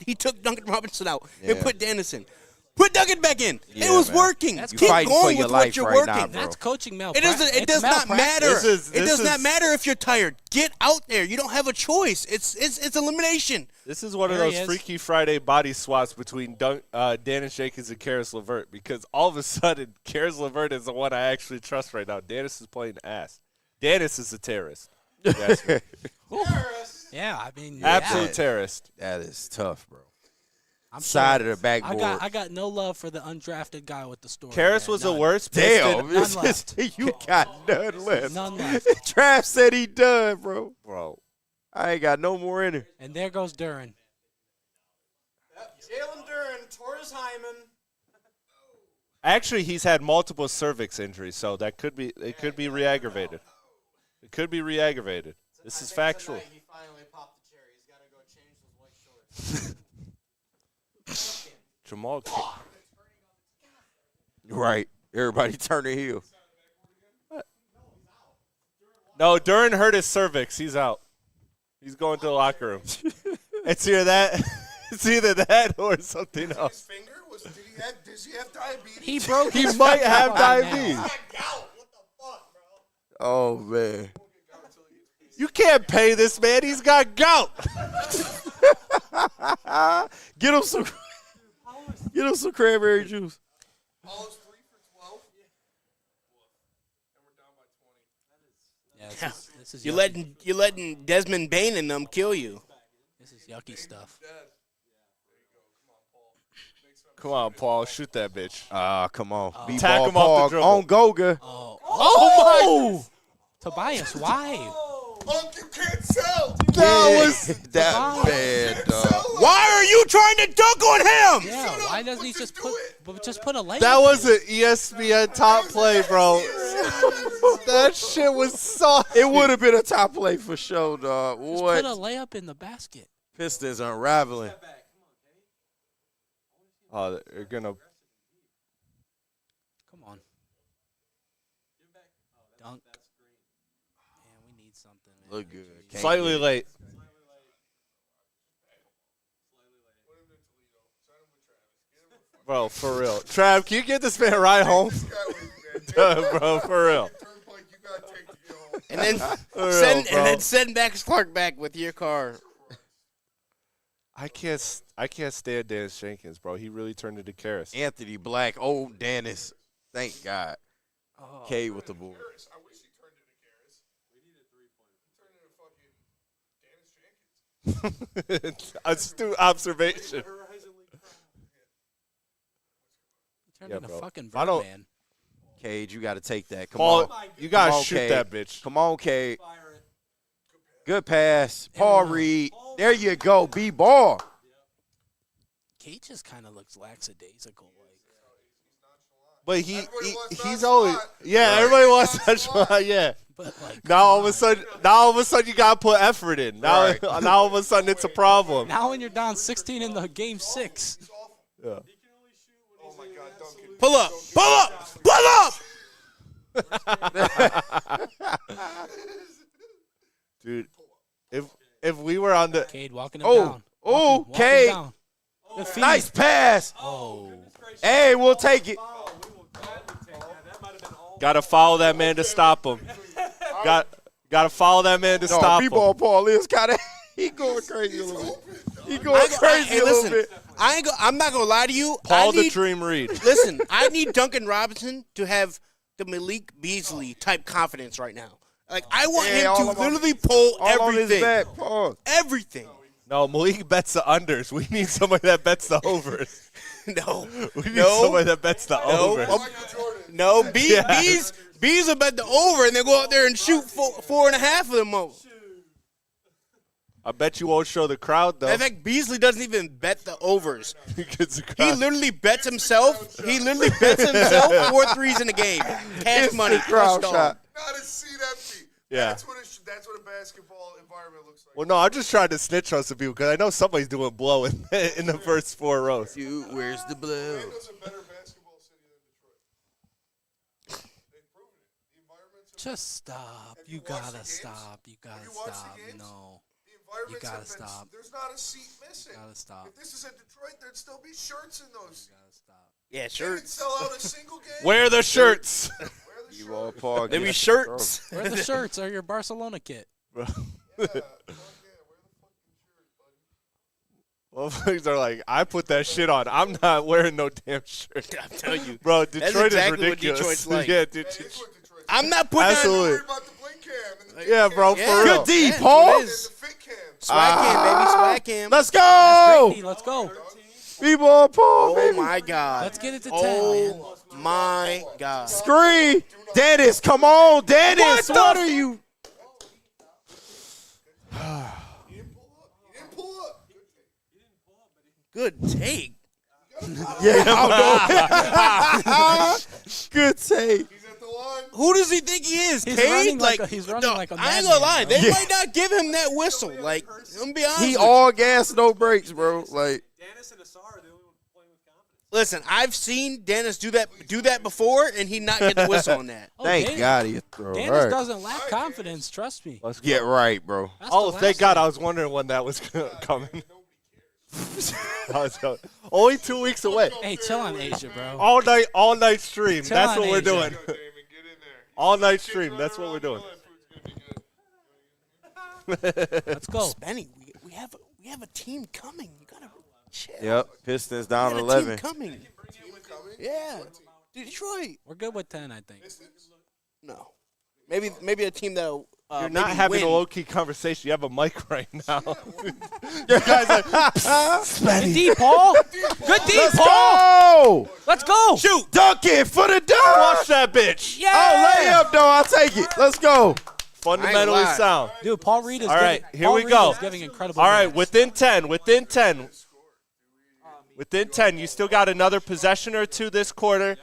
He took Duncan Robinson out and Yeah. put Dennison. Put Duncan back in. Yeah, it was man. working. That's Keep fighting for going your with life what you're right working. now, bro. That's coaching It malpractice. doesn't. It It's does not malpractice. matter. This It does is- not matter if you're tired. Get out there. You don't have a choice. It's elimination. This is one of There he those is. Freaky Friday body swaps between Dennis Jenkins and Karis LeVert because all of a sudden, Karis LeVert is the one I actually trust right now. Dennis is playing ass. Dennis is a terrorist. Yes, man. Yeah, I mean, Absolute yeah. terrorist. That is tough, bro. I'm Side sorry. of the backboard. I got no love for the undrafted guy with the story. Karis man. was the None. worst Damn, Piston. None left. you got none left. None left. Trav said he done, bro. Bro. I ain't got no more in it. And there goes Duran. Jalen Duren tore his hymen. Actually, he's had multiple cervix injuries, so it could be re-aggravated. It could be re-aggravated. This is factual. He finally popped the cherry. He's got to go change those white shorts. Jamal. Right. Everybody turn their heel. No, Duran hurt his cervix. He's out. He's going to the locker room. It's either that, or something else. Finger was? Does he have diabetes? He broke. He his might fucking have arm now. diabetes. Gout. What the fuck, bro? Oh, man. You can't pay this man. He's got gout. Get him some cranberry juice. Paul's 3 for 12. And we're down by 20. Yeah, this is yucky. You're letting Desmond Bain and them kill you. This is yucky stuff. Come on, Paul. Shoot that bitch. Come on. Oh. B-ball Tack him off the Paul dribble. on Goga. Oh, Tobias, why? Unc, you can't sell. That Tobias. bad, dog. Why are you trying to dunk on him? Yeah, why doesn't he just put a layup? That was in? an ESPN top play, bro. That shit was soft. It would have been a top play for sure, dog. Just What? put a layup in the basket. Pistons unraveling. Oh, they're gonna. Come on. Dunk. Man, we need something. Man. Look good. Can't Slightly get it. late. Bro, for real. Trav, can you get this man a ride home? Bro, for real. Turnpike, you gotta take to get home. And then real, bro. send Max Clark back with your car. I can't stand Dennis Jenkins, bro. He really turned into Karis. Anthony Black, old Dennis. Thank God. K with the board. I wish he turned into Karis. We need a 3-pointer. He turned into fucking Dennis Jenkins. Astute observation. Turned Yeah, into bro. fucking I don't- Birdman. Cage, you got to take that. Come Paul, on. you gotta Come on, shoot Cade. that bitch. Come on, Cade. Good pass. Paul Reed. There you go. B-ball. Kate just kind of looks lackadaisical. Like, But Everybody wants he's that always spot. everybody wants that shot. Yeah. but like Now all of a sudden you gotta put effort in. Now Right. now all of a sudden it's a problem. now when you're down 16 in the game 6, Yeah. Oh my God, Duncan. Pull up. Pull up. Pull up. Dude, if we were on the Cade walking him Oh, down. oh, Walking Cade. down. Good feed. Nice pass. Oh, Hey, we'll take it. gotta follow that man to stop him. Got to follow that man to stop him. B-ball Paul is kind of he going crazy a little bit. He going crazy a little bit. I'm not gonna lie to you. Paul the Dream Reed. Listen, I need Duncan Robinson to have the Malik Beasley type confidence right now. Like I want him to literally pull everything. Everything. No, Malik bets the unders. We need somebody that bets the overs. No. We need somebody that bets the overs. No, Bees will bet the over and then go out there and shoot 4.5 of them over. I bet you won't show the crowd, though. In fact, Beasley doesn't even bet the overs. The He literally bets himself. 4 threes in a game. Cash money. Crowd shot. Not a seat empty. Yeah. That's what a basketball environment looks like. Well, no, I'm just trying to snitch on some people because I know somebody's doing blow in the first 4 rows. Dude, where's the blow? Orlando's a better basketball city than Detroit. They've proven it. The environment's Just stop. You gotta stop. You gotta stop. No. You gotta stop. There's not a seat missing. Gotta stop. If this is at Detroit, there'd still be shirts in those. Gotta stop. Yeah, They didn't shirts. sell out a single game. Wear the shirts. Wear the B-ball shirt. Paul. There be shirts. Wear the shirts or your Barcelona kit. Yeah, fuck yeah, wear the fucking shirt, buddy. Motherfuckers are like, I put that shit on. I'm not wearing no damn shirt. I'm telling you. Bro, Detroit exactly is what ridiculous. Detroit's like. Yeah, That is what Detroit's I'm not putting Absolutely. worried about the blink cam and the Yeah, cam bro, and for real. Good D, Yeah, Paul. it the is. fit cam. Swag cam, baby. Swag cam. Let's go. Hey, let's go. B-ball Paul, Oh, baby. my God. Let's get it to 10, man. Oh, my God. Screen. Dennis, come on, Dennis. What are you? He didn't pull up. Good take. Yeah, I know. Good take. He's at the line. Who does he think he is? He's Cade? running like a I ain't gonna lie. madman, They bro. might not give him that whistle. Like, I'm gonna be honest. He with all gas, no brakes, bro. Like, Dennis and Asar are the only ones playing with confidence. you. Listen, I've seen Dennis do that before, and he not get the whistle on that. Oh, thank Dennis- God he threw. Dennis Right. doesn't lack confidence. Trust me. Let's go. Get right, bro. That's Oh, the thank last God. thing. I was wondering when that was coming. Only 2 weeks away. Hey, chill on Asia, bro. All night stream. Tell That's on what we're Asia. doing. Damon, get in there. All night stream. That's what we're doing. Let's go. Benny, we have a team coming. You gotta chill. Yep. Pistons We down got a 11. team coming. Yeah, Detroit. We're good with 10, I think. No, maybe a team that You're not having a low-key conversation. You have a mic right now. Good D, Paul. Good D, Let's Paul. go. Let's go. Shoot. Dunk it for the dunk. Watch that bitch. Yeah. Oh, layup, though. I'll take it. Let's go. Fundamentally lie. sound. Dude, Paul Reed is All right, giving, here Paul we Reed go. is giving incredible All right, minutes. within 10. Within 10. You still got another possession or two this quarter.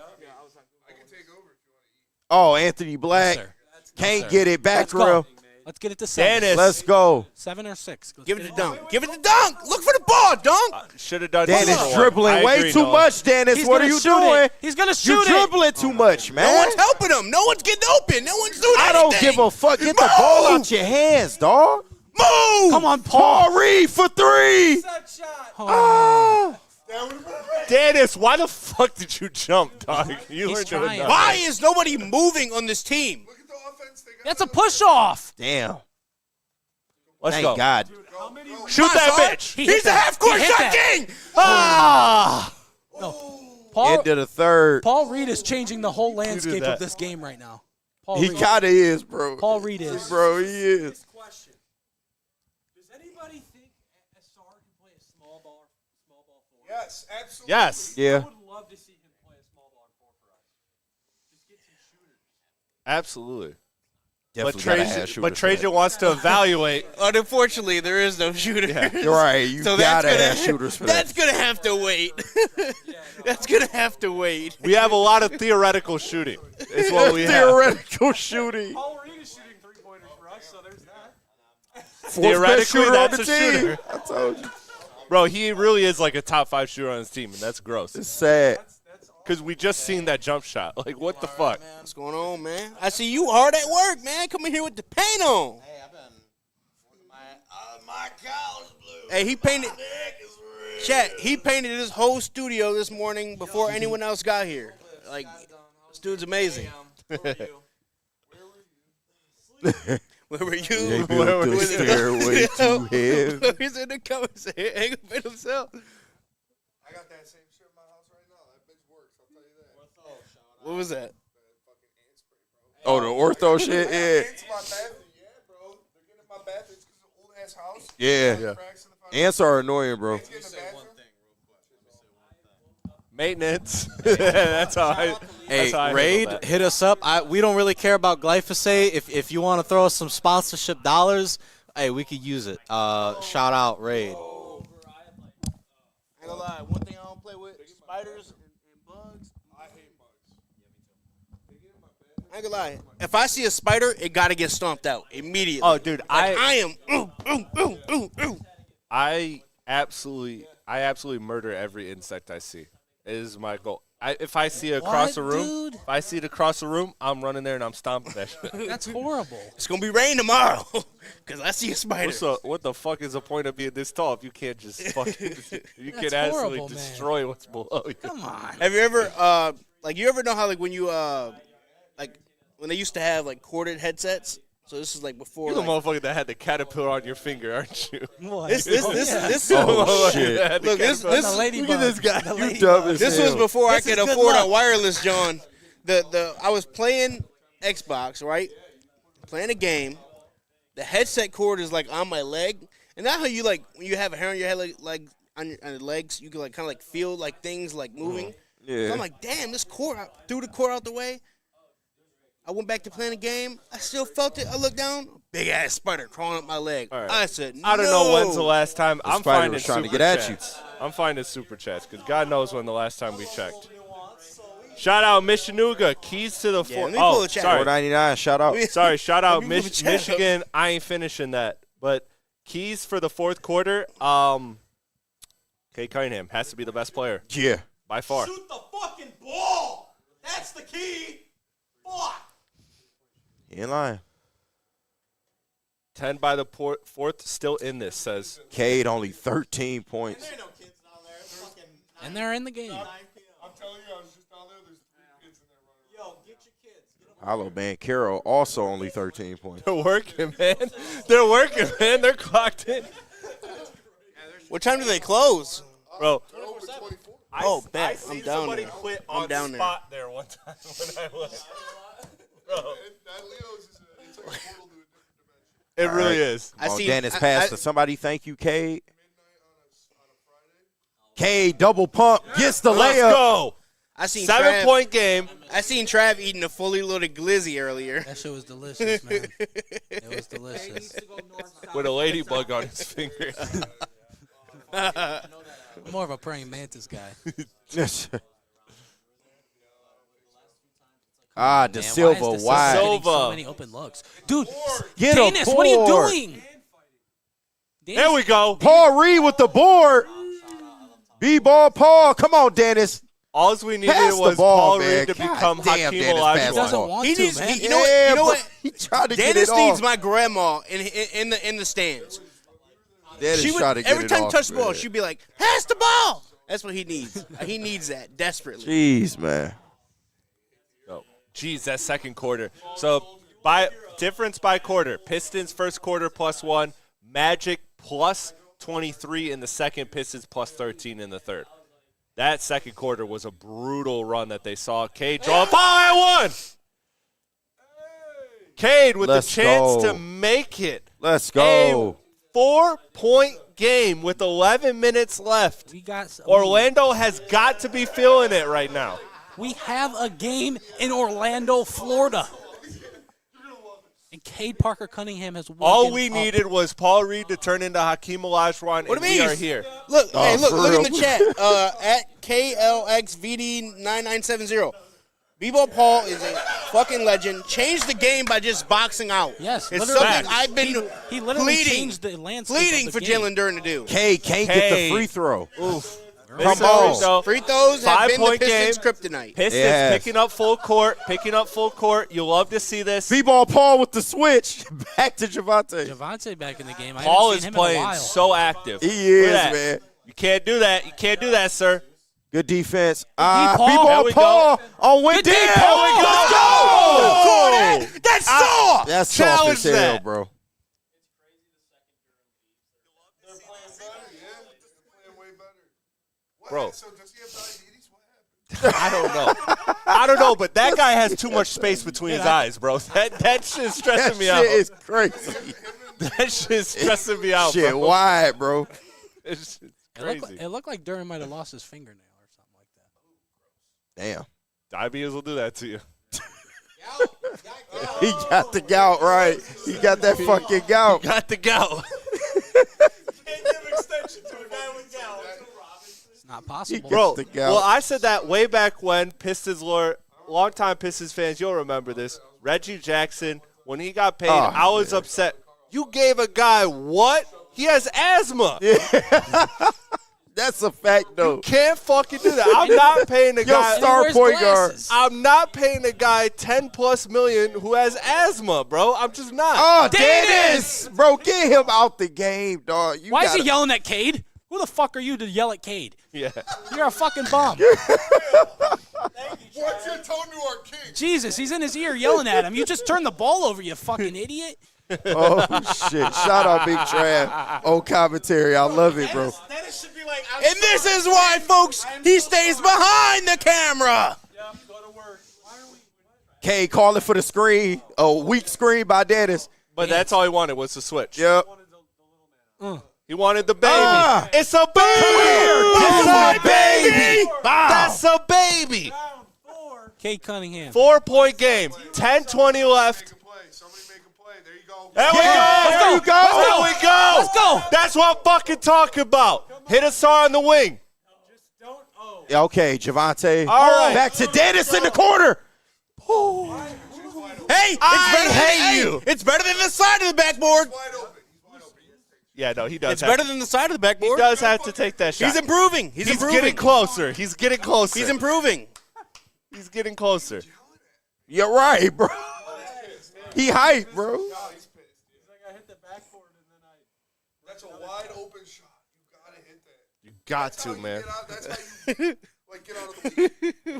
Oh, Anthony Black. sir. Can't sir. get it back, Let's go. real. Let's get it to 7. Dennis. Let's go. 7 or 6. Let's Give get it to Dunk. Give it to Dunk. Look for the ball, Dunk. Should have done Dennis more. dribbling I way agree, too Noah. much, Dennis. He's What are gonna you shoot doing? it. He's gonna shoot You it. dribbling too much, man. No one's helping him. No one's getting open. No one's doing I anything. don't give a fuck. Get the ball out your hands, dog. Move. Come on, Paul. Paul Reed for 3. Ah. Dennis, why the fuck did you jump, dog? You He's were doing trying. nothing. Why is nobody moving on this team? Look at the offense they got. That's a push off. Damn. Let's Thank go. God. Shoot that bitch. He hit He's a that. half-court He hit shot that. king. Ah! Paul, Into the third. Paul Reed is changing the whole landscape that. of this game right now. Paul He Reed. kind of is, bro. Paul Reed is. Bro, he is. Question: does anybody think Asar can play a small ball forward? Yes, absolutely. Yes. I Yeah. would love to see him play a small ball forward for us. Just get some shooters. Absolutely. Definitely gotta have But shooters for Trajan wants to evaluate. Unfortunately, there is no shooter. that. You're right. You So that's gotta gonna have shooters for That's that. gonna have to wait. That's gonna have to wait. We have a lot of theoretical shooting. Is what we have. Theoretical shooting. Paul Reed is shooting 3-pointers for us, so there's that. Fourth best Theoretically, shooter on that's the a team. shooter. I told you. Bro, he really is like a top 5 shooter on his team, and that's gross. It's sad. Because we just seen that jump shot. Like, what the fuck? What's going on, man? I see you hard at work, man. Come in here with the paint on. Hey, I've been my cow's blue. Hey, he painted. Chat. He painted his whole studio this morning before anyone else got here. Like, this dude's amazing. Where were They you? built the stairway to heaven. He's in the comments. Hang up in himself. I got that same shit in my house right now. That bitch works. I'll tell you that. What was that? Oh, the ortho shit, yeah. Into my bathroom, yeah, bro. They're getting in my bathroom. It's because of old ass house. Yeah. Ants are annoying, bro. It's getting in the bathroom. Maintenance. That's how I. Hey, that's how I handle Raid, that. hit us up. We don't really care about glyphosate. If you want to throw us some sponsorship dollars, hey, we could use it. Shout out Raid. I ain't gonna lie. One thing I don't play with spiders and bugs. I hate bugs. I ain't gonna lie. If I see a spider, it gotta get stomped out immediately. Oh, dude, like, I am. I absolutely murder every insect I see. It is my goal. If I see it across the room, dude? if I see it across the room, I'm running there and I'm stomping that shit. That's horrible. It's gonna be rain tomorrow because I see a spider. What the fuck is the point of being this tall if you can't just fucking you can That's absolutely horrible, man. destroy what's below you? Come on. Have you ever you ever know how like when you like when they used to have like corded headsets? So this is like before. You're the like, motherfucker that had the caterpillar on your finger, aren't you? this Oh, shit. Look, this Look at this guy. You dumb as This hell. was before I This is could good afford a luck. wireless, John. I was playing Xbox, right? Playing a game. The headset cord is like on my leg, and not how you like when you have a hair on your head, like on your legs, you can like kind of like feel like things like moving. Yeah. So I'm like, damn, this cord. I threw the cord out the way. I went back to playing the game. I still felt it. I looked down, big ass spider crawling up my leg. All right. I said, I don't know when's the last time. I'm spider finding was trying to super get at you. chats. I'm finding super chats because God knows when the last time we checked. Shout out Michinuga, keys to the Yeah, four. let me pull Oh, the chat. sorry, 499, shout out. sorry. Shout out Let me pull the chat up. Michigan. I ain't finishing that, but keys for the fourth quarter. Kate Cunningham has to be the best player Yeah. by far. Shoot the fucking ball. That's the key. Fuck. He ain't lying. 10 by the fourth, still in this, says. Cade only 13 points. There ain't no kids down there. It's fucking And they're in the game. 9 p.m. I'm telling you, I was just down there. There's 3 kids in there running. Yo, get your kids. Get them. Hollow Man Carroll also only 13 points. They're working, man. They're working, man. They're clocked in. What time do they close? Bro, Over 24. Oh, I bet. seen I'm down somebody there. quit I'm on down there. spot there one time when I was. Bro, That Leo's is it's like a portal to a different dimension. it really right. is. I Oh, seen Dennis I- passed to somebody. Thank you, Cade. Cade double pump gets the Let's layup. go. I seen 7-point game. I seen Trav eating a fully loaded glizzy earlier. That shit was delicious, man. It was delicious. With a ladybug on his finger. I'm more of a praying mantis guy. Ah, De Man, Silva why is De wide. getting so Silva. many open looks? Dude, Get a Dennis, what are you board. doing? There we go. Paul Reed with the board. B-ball Paul. Come on, Dennis. All we needed Pass the was ball, Paul man. Reed to God become damn, Hakeem Dennis passed He the Olajuwon. doesn't ball. want He to, needs. man. You know what? You know but what? He tried to Dennis get it needs off. my grandma in the stands. Dennis She would tried to get every it time he off, touched the ball, man. she'd be like, "Pass the ball." That's what he needs. He needs that desperately. Jeez, man. Oh, geez, that second quarter. So by difference by quarter, Pistons first quarter +1, Magic +23 in the second, Pistons +13 in the third. That second quarter was a brutal run that they saw. Cade draw a foul at one. Cade with Let's the chance go. to make it. Let's go. A 4-point game with 11 minutes left. We got Orlando has got to be feeling it right now. We have a game in Orlando, Florida. And Cade Parker Cunningham has woken All we up. needed was Paul Reed to turn into Hakeem Olajuwon, What and it we means? are here. Look, Oh, hey, look for in real. the chat at KLXVD9970. B-Ball Paul is a fucking legend. Changed the game by just boxing out. Yes, it's literally. something I've been He literally pleading, changed the landscape pleading of for the game. Jalen Duren to do. Cade can't get the free throw. Oof. Come on. So, Free throws have been the 5-point game. Pistons' kryptonite. Pistons Yes. picking up full court. You love to see this. B-ball Paul with the switch. Back to Javante. Javante back in the game. I Paul haven't is seen him in a playing while. so active. He Look is, at that. man. You can't do that. You can't do that, sir. Good defense. Paul. B-ball There we Paul on Wendell. Paul. There we go. Let's go. That's Saw. That's Challenge soft as hell, that. bro. Bro. So does he have diabetes? What happened? I don't know, but that guy has too much space between his eyes, bro. That shit's stressing That me out. shit is crazy. That shit's stressing me out, Shit, bro. wide, bro. It's It looked, crazy. it looked like Duran might have lost his fingernail or something like that. Damn. Diabetes will do that to you. He got the gout, right? He got that fucking gout. Got the gout. It's not possible. Bro, the gout. well, I said that way back when Pistons lore, longtime Pistons fans, you'll remember this. Reggie Jackson, when he got paid, I was upset. You gave a guy what? He has asthma. That's a fact, though. Can't fucking do that. I'm not paying a Yo, guy. star point guard. I'm not paying a guy $10+ million who has asthma, bro. I'm just not. Oh, Dennis! Bro, get him out the game, dog. Why is he yelling at Cade? Who the fuck are you to yell at Cade? Yeah. You're a fucking bum. What's your tone to our king? Jesus, he's in his ear yelling at him. You just turned the ball over, you fucking idiot. Oh, shit. Shout out Big Trav on commentary. I love it, bro. And this is why, folks, he stays behind the camera. K calling for the screen. A weak screen by Dennis. But that's all he wanted was the switch. Yep. He wanted the baby. It's a baby. It's a baby. That's a baby. Cade Cunningham. 4-point game. 10:20 left. Somebody make a play. There you go. There we There you go. go. There we go. Let's go. That's what I'm fucking talking about. Hit a saw on the wing. Yeah, okay, Javante. All right. Back to Dennis in the corner. Hey, it's better than the side of the backboard. Yeah, no, he does. It's better than the side of the He backboard. does have to take that shot. He's improving. He's improving. getting closer. He's getting closer. He's improving. He's getting closer. You're right, bro. He hyped, bro. That's a wide open shot. You gotta hit that. You got That's to, how you man. get out- That's how you get out of the lead.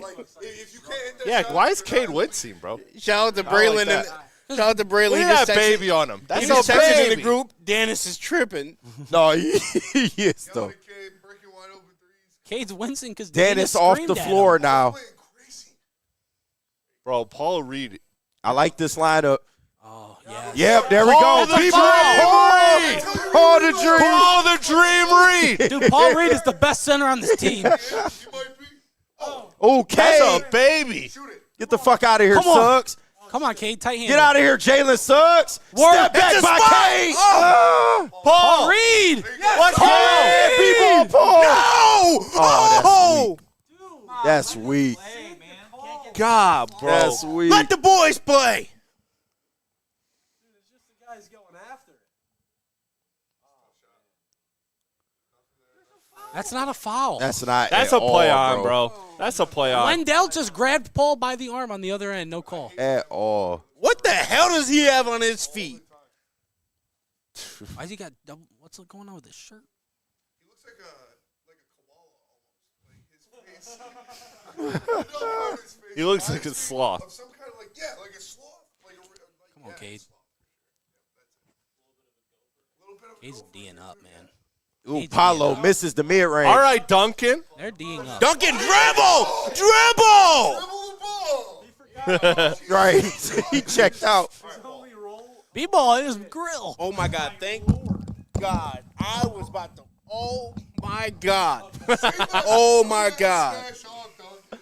Like, if you can't hit that Yeah, shot, why is you're Cade not- wincing, bro? Shout out to I like Braylon. that. Shout out to Braylon. Look He at just that texted- baby on him. That's He a just texted in the baby. group. Dennis is tripping. No, he is, though. Cade breaking wide open threes. Cade's wincing because Dennis off the floor now. Playing crazy. Bro, Paul Reed. I like this lineup. Oh, yeah. Yep, there we Paul go. the People Dream Reed. Paul the Dream. Paul the Dream Reed. Dude, Paul Reed is the best center on this team. You might be. Okay. That's a baby. Shoot it. Get the fuck out of here, Come on. Suggs. Come on, Cade, tight hand. Get out of here, Jalen Suggs. Step back It's a by spot. Cade. Paul. Reed. Let's Paul. go. People, Paul. No. Oh, that's weak. God, bro. That's weak. Let the boys play. That's not a foul. That's not. That's at a play all, on, bro. That's a play on. Wendell just grabbed Paul by the arm on the other end. No call. At all. What the hell does he have on his feet? Why's he got double? What's going on with his shirt? He looks like a koala almost. Like his face. I don't know how his face. He looks like a Reminds me sloth. Of some kind of like like a sloth. Like Come on, Cade. Cade's D'ing up, man. Ooh, Cade's Paulo D'ing up. misses the mid range. All right, Duncan. They're D'ing up. Duncan, dribble! Dribble! dribble the ball. Right. He checked out. B-ball in his grill. Oh my God! Thank God! I was about to. Oh my God! Oh my God! Smash off, Dunk.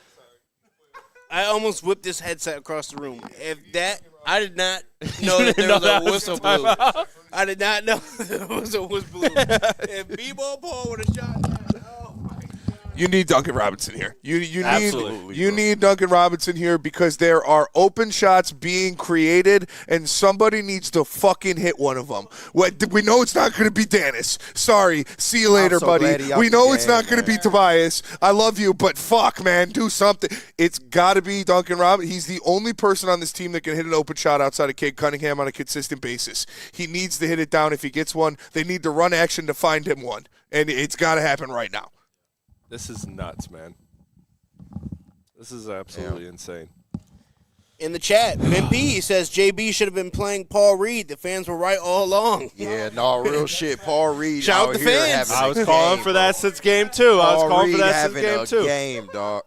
I almost whipped this headset across the room. If that, I did not know that there know was a that was whistle a blew. timeout. I did not know there was a whistle blew. If B-ball Paul would have shot that, oh my God! You need Duncan Robinson here. You Absolutely, need Duncan Robinson here because there are open shots being created and somebody needs to fucking hit one of them. We know it's not going to be Dennis. Sorry. See you later, so buddy. glad he out We the know it's game, not going to man. be Tobias. I love you, but fuck, man, do something. It's got to be Duncan Robinson. He's the only person on this team that can hit an open shot outside of Cade Cunningham on a consistent basis. He needs to hit it down. If he gets one, they need to run action to find him one, and it's got to happen right now. This is nuts, man. This is absolutely insane. In the chat, Ben P says JB should have been playing Paul Reed. The fans were right all along. Yeah, no, real shit. Paul Reed. Shout out out the here fans. having I a was calling game, for that bro. since game 2. I was Paul calling for Reed that since having game a 2. game, dog.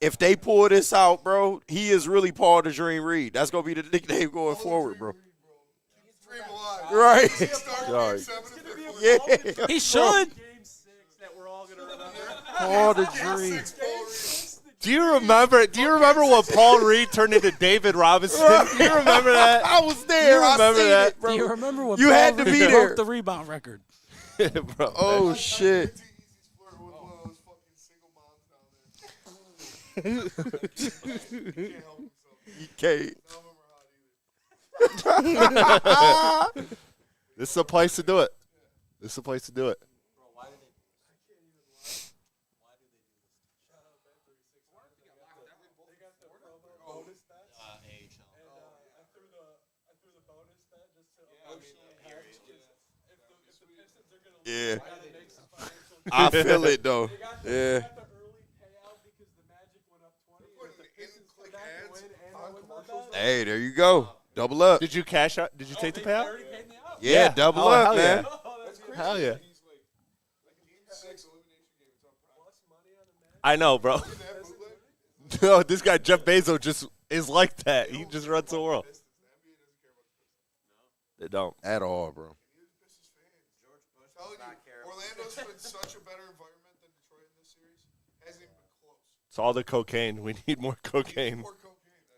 If they pull this out, bro, he is really Paul the Dream Reed. That's gonna be the nickname going forward, bro. Right. Yeah. He should. Paul the Dream. Do you remember when Paul Reed turned into David Robinson? Do you remember that? I was there. You remember I seen that? it, bro. Do you remember when You Paul had to Reed be broke there. the rebound record? Bro, Oh shit. He can't. this is a place to do it. This is a place to do it. Yeah. I feel it though. Yeah. Hey, there you go. Double up. Did you cash out? Did you take the payout? Yeah, double Oh, up, hell man. Yeah. Hell yeah. I know, bro. No, this guy Jeff Bezos just is like that. He just runs the world. They don't. At all, bro. Orlando's been such a better environment than Detroit in this series. Hasn't even been close. It's all the cocaine. We need more cocaine.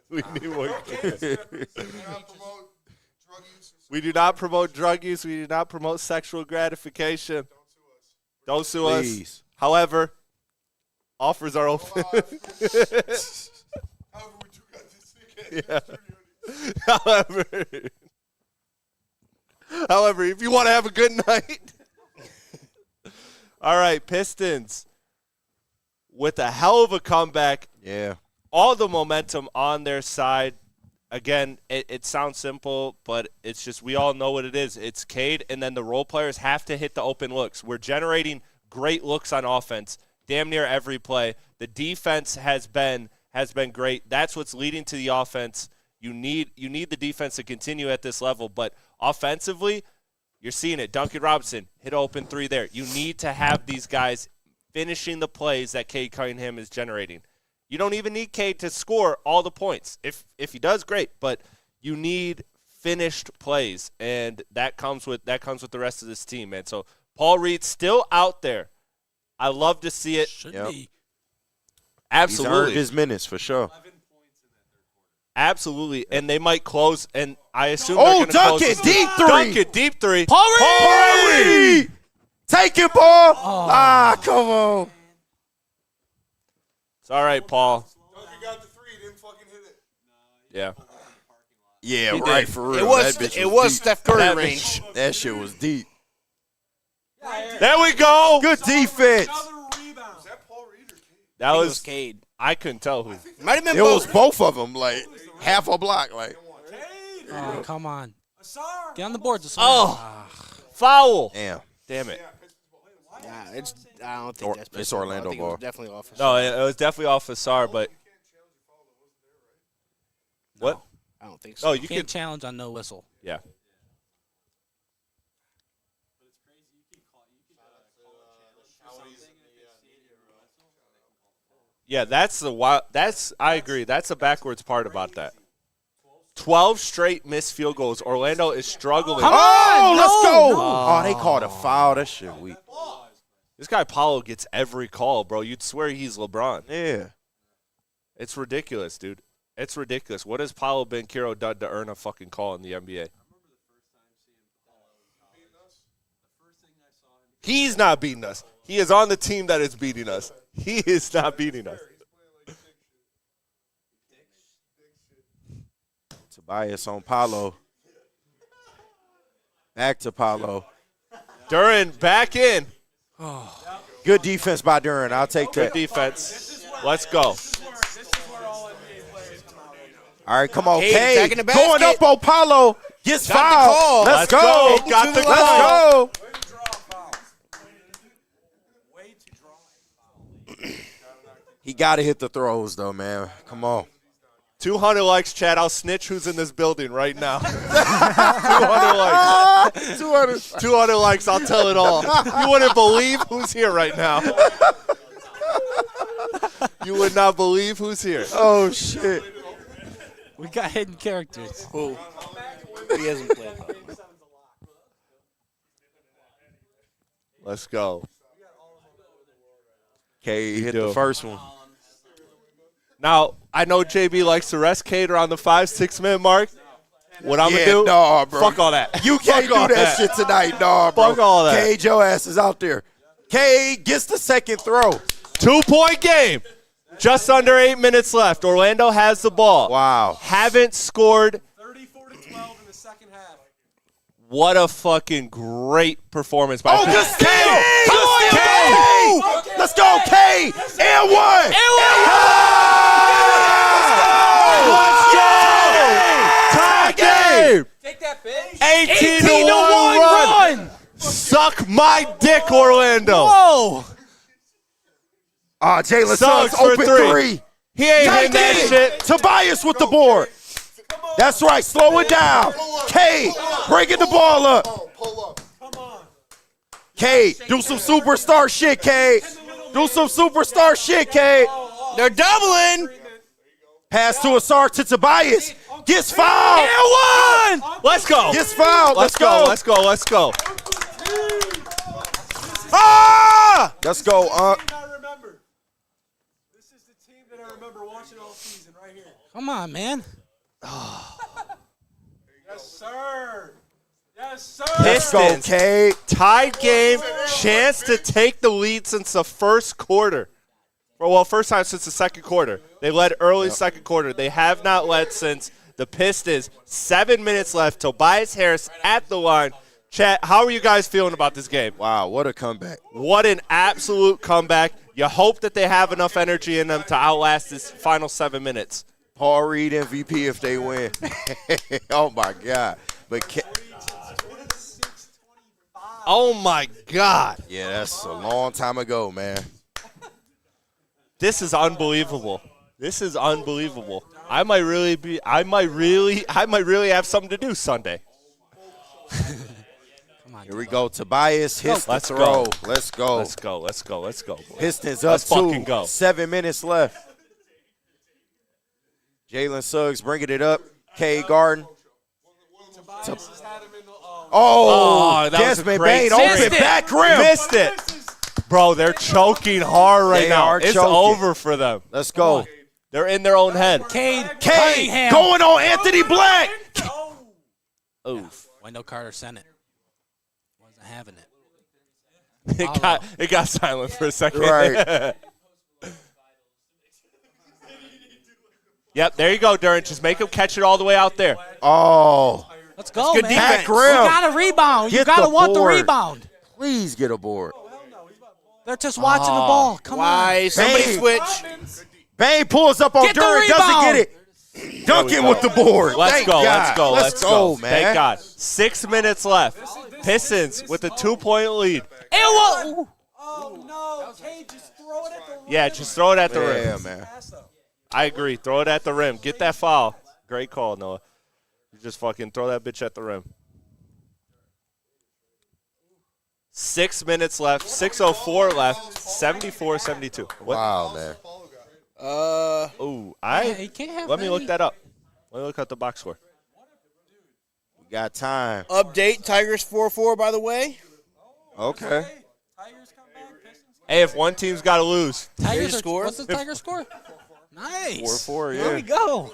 We need more cocaine. We do not promote drug use. We do not promote sexual gratification. Don't sue us. Please. However, offers are open. However, we do got this thing. Yeah. However, if you want to have a good night. All right, Pistons with a hell of a comeback. Yeah. All the momentum on their side. Again, it sounds simple, but it's just we all know what it is. It's Cade, and then the role players have to hit the open looks. We're generating great looks on offense damn near every play. The defense has been great. That's what's leading to the offense. You need the defense to continue at this level, but offensively, you're seeing it. Duncan Robinson hit open 3 there. You need to have these guys finishing the plays that Cade Cunningham is generating. You don't even need Cade to score all the points. If he does, great, but you need finished plays, and that comes with the rest of this team, man. So Paul Reed's still out there. I love to see it. Should Yep. be. Absolutely. He's earned his minutes for sure. Absolutely, and they might close, and I assume Oh, they're going to Duncan, close. deep three. Duncan, deep 3. Paul Reed! Paul Reed! Take it, Paul. Come on. It's all right, Paul. Duncan got the 3, didn't fucking hit it. Yeah. Yeah, He right, did. for real. It was that bitch deep. Steph Curry That range. That shit was deep. There we go. Good defense. Is that Paul Reed or Cade? That It was was Cade. I couldn't tell who. Might have been It was both. both of them, like half a block. Like, Oh, come on. Get on the boards. Asar. Oh, foul. damn it. Nah, I don't think that's it's Pistons. Orlando I think It ball. was definitely off. No, it was definitely off Asar, but what? I don't think so. Oh, you Can't can. challenge on no whistle. Yeah. Yeah, that's the wild. I agree. That's the backwards part about that. 12 straight missed field goals. Orlando is struggling. Come on! Oh, let's No, go. no. Oh, they called a foul. That shit weak. This guy Paulo gets every call, bro. You'd swear he's LeBron. Yeah. It's ridiculous, dude. It's ridiculous. What has Paulo Banchero done to earn a fucking call in the NBA? He's not beating us. He is on the team that is beating us. He is not beating us. Tobias on Paulo. Back to Paulo. Duran back in. Good defense by Duran. I'll take Good that. defense. Let's go. All right, come on, Cade Cade. attacking the Going basket. up on Paulo. Gets Got the fouled. call. Let's Let's go. go. Got the Let's call. go. He got to hit the throws, though, man. Come on. 200 likes, Chad. I'll snitch who's in this building right now. 200 likes. 200 likes. I'll tell it all. You wouldn't believe who's here right now. You would not believe who's here. Oh, shit. We got hidden characters. Who? He hasn't played. Let's go. K hit the first one. Now, I know JB likes to rest Cade around the 5-6 minute mark. What I'm going to do? Nah, bro. Fuck all that. You can't Fuck all do that shit tonight, nah, bro. Fuck all that. K, your ass is out there. K gets the second throw. 2-point game. Just under 8 minutes left. Orlando has the ball. Wow. Haven't scored. 34-12 in the second half. What a fucking great performance by Good steal. Come on, K. Let's go, K. And one. Let's go. Tie game. Take that, bitch. 18-1 run. Suck my dick, Orlando. Whoa! Jalen Suggs Suggs for open three. three. He ain't hitting that shit. Tobias with the board. That's right. Slow it down. K, breaking the ball up. K, do some superstar shit, K. Do some superstar shit, K. They're doubling. Pass to Asar to Tobias. Gets fouled. And one. Let's go. Gets fouled. Let's go. Let's go. Let's go. Ah! Let's go, I remember. This is the team that I remember watching all season right here. Come on, man. Yes, sir. Yes, sir. Let's go, Pistons. K. Tied game. Chance to take the lead since the first quarter. Well, first time since the second quarter. They led early second quarter. They have not led since the Pistons. 7 minutes left. Tobias Harris at the line. Chat, how are you guys feeling about this game? Wow, what a comeback. What an absolute comeback. You hope that they have enough energy in them to outlast this final 7 minutes. Paul Reed MVP if they win. Oh, my God. But Oh, my God. yeah, that's a long time ago, man. This is unbelievable. This is unbelievable. I might really have something to do Sunday. Here we go. Tobias hits the Let's throw. go. Let's go. Let's go. Let's go. Let's go. Boys. Pistons up Let's fucking 2. go. 7 minutes left. Jalen Suggs bringing it up. K. Garden. Oh, that was a Desmond great Bain open save. back rim. Missed it. Bro, they're choking hard right They now. are It's choking. over for them. Let's go. They're in their own head. Cade K. Cunningham. Going on Anthony Black. Oof. Wendell Carter sent it. Wasn't having it. It got silent for a second. Right. Yep, there you go, Duran. Just make him catch it all the way out there. Oh. Let's go, good man. defense. Back You rim. got to rebound. You Get got to the want the board. rebound. Please get aboard. They're just watching the ball. Come Why? Somebody Bang. switch. Bain pulls up on Get the Duran. Doesn't rebound. get it. Duncan with the board. Let's Thank go, God. let's go, Let's go, man. Thank God. 6 minutes left. Pistons with a 2-point lead. Oh, no. Cade, just throw it at the rim. Yeah, just throw it at the rim. Yeah, man. I agree. Throw it at the rim. Get that foul. Great call, Noah. You just fucking throw that bitch at the rim. 6 minutes left. 6:04 left. 74-72. Wow, man. Oh, He can't have let me look many. that up. Let me look at the box score. We got time. Update, Tigers 4-4, by the way. Okay. Hey, if one team's got to lose. Tigers score? What's the Tiger score? Nice. 4-4, There we yeah. go.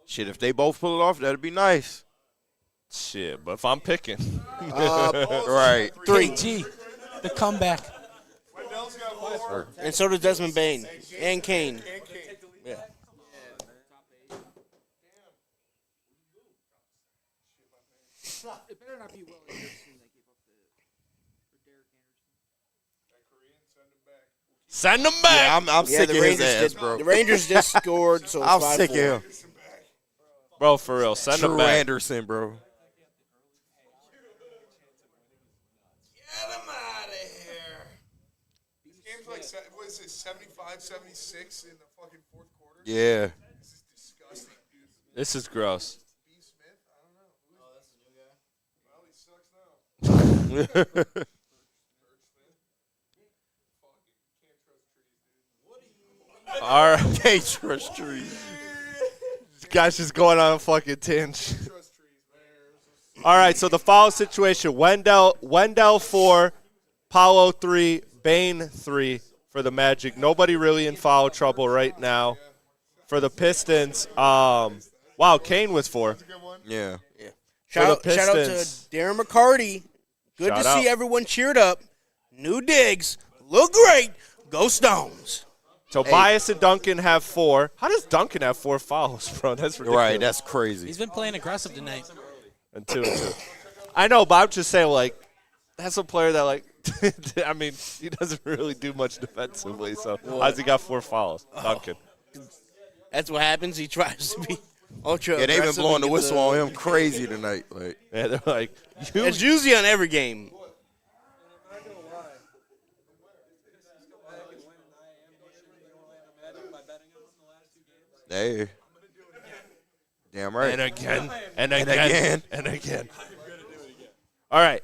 Shit, if they both pull it off, that'd be nice. Shit, but if I'm picking. Right. 3. KG, the comeback. And so does Desmond Bain. And Kane. Yeah. It better not be Will Anderson that gave up for Derek Anderson. Send them back. Yeah, I'm sick of his ass, bro. The Rangers just scored, so it's I'm 5-4. sick of him. Bro, for real. Send them Drew back. Anderson, bro. Get him out of here. This game's like, what is it, 75, 76 in the fucking fourth quarter? Yeah. This is gross. All right. Can't trust trees. This guy's just going on a fucking tangent. All right, so the foul situation: Wendell 4, Paolo 3, Bane 3 for the Magic. Nobody really in foul trouble right now. For the Pistons, wow, Kane was 4. Yeah. Shout out to Pistons. Darren McCarty. Good Shout to out. see everyone cheered up. New digs. Look great. Go Stones. Tobias and Duncan have 4. How does Duncan have 4 fouls, bro? That's ridiculous. Right, that's crazy. He's been playing aggressive tonight. And 2 and 2. I know, but I'm just saying, like, that's a player that, like, I mean, he doesn't really do much defensively, so how's he got 4 fouls? Duncan. That's what happens. He tries to be ultra Yeah, they've been aggressive blowing the and gets whistle on him crazy tonight. Like, Yeah, they're like, It's usually on every game. hey. Damn right. and again, and again, and again. All right.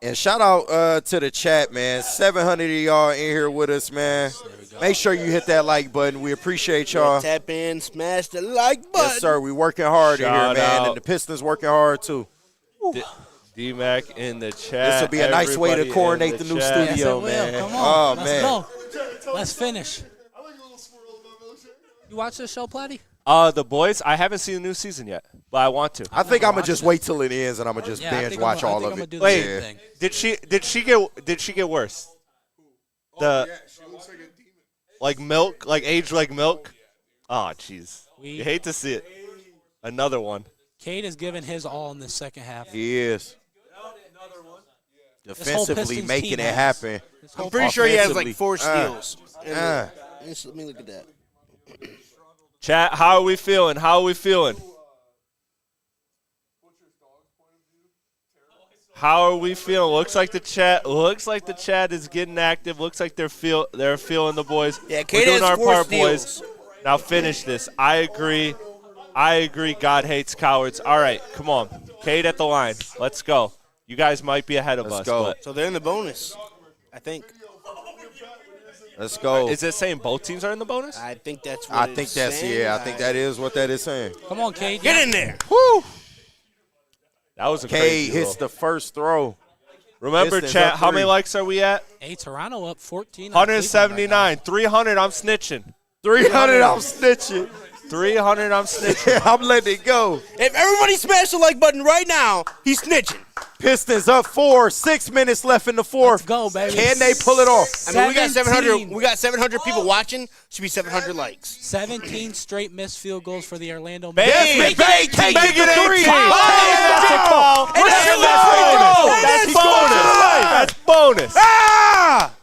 And shout out to the chat, man. 700 of y'all in here with us, man. Make sure you hit that like button. We appreciate y'all. Tap in, smash the like button. Yes, sir. We working hard in here, Shout man. out. And the Pistons working hard, too. D-Mac in the chat. This will be a nice way to Everybody coronate in the new chat. Yes, studio, it will. man. Come on. Oh, Let's man. go. Let's finish. You watch this show, Platty? The boys, I haven't seen the new season yet, but I want to. I think I'm going to just wait till it ends and I'm going to just Yeah, I binge think watch I'm all gonna of it. do the Wait, same thing. did she get worse? Like milk, like aged like milk. Oh, jeez. You hate to see it. Another one. Cade has given his all in the second half. He is. whole Defensively Pistons making team it has. happen. I'm pretty sure he has like Offensively. 4 steals. Let me look at that. Chat, how are we feeling? How are we feeling? How are we feeling? Looks like the chat is getting active. Looks like they're feeling the boys. Yeah, We're Cade doing has our 4 part, steals. boys. Now finish this. I agree. God hates cowards. All right, come on. Cade at the line. Let's go. You guys might be ahead of us. go. But So they're in the bonus, I think. Let's go. is it saying both teams are in the bonus? I think that's what I it's think that's, saying. yeah, I think that is what that is saying. Come on, Cade. Get in there. Woo! That was a Cade crazy hits roll. the first throw. Remember, Pistons chat, up how many 3. likes are we at? Hey, Toronto up 14. 179. 300, I'm snitching. 300, I'm snitching. 300, I'm snitching. I'm letting it go. If everybody smash the like button right now, he's snitching. Pistons up 4. 6 minutes left in the fourth. Let's go, baby. Can they pull it off? I mean, we got 700. 17. We got 700 people watching. Should be 700 likes. 17 straight missed field goals for the Orlando Bang. Magic. Yes, Bay can't get the 3. That's bonus. Ah!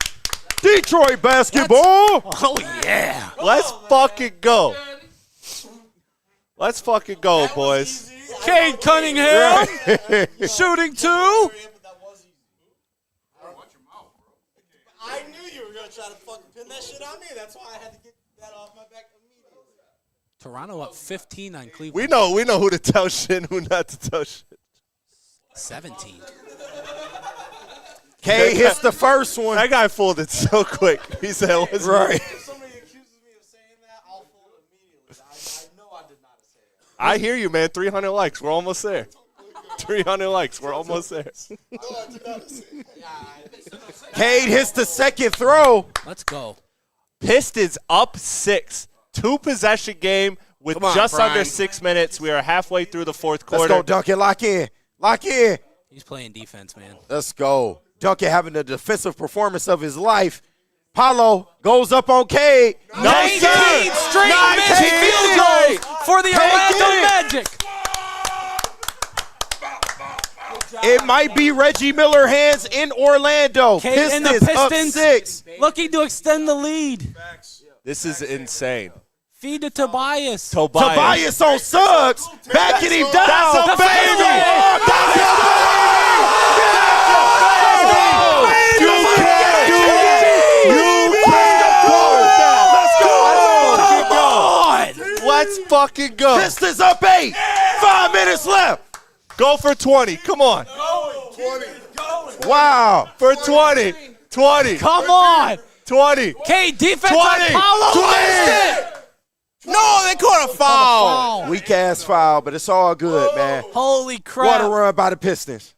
Detroit basketball. Oh, yeah. Let's fucking go. Let's fucking go, boys. Cade Cunningham shooting 2. I knew you were going to try to fucking pin that shit on me. That's why I had to get that off my back immediately. Toronto up 15 on Cleveland. We know who to tell shit and who not to tell shit. 17. K hits the first one. That guy fooled it so quick. He said, what's Right. If somebody accuses me of saying that, I'll fold it immediately. I know I did not say it. I hear you, man. 300 likes. We're almost there. 300 likes. We're almost there. Cade hits the second throw. Let's go. Pistons up 6. 2-possession game with Come on, just Brian. under 6 minutes. We are halfway through the fourth Let's quarter. go, Duncan. Lock in. Lock in. He's playing defense, man. Let's go. Duncan having the defensive performance of his life. Paulo goes up on Cade. 19 straight missed field goals for the Orlando Magic. It might be Reggie Miller hands in Orlando. Cade and the Pistons up Pistons 6. looking to extend the lead. This is insane. Feed to Tobias. Tobias on Suggs. Backing him down. That's a baby. Let's fucking go. Pistons up 8. 5 minutes left. Go for 20. Come on. 20. Wow. For 20. 20. Come on. 20. Okay, defense 20. on Paolo. 20. Missed it. No, they caught a foul. Weak ass foul, but it's all good, man. Holy What a crap. run by the Pistons.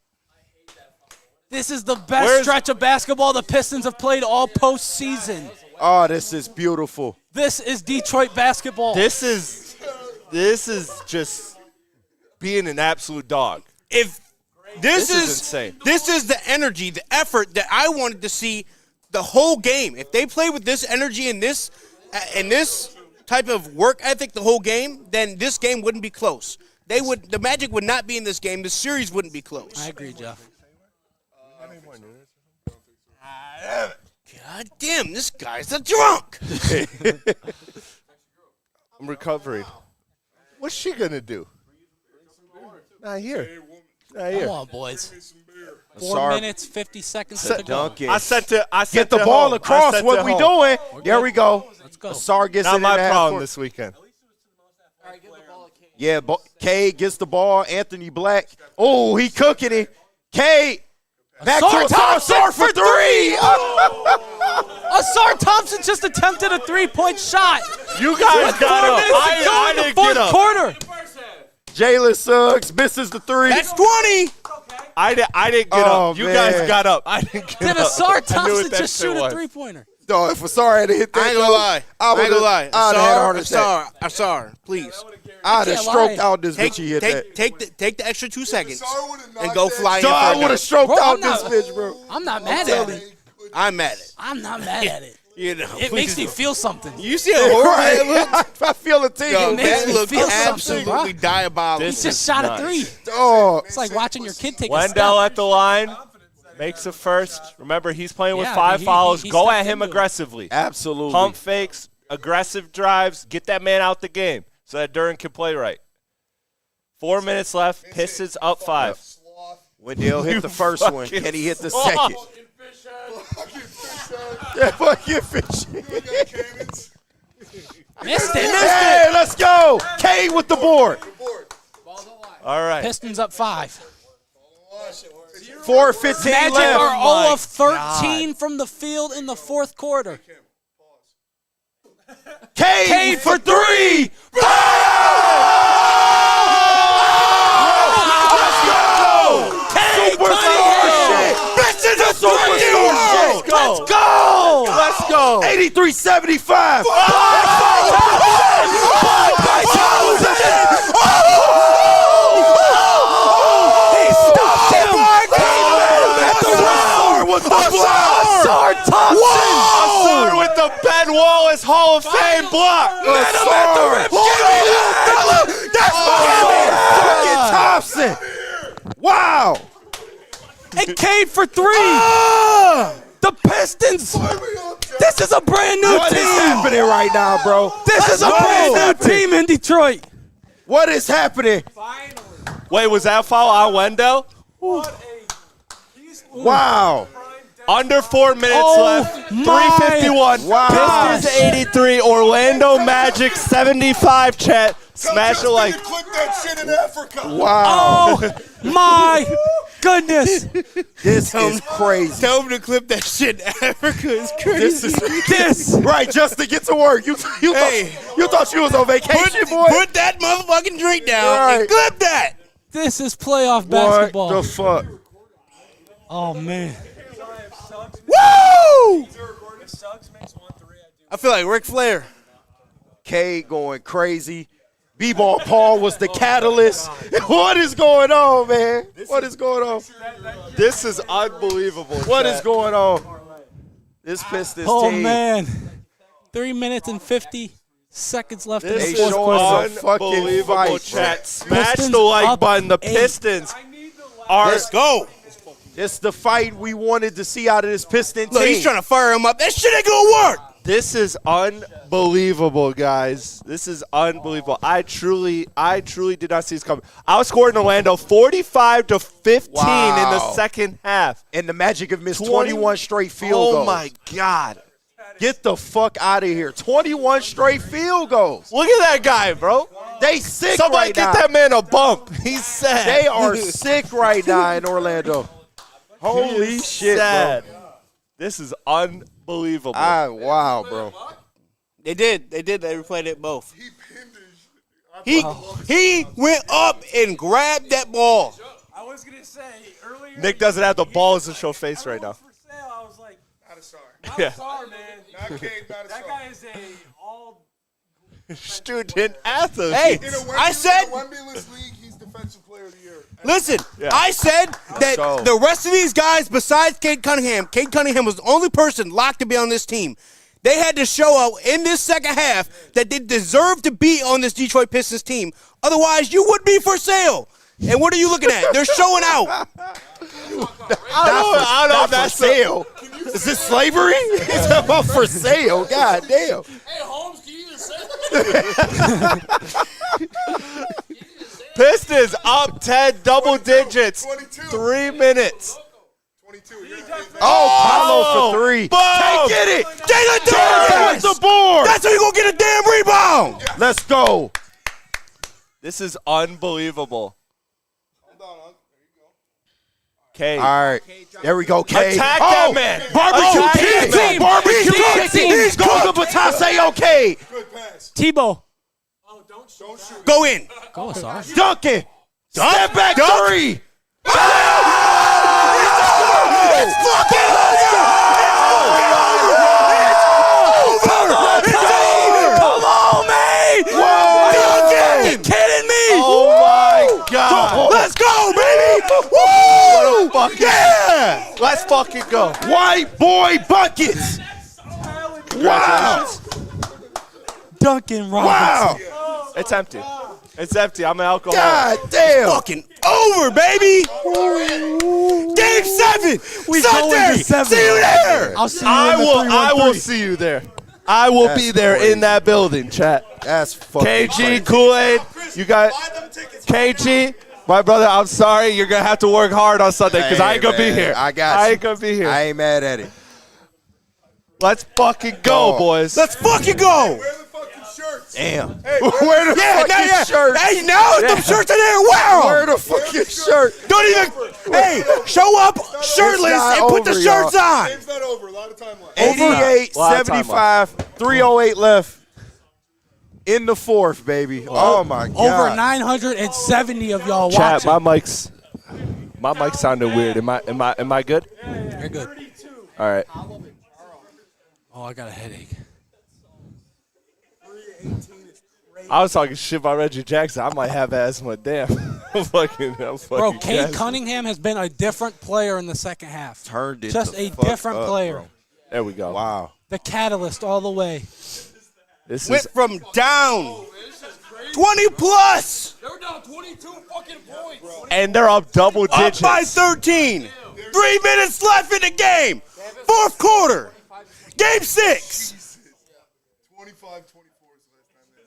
This is the best stretch of basketball the Pistons have played all postseason. Oh, this is beautiful. This is Detroit basketball. This is just being an absolute dog. If this is insane. This is the energy, the effort that I wanted to see the whole game. If they play with this energy and this type of work ethic the whole game, then this game wouldn't be close. The Magic would not be in this game. The series wouldn't be close. I agree, Jeff. God damn, this guy's a drunk. I'm recovering. What's she gonna do? Not here. Not here. Come on, boys. 4 Sorry. minutes, 50 seconds to go. Duncan. I sent Get the ball across. What we doing? There we go. Let's go. Sar gets Not in my the half problem court. this weekend. Yeah, Cade gets the ball. Anthony Black. Oh, he cooking it. Cade. Back Asar to Thompson Asar for 3. Asar Thompson just attempted a 3-point shot. You guys With got 4 up. minutes to I go in the didn't fourth get up. quarter. Jalen Suggs misses the 3. That's 20. I didn't get Oh, up. You man. guys got up. I didn't get Did up. Asar I knew Thompson what that just shit shoot a was. 3-pointer? No, if Asar had hit that, I ain't gonna lie. I ain't gonna lie. I'd have had a heart attack. Asar, please. I'd have can't stroked lie. out this bitch. He hit that. Take the extra 2 seconds Asar would've and knocked go that fly in shit. for I a would have dunk. stroked Bro, out I'm this not- bitch, bro. I'm not mad at it. I'm at it. I'm not mad at it. You know, It makes me feel something. You see how horrible that looked? I feel a tingle. Yo, makes that me looked feel something, absolutely bro. diabolical. He just shot a 3. Oh, It's like watching your kid take a Wendell step. at the line. Makes a first. Remember, he's playing with Yeah, 5 he- fouls. he Go stepped at him into it. aggressively. absolutely. Pump fakes, aggressive drives. Get that man out the game so that Duran can play right. 4 minutes left. Pistons up 5. Wendell hit the first one. fucking Can he hit the sloth. second? Yeah, fucking fish. Missed it. Hey, let's go. Cade with the board. All right. Pistons up 5. 4:15 Magic left. are 0 of 13 from the field in the fourth quarter. Cade for 3. Let's go! Let's go. 83-75. Asar with the Ben Wallace Hall of Fame block. That's Thompson. Wow. And Cade for 3. The Pistons. This is a brand new What team. is happening right now, bro? This is a brand new team in Detroit. What is happening? Wait, was that foul on Wendell? Wow. Under 4 minutes left. my 3:51. Wow. Pistons 83. Orlando Magic 75. Chet. Smash it like. Clip that shit in Africa. Wow. Oh, my goodness. This is crazy. Tell him to clip that shit. Africa is crazy. This right, just to get to work. You thought you was on vacation, boy. Put that motherfucking drink down Right. and clip that. This is playoff What basketball. the fuck? Oh, man. Woo! I feel like Ric Flair. Cade going crazy. B-Ball Paul was the catalyst. What is going on, man? What is going on? This is unbelievable. What Chet. is going on? This Pistons Oh, team. man. 3 minutes and 50 seconds left in This the is fourth quarter. some fucking unbelievable, fight, Chet. Smash Pistons the like up button. The 8. Pistons are. Let's go. It's the fight we wanted to see out of this Piston Look, team. he's trying to fire him up. That shit ain't gonna work. This is unbelievable, guys. This is unbelievable. I truly did not see this coming. Outscored in Orlando 45-15 in the Wow. second half. And the Magic have missed 20 21 straight field goals. Oh my God. Get the fuck out of here. 21 straight field goals. Look at that guy, bro. They sick Somebody right get now. that man a bump. He's sad. They are sick right now in Orlando. Holy shit, sad. bro. This is unbelievable. Wow, bro. They did. They replayed it both. He went up and grabbed that ball. I was gonna say earlier. Nick doesn't have the balls to show face right now. For sale, I was like, Not a star. not Yeah. a star, man. Not Cade, not a That star. guy is a all. Student athlete. Hey, In a Wemby, I said, in a Wemby-less league, he's Defensive Player of the Year. listen, Yeah. I said that go. the rest of these guys, besides Cade Cunningham was the only person locked to be on this team. They had to show out in this second half that they deserve to be on this Detroit Pistons team. Otherwise, you would be for sale. And what are you looking at? They're showing out. I don't know if that's for sale. Is this slavery? It's about for sale. God damn. Hey, Holmes, can you just say Pistons up 10 double digits. 22. 3 minutes. 22. Paulo for three. Boom. Get it. Jalen Duran That's the board. That's how you going to get a damn rebound. Let's go. This is unbelievable. K. All right. There we go, K. Attack that man. Barbecue Attack chicken. that man. Barbecue Team. chicken. He's going to Batase, okay. Good pass. Tebow. Don't shoot. Go in. Go, Asar. Duncan. Step back three. It's fucking Come on, man. Are you kidding me? Oh, my God. Let's go, baby. Woo! Yeah. Let's fucking go. White boy buckets. Wow. Duncan Robinson. Wow. It's empty. It's empty. I'm an alcoholic. God damn. Fucking over, baby. Game 7. We Sunday. going to 7. See you there. I'll see you in the 3-1-3. I will see you there. I will That's be there crazy. in that building, chat. That's fucking KG, Kool-Aid, you got KG, my brother, I'm sorry. You're going to have to work hard on Sunday because I ain't going to be man, here. I got you. I ain't going to be here. I ain't mad at it. Let's fucking go, boys. Let's fucking go. Wear the fucking shirts. Damn. Hey, Where the fucking shirt? Hey, now them shirts in there. Wow. Where the fucking shirt? Don't even. Hey, show up shirtless not and put the over, shirts on. Game's not over. A lot of time left. 88, Lot of time 75, 308 left in the fourth, baby. Oh, my God. Over 970 of y'all Chat, watching. my mic sounded weird. Am I good? You're good. All right. Oh, I got a headache. I was talking shit about Reggie Jackson. I might have asthma. Damn. I'm fucking Bro, Cade gassed. Cunningham has been a different player in the second half. Turned it Just the a fuck different up, player. bro. There we go. Wow. The catalyst all the way. This Went is from down 20 plus They were down 22 fucking points. and they're up double up digits. by 13. 3 minutes left in the game. Fourth quarter. Game 6. 25, 24 is the last time they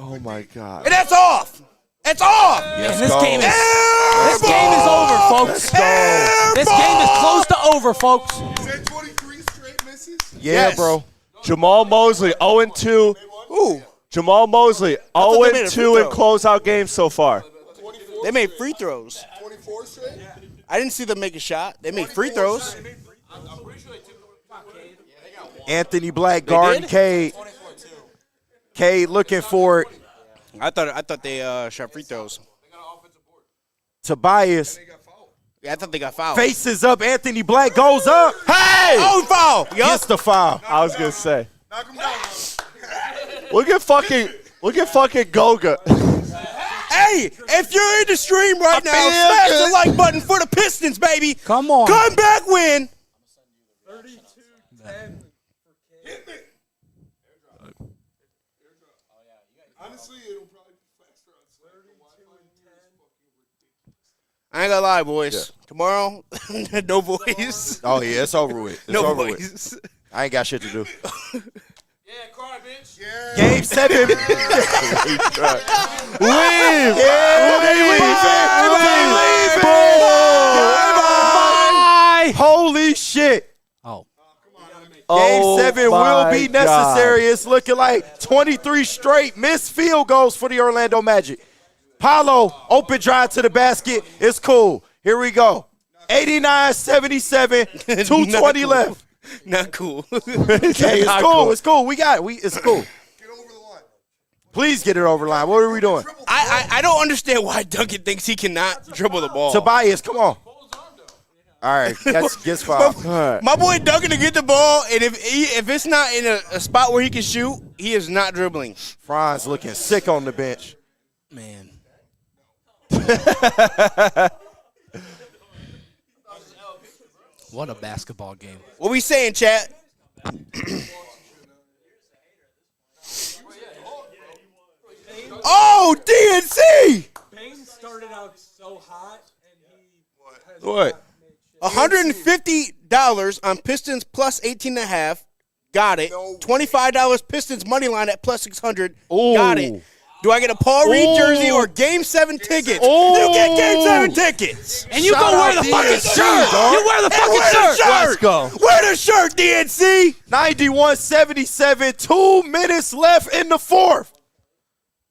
Oh my God. And that's off. That's off. And this go. game is over, folks. This game is close to over, folks. Is that 23 straight misses? Yeah, Yes. bro. Jamal Mosley 0-2. Ooh, Jamal Mosley thought they made a free 0-2 in throw. closeout games so far. they made free throws. 24 straight? I didn't see them make a shot. They made free throws. Anthony Black guarding Cade. Cade looking for it. I thought they shot free throws. Tobias Yeah, I thought they got fouled. faces up. Anthony Black goes up. Hey! Oh, foul. Gets the foul. I was gonna say. Knock him down. Look at fucking Goga. Hey, if you're in the stream right now, smash the like button for the Pistons, baby. Come on. Come back win. 32-10. Hit me. Honestly, it'll probably be faster on Slayer. I ain't gonna lie, boys. Tomorrow, no voice. Oh, yeah, it's over with. It's No over with. voice. I ain't got shit to do. Yeah, cry, bitch. Yeah. Game 7. Leave. Holy shit. Oh. Game 7 my unnecessary. It's looking like 23 straight missed field goals for the Orlando Magic. Paolo, open drive to the basket. It's cool. Here we go. 89-77, 2:20 left. Not cool. Hey, it's cool. It's cool. We got it. It's cool. Please get it over the line. What are we doing? I don't understand why Duncan thinks he cannot dribble the ball. Tobias, come on. All right, gets fouled. My boy Duncan to get the ball, and if it's not in a spot where he can shoot, he is not dribbling. Franz looking sick on the bench. Man. What a basketball game. What we saying, chat? Oh, DNC! Bane started out so hot, and he What? $150 on Pistons plus 18.5. Got it. $25 Pistons money line at plus 600. Got it. Do I get a Paul Reed jersey or Game 7 tickets? You get Game 7 tickets. And you go wear the fucking shirt. You wear the fucking shirt. Let's go. Wear the shirt, DNC. 91-77, 2 minutes left in the fourth.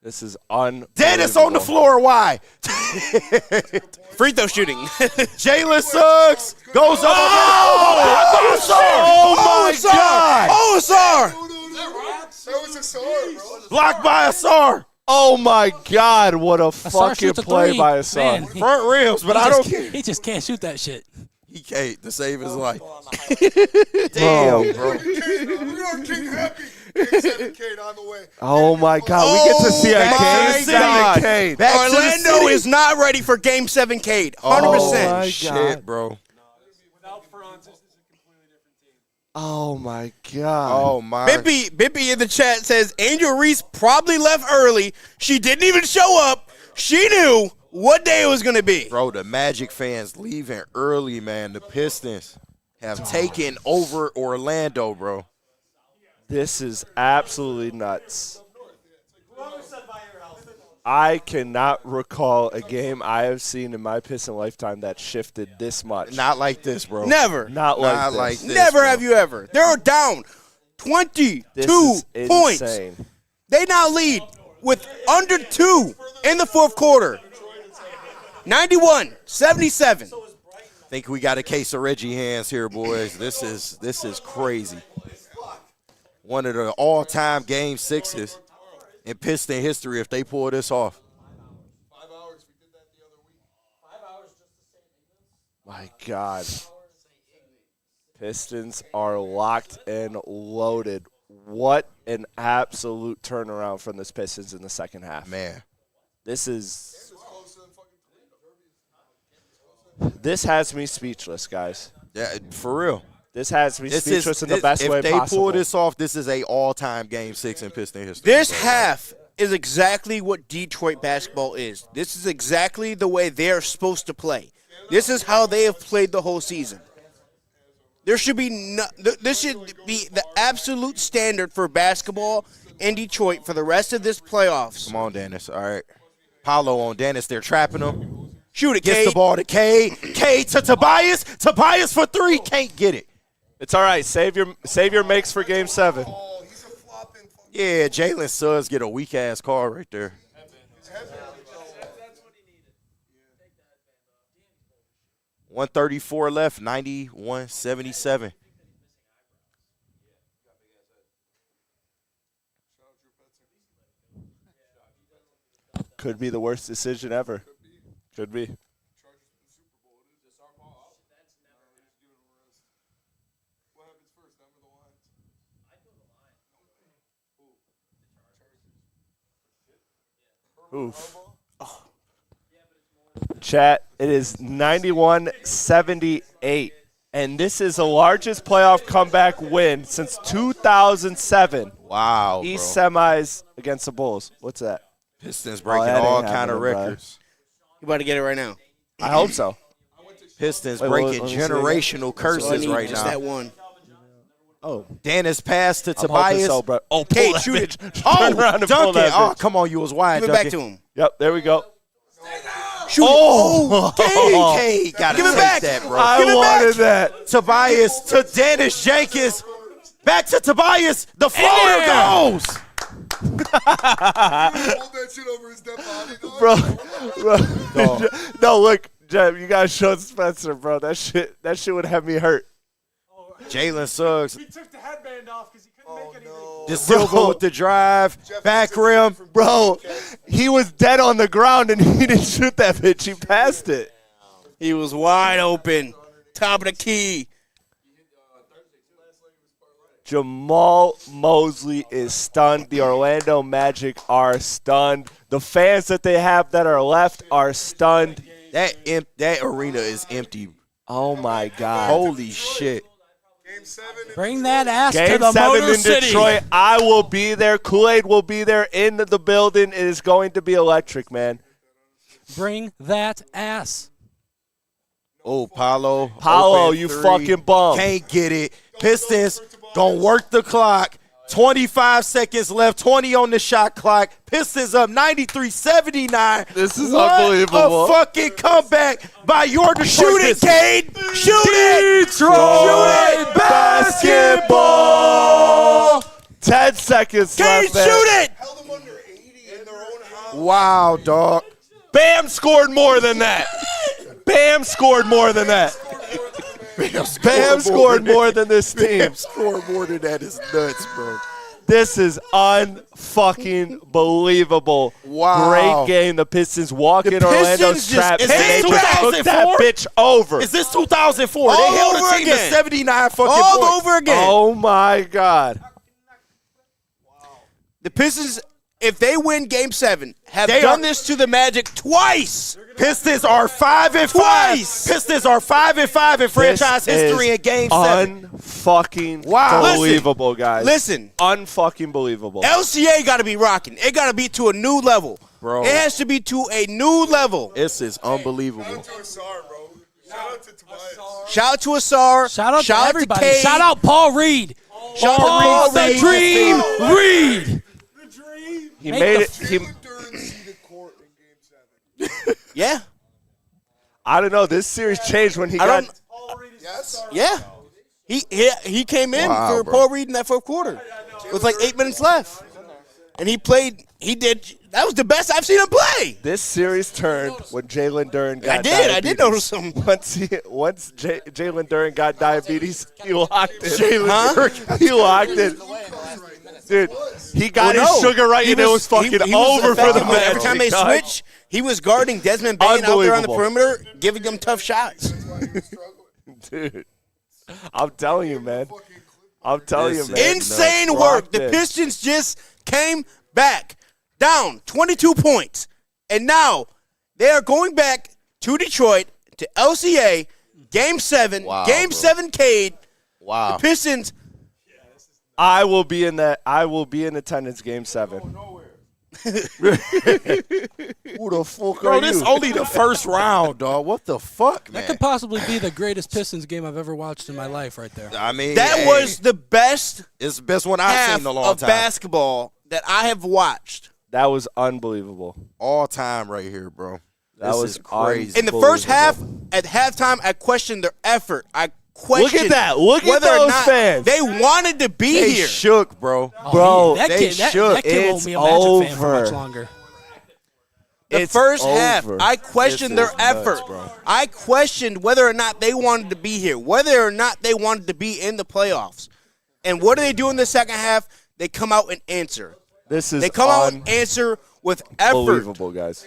This is unbelievable. Dennis on the floor. Why? Free throw shooting. Jalen Suggs goes up. Oh my God. Oh, Asar. That was a sword, bro. Blocked by Asar. Oh my God! What a Asar fucking shoots a play three. by Asar. Man, Front rims, but I don't care. He just can't shoot that shit. He can't to save his life. Damn, bro. We are King Happy. King 7 Kate on the way. Oh my God! We get to see a my Game God. 7 Cade. Back to the Orlando city. is not ready for Game 7 Cade. 100%. Oh my Shit, God. bro. without Franz, this is a completely different team. Oh my God! Oh my. Bippy in the chat says Angel Reese probably left early. She didn't even show up. She knew what day it was going to be. Bro, the Magic fans leaving early, man. The Pistons have taken over Orlando, bro. This is absolutely nuts. I cannot recall a game I have seen in my Piston lifetime that shifted this much. Not like this, bro. Never. Not like Not this. like this. Never bro. have you ever. They're down 22 This is points. insane. They now lead with under 2 in the fourth quarter. 91-77. Think we got a case of Reggie hands here, boys. This is crazy. One of the all-time Game 6s in Piston history if they pull this off. My God. Pistons are locked and loaded. What an absolute turnaround from this Pistons in the second half. Man. This has me speechless, guys. Yeah, for real. This has me speechless in the best way possible. If they possible. pull this off, this is a all-time Game 6 in Piston history. This half is exactly what Detroit basketball is. This is exactly the way they're supposed to play. This is how they have played the whole season. This should be the absolute standard for basketball in Detroit for the rest of this playoffs. Come on, Dennis. All right. Paulo on Dennis. They're trapping him. Shoot it, Gets Cade. the ball to Cade. Cade to Tobias. Tobias for 3. Can't get it. It's all right. Save your makes for Game 7. Yeah, Jalen Suggs get a weak-ass call right there. 134 left, 91-77. Could be the worst decision ever. Could be. Oof. Oh. Chat, it is 91-78. And this is the largest playoff comeback win since 2007. Wow, East bro. semis against the Bulls. What's that? Pistons breaking that ain't all kind of happening, bro. records. You about to get it right now. I hope so. Pistons Wait, breaking let me see again. generational curses right just now. that one. Oh. Dennis pass to I'm hoping Tobias. so, bro. Oh, Cade, pull that shoot it. bitch. Oh, Turn around and pull Duncan. that Oh, bitch. come on. You was wide, Give it Duncan. back to him. Yep, there we go. Shoot Oh, it. Cade. Gotta Give it take back. that, bro. I Give it wanted back. that. Tobias to Dennis Jenkins. Back to Tobias. The floater goes. Hold that shit over his dead body, dog. Bro. No, look, Jeb, you gotta show Spencer, bro. That shit would have me hurt. Jalen Suggs. He took the headband off because he couldn't make anything. De Silva with the drive. Back rim. Bro, he was dead on the ground and he didn't shoot that bitch. He passed it. He was wide open. Top of the key. Jamal Mosley is stunned. The Orlando Magic are stunned. The fans that they have that are left are stunned. That arena is empty. Oh, my God. Holy shit. Bring that ass Game to the 7 Motor in City. Detroit. I will be there. Kool-Aid will be there in the building. It is going to be electric, man. Bring that ass. Oh, Paolo. Paolo, open you three. fucking bum. Can't get it. Pistons gonna work the clock. 25 seconds left. 20 on the shot clock. Pistons up 93-79. This is what unbelievable. A fucking comeback by your Detroit Shoot it, Pistons. Cade. Shoot it. Detroit basketball. 10 seconds Cade, left there. shoot it. Wow, dog. Bam scored more than that. Bam scored more than that. Bam scored more than this team. Bam scored more than that is nuts, bro. This is unfucking believable. Wow. Great game. The Pistons walk in Orlando's trap. Is and this they just took 2004? that bitch over. Is this 2004? All They held over a team to again. 79 fucking All points. over again. Oh, my God. The Pistons, if they win Game 7, have They done are- this to the Magic twice. Pistons are 5-5. Twice. Pistons are 5-5 in franchise This history is in Game 7. Unfucking Wow. believable, guys. Listen. Unfucking believable. LCA got to be rocking. It got to be to a new level. Bro. It has to be to a new level. This is unbelievable. Shout out to Asar. Shout out to everybody. Cade. Shout out Paul Reed. Shout out Paul to the Reed. Dream Reed. He Make made the it. He, Yeah. I don't know. This series changed when he I got. don't. Yeah. He came in Wow, for bro. Paul Reed in that fourth quarter with like 8 minutes left. And he played. He did. That was the best I've seen him play. This series turned when Jalen Duren got I diabetes. did notice him. Once Jalen Duren got diabetes, he locked it. Huh? He locked it. Dude, he got Well, his no. sugar right, He and it was fucking he was over for the effective. Magic. Every time they dog. switch, he was guarding Desmond Bain out there on the Unbelievable. perimeter, giving them tough shots. Dude, I'm telling you, man. I'm telling you, man. Insane No, work. rocked The it. Pistons just came back down 22 points. And now they are going back to Detroit, to LCA, Game 7, Wow, Game bro. 7 Cade. Wow. The Pistons, I will be in that. I will be in attendance. Game 7. Who the fuck Bro, this you? only the first round, dog. What the fuck, man? That could possibly be the greatest Pistons game I've ever watched in my life right there. I mean, that hey, was the best it's the best one I've half seen in a long of time. basketball that I have watched. That was unbelievable. All time right here, bro. That This was is crazy. In the first half, at halftime, I questioned their effort. I questioned Look at that. Look at whether or those not fans. they wanted to be They here. shook, bro. Bro, that they kid, that shook. kid won't It's be a Magic fan for much over. longer. The It's first half, over. I questioned This their is nuts, effort. bro. I questioned whether or not they wanted to be here, whether or not they wanted to be in the playoffs. And what do they do in the second half? They come out and answer. This is They come out and answer with effort. unbelievable, guys.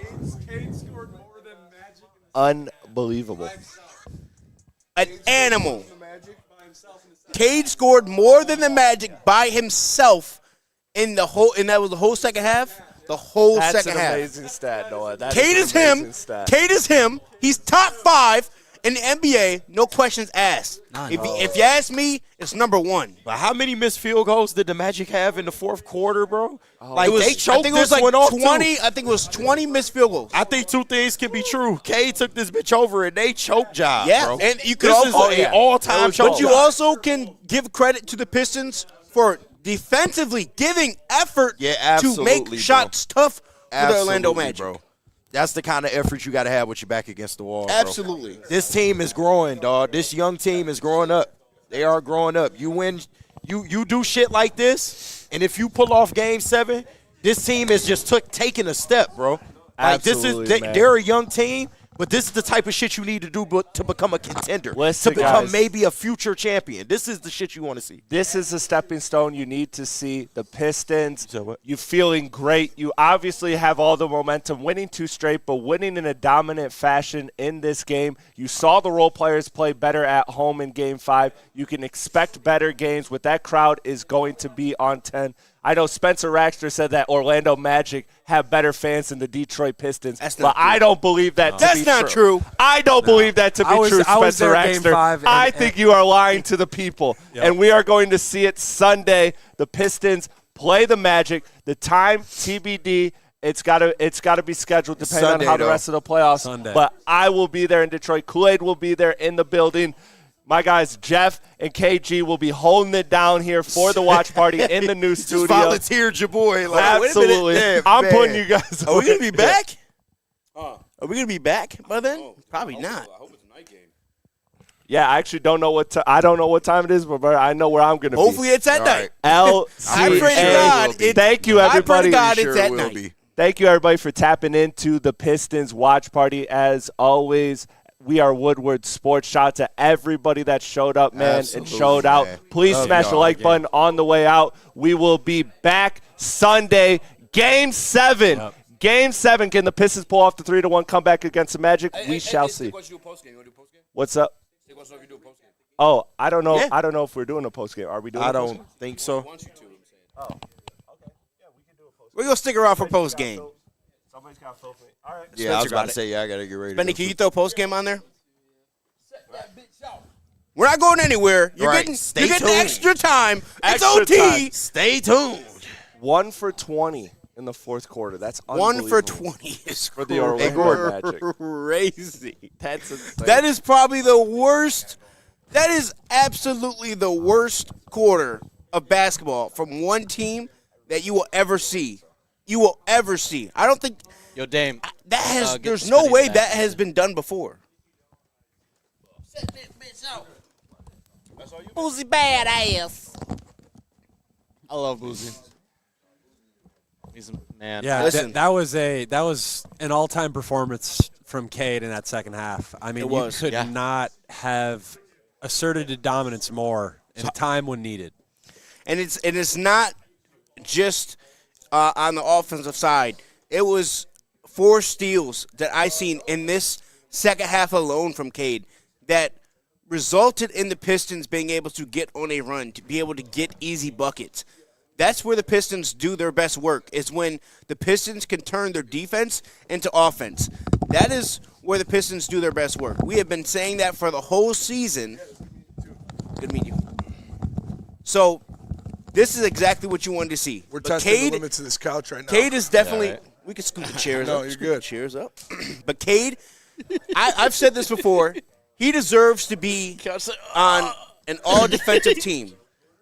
Unbelievable. An animal. Cade scored more than the Magic by himself in the whole, and that was the whole second half. The whole That's second an half. amazing stat, Noah. That Cade is an him. amazing stat. Cade is him. He's top 5 in the NBA. No questions asked. If you ask me, it's number 1. But how many missed field goals did the Magic have in the fourth quarter, bro? Like, It was, they choked I think it was this one like off, 20. too. I think it was 20 missed field goals. I think two things can be true. Cade took this bitch over, and they choke job, Yeah, bro. and you could This also is an all-time choke But you job. also can give credit to the Pistons for defensively giving effort Yeah, to absolutely, make bro. shots tough for the Orlando Absolutely, Magic. bro. That's the kind of effort you got to have with your back against the wall, bro. Absolutely. This team is growing, dog. This young team is growing up. They are growing up. You win, you do shit like this, and if you pull off Game 7, this team is just taking a step, bro. Like Absolutely, man. they're a young team, but this is the type of shit you need to do to become a contender, Listen, to become guys. maybe a future champion. This is the shit you want to see. This is a stepping stone you need to see. The Pistons, you feeling great. You obviously have all the momentum, winning 2 straight, but winning in a dominant fashion in this game. You saw the role players play better at home in Game 5. You can expect better games. With that crowd is going to be on 10. I know Spencer Raxter said that Orlando Magic have better fans than the Detroit Pistons, but I don't believe that to be true. That's not true. I don't believe that to be true, I was Spencer there Game Raxter. 5 I think you are lying to the people, and we are going to see it Sunday. The Pistons play the Magic. The time, TBD. It's got to be scheduled depending Sunday, on how the though. rest of the playoffs. Sunday. But I will be there in Detroit. Kool-Aid will be there in the building. My guys, Jeff and KG, will be holding it down here for the watch party in the new studio. Just volunteered your boy. Like, Absolutely. Wait a minute. I'm Man. putting you guys Are we away. going to be back? Are we going to be back by then? Probably not. Yeah, I actually don't know what I don't know what time it is, but I know where I'm going to be. Hopefully it's at night. LCA. I pray to God. Thank you, I pray everybody. to God it's at night. Thank you, everybody, for tapping into the Pistons watch party. As always, we are Woodward Sports. Shout out to everybody that showed up, man, and showed out. Please smash the like button on the way out. We will be back Sunday, Game 7. Yep. Game 7. Can the Pistons pull off the 3-1 comeback against the Magic? We shall see. What's up? Oh, I don't know. Yeah. I don't know if we're doing a postgame. Are we doing? I don't think so. We're going to stick around for post game. Somebody's got to fill me. All right. Yeah, I was about to say, I got to get ready. Benny, can you throw post game on there? We're not going anywhere. You're Right. getting, Stay you're getting tuned. extra time. It's Extra OT. time. Stay tuned. 1 for 20 in the fourth quarter. That's 1 for unbelievable. 20 is For the Orlando Magic. crazy. That's insane. That is probably the worst. That is absolutely the worst quarter of basketball from one team that you will ever see. You will ever see. I don't think Yo, Dame. that has. Get There's the no Spenny way back. that has been done before. Who's the badass? I love Boozy. He's a man. Yeah, Listen. that was an all-time performance from Cade in that second half. I mean, It was, you could yeah. not have asserted a dominance more in a time when needed. And it's not just on the offensive side. It was 4 steals that I seen in this second half alone from Cade that resulted in the Pistons being able to get on a run, to be able to get easy buckets. That's where the Pistons do their best work, is when the Pistons can turn their defense into offense. That is where the Pistons do their best work. We have been saying that for the whole season. Good to meet you. So this is exactly what you wanted to see. We're But testing Cade, the limits of this couch right now. Cade is definitely. Yeah, right. We can scoot the chairs No, up. you're Scoot good. the chairs up. But Cade, I've said this before. He deserves to be on an all-defensive team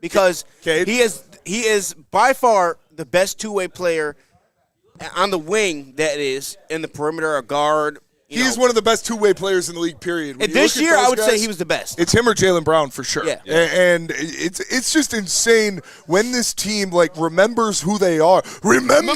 because Cade? he is by far the best two-way player on the wing. That is in the perimeter, a guard. He's one of the best two-way players in the league, period. When And you this look at year, those I would say guys, he was the best. It's him or Jaylen Brown for sure. Yeah. And it's just insane when this team remembers who they are. Remember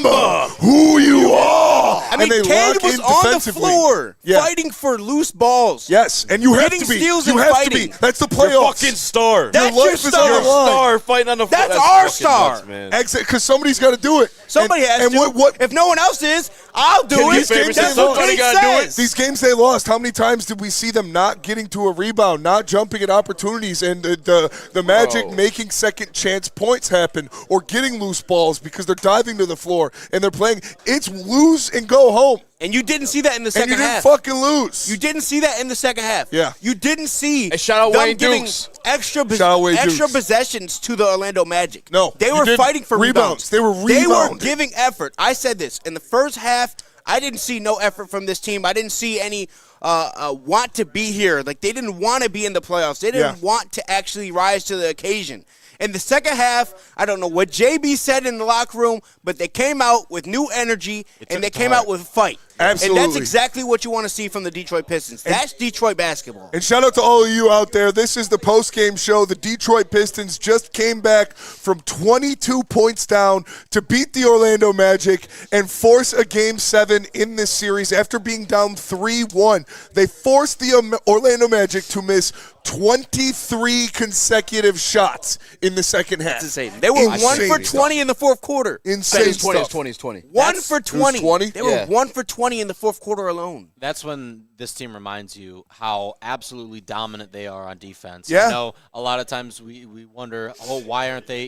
who you are. I mean, and they Cade lock was in on the defensively. floor Yeah. fighting for loose balls. Yes, and you have Getting to be. steals You and have fighting. to be. That's the playoffs. star. That's Your your life is on the star. line. fighting on the That's our star. Because somebody's got to do it. Somebody has and to. What If no one else is, I'll do Can it. these games That's they what lost? Cade Somebody says. These games they lost, how many times did we see them not getting to a rebound, not jumping at opportunities, and the Magic making second chance points happen or getting loose balls because they're diving to the floor and they're playing. It's lose and go home. And you didn't see that in the And second you didn't half. fucking lose. You didn't see that in the second half. Yeah. You didn't see Hey, shout out them Wayne giving Dukes. extra Dukes. possessions to the Orlando Magic. No, They you were didn't. fighting for Rebounds. They were They were rebounding. giving effort. I said this. In the first half, I didn't see no effort from this team. I didn't see any want to be here. Like, they didn't want to be in the playoffs. They didn't want to actually rise to the occasion. In the second half, I don't know what JB said in the locker room, but they came out with new energy and they came out with a fight. Absolutely. And that's exactly what you want to see from the Detroit Pistons. That's Detroit basketball. And shout out to all of you out there. This is the post-game show. The Detroit Pistons just came back from 22 points down to beat the Orlando Magic and force a Game 7 in this series after being down 3-1. They forced the Orlando Magic to miss 23 consecutive shots in the second half. That's insane. They were 1 for 20 in the fourth quarter. Insane It's 20, stuff. it's 20. 1 for 20. 20? They were 1 for 20 in the fourth quarter alone. That's when this team reminds you how absolutely dominant they are on defense. Yeah. You know, a lot of times we wonder, why aren't they,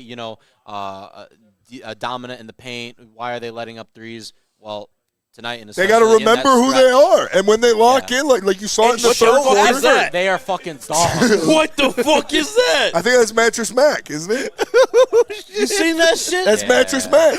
dominant in the paint? Why are they letting up threes? Well, tonight, they got to remember who they are, and when they lock in, like you saw it in the third quarter, they are fucking dogs. What the fuck is that? I think that's Mattress Mac, isn't it? You seen that shit? That's Mattress Mac.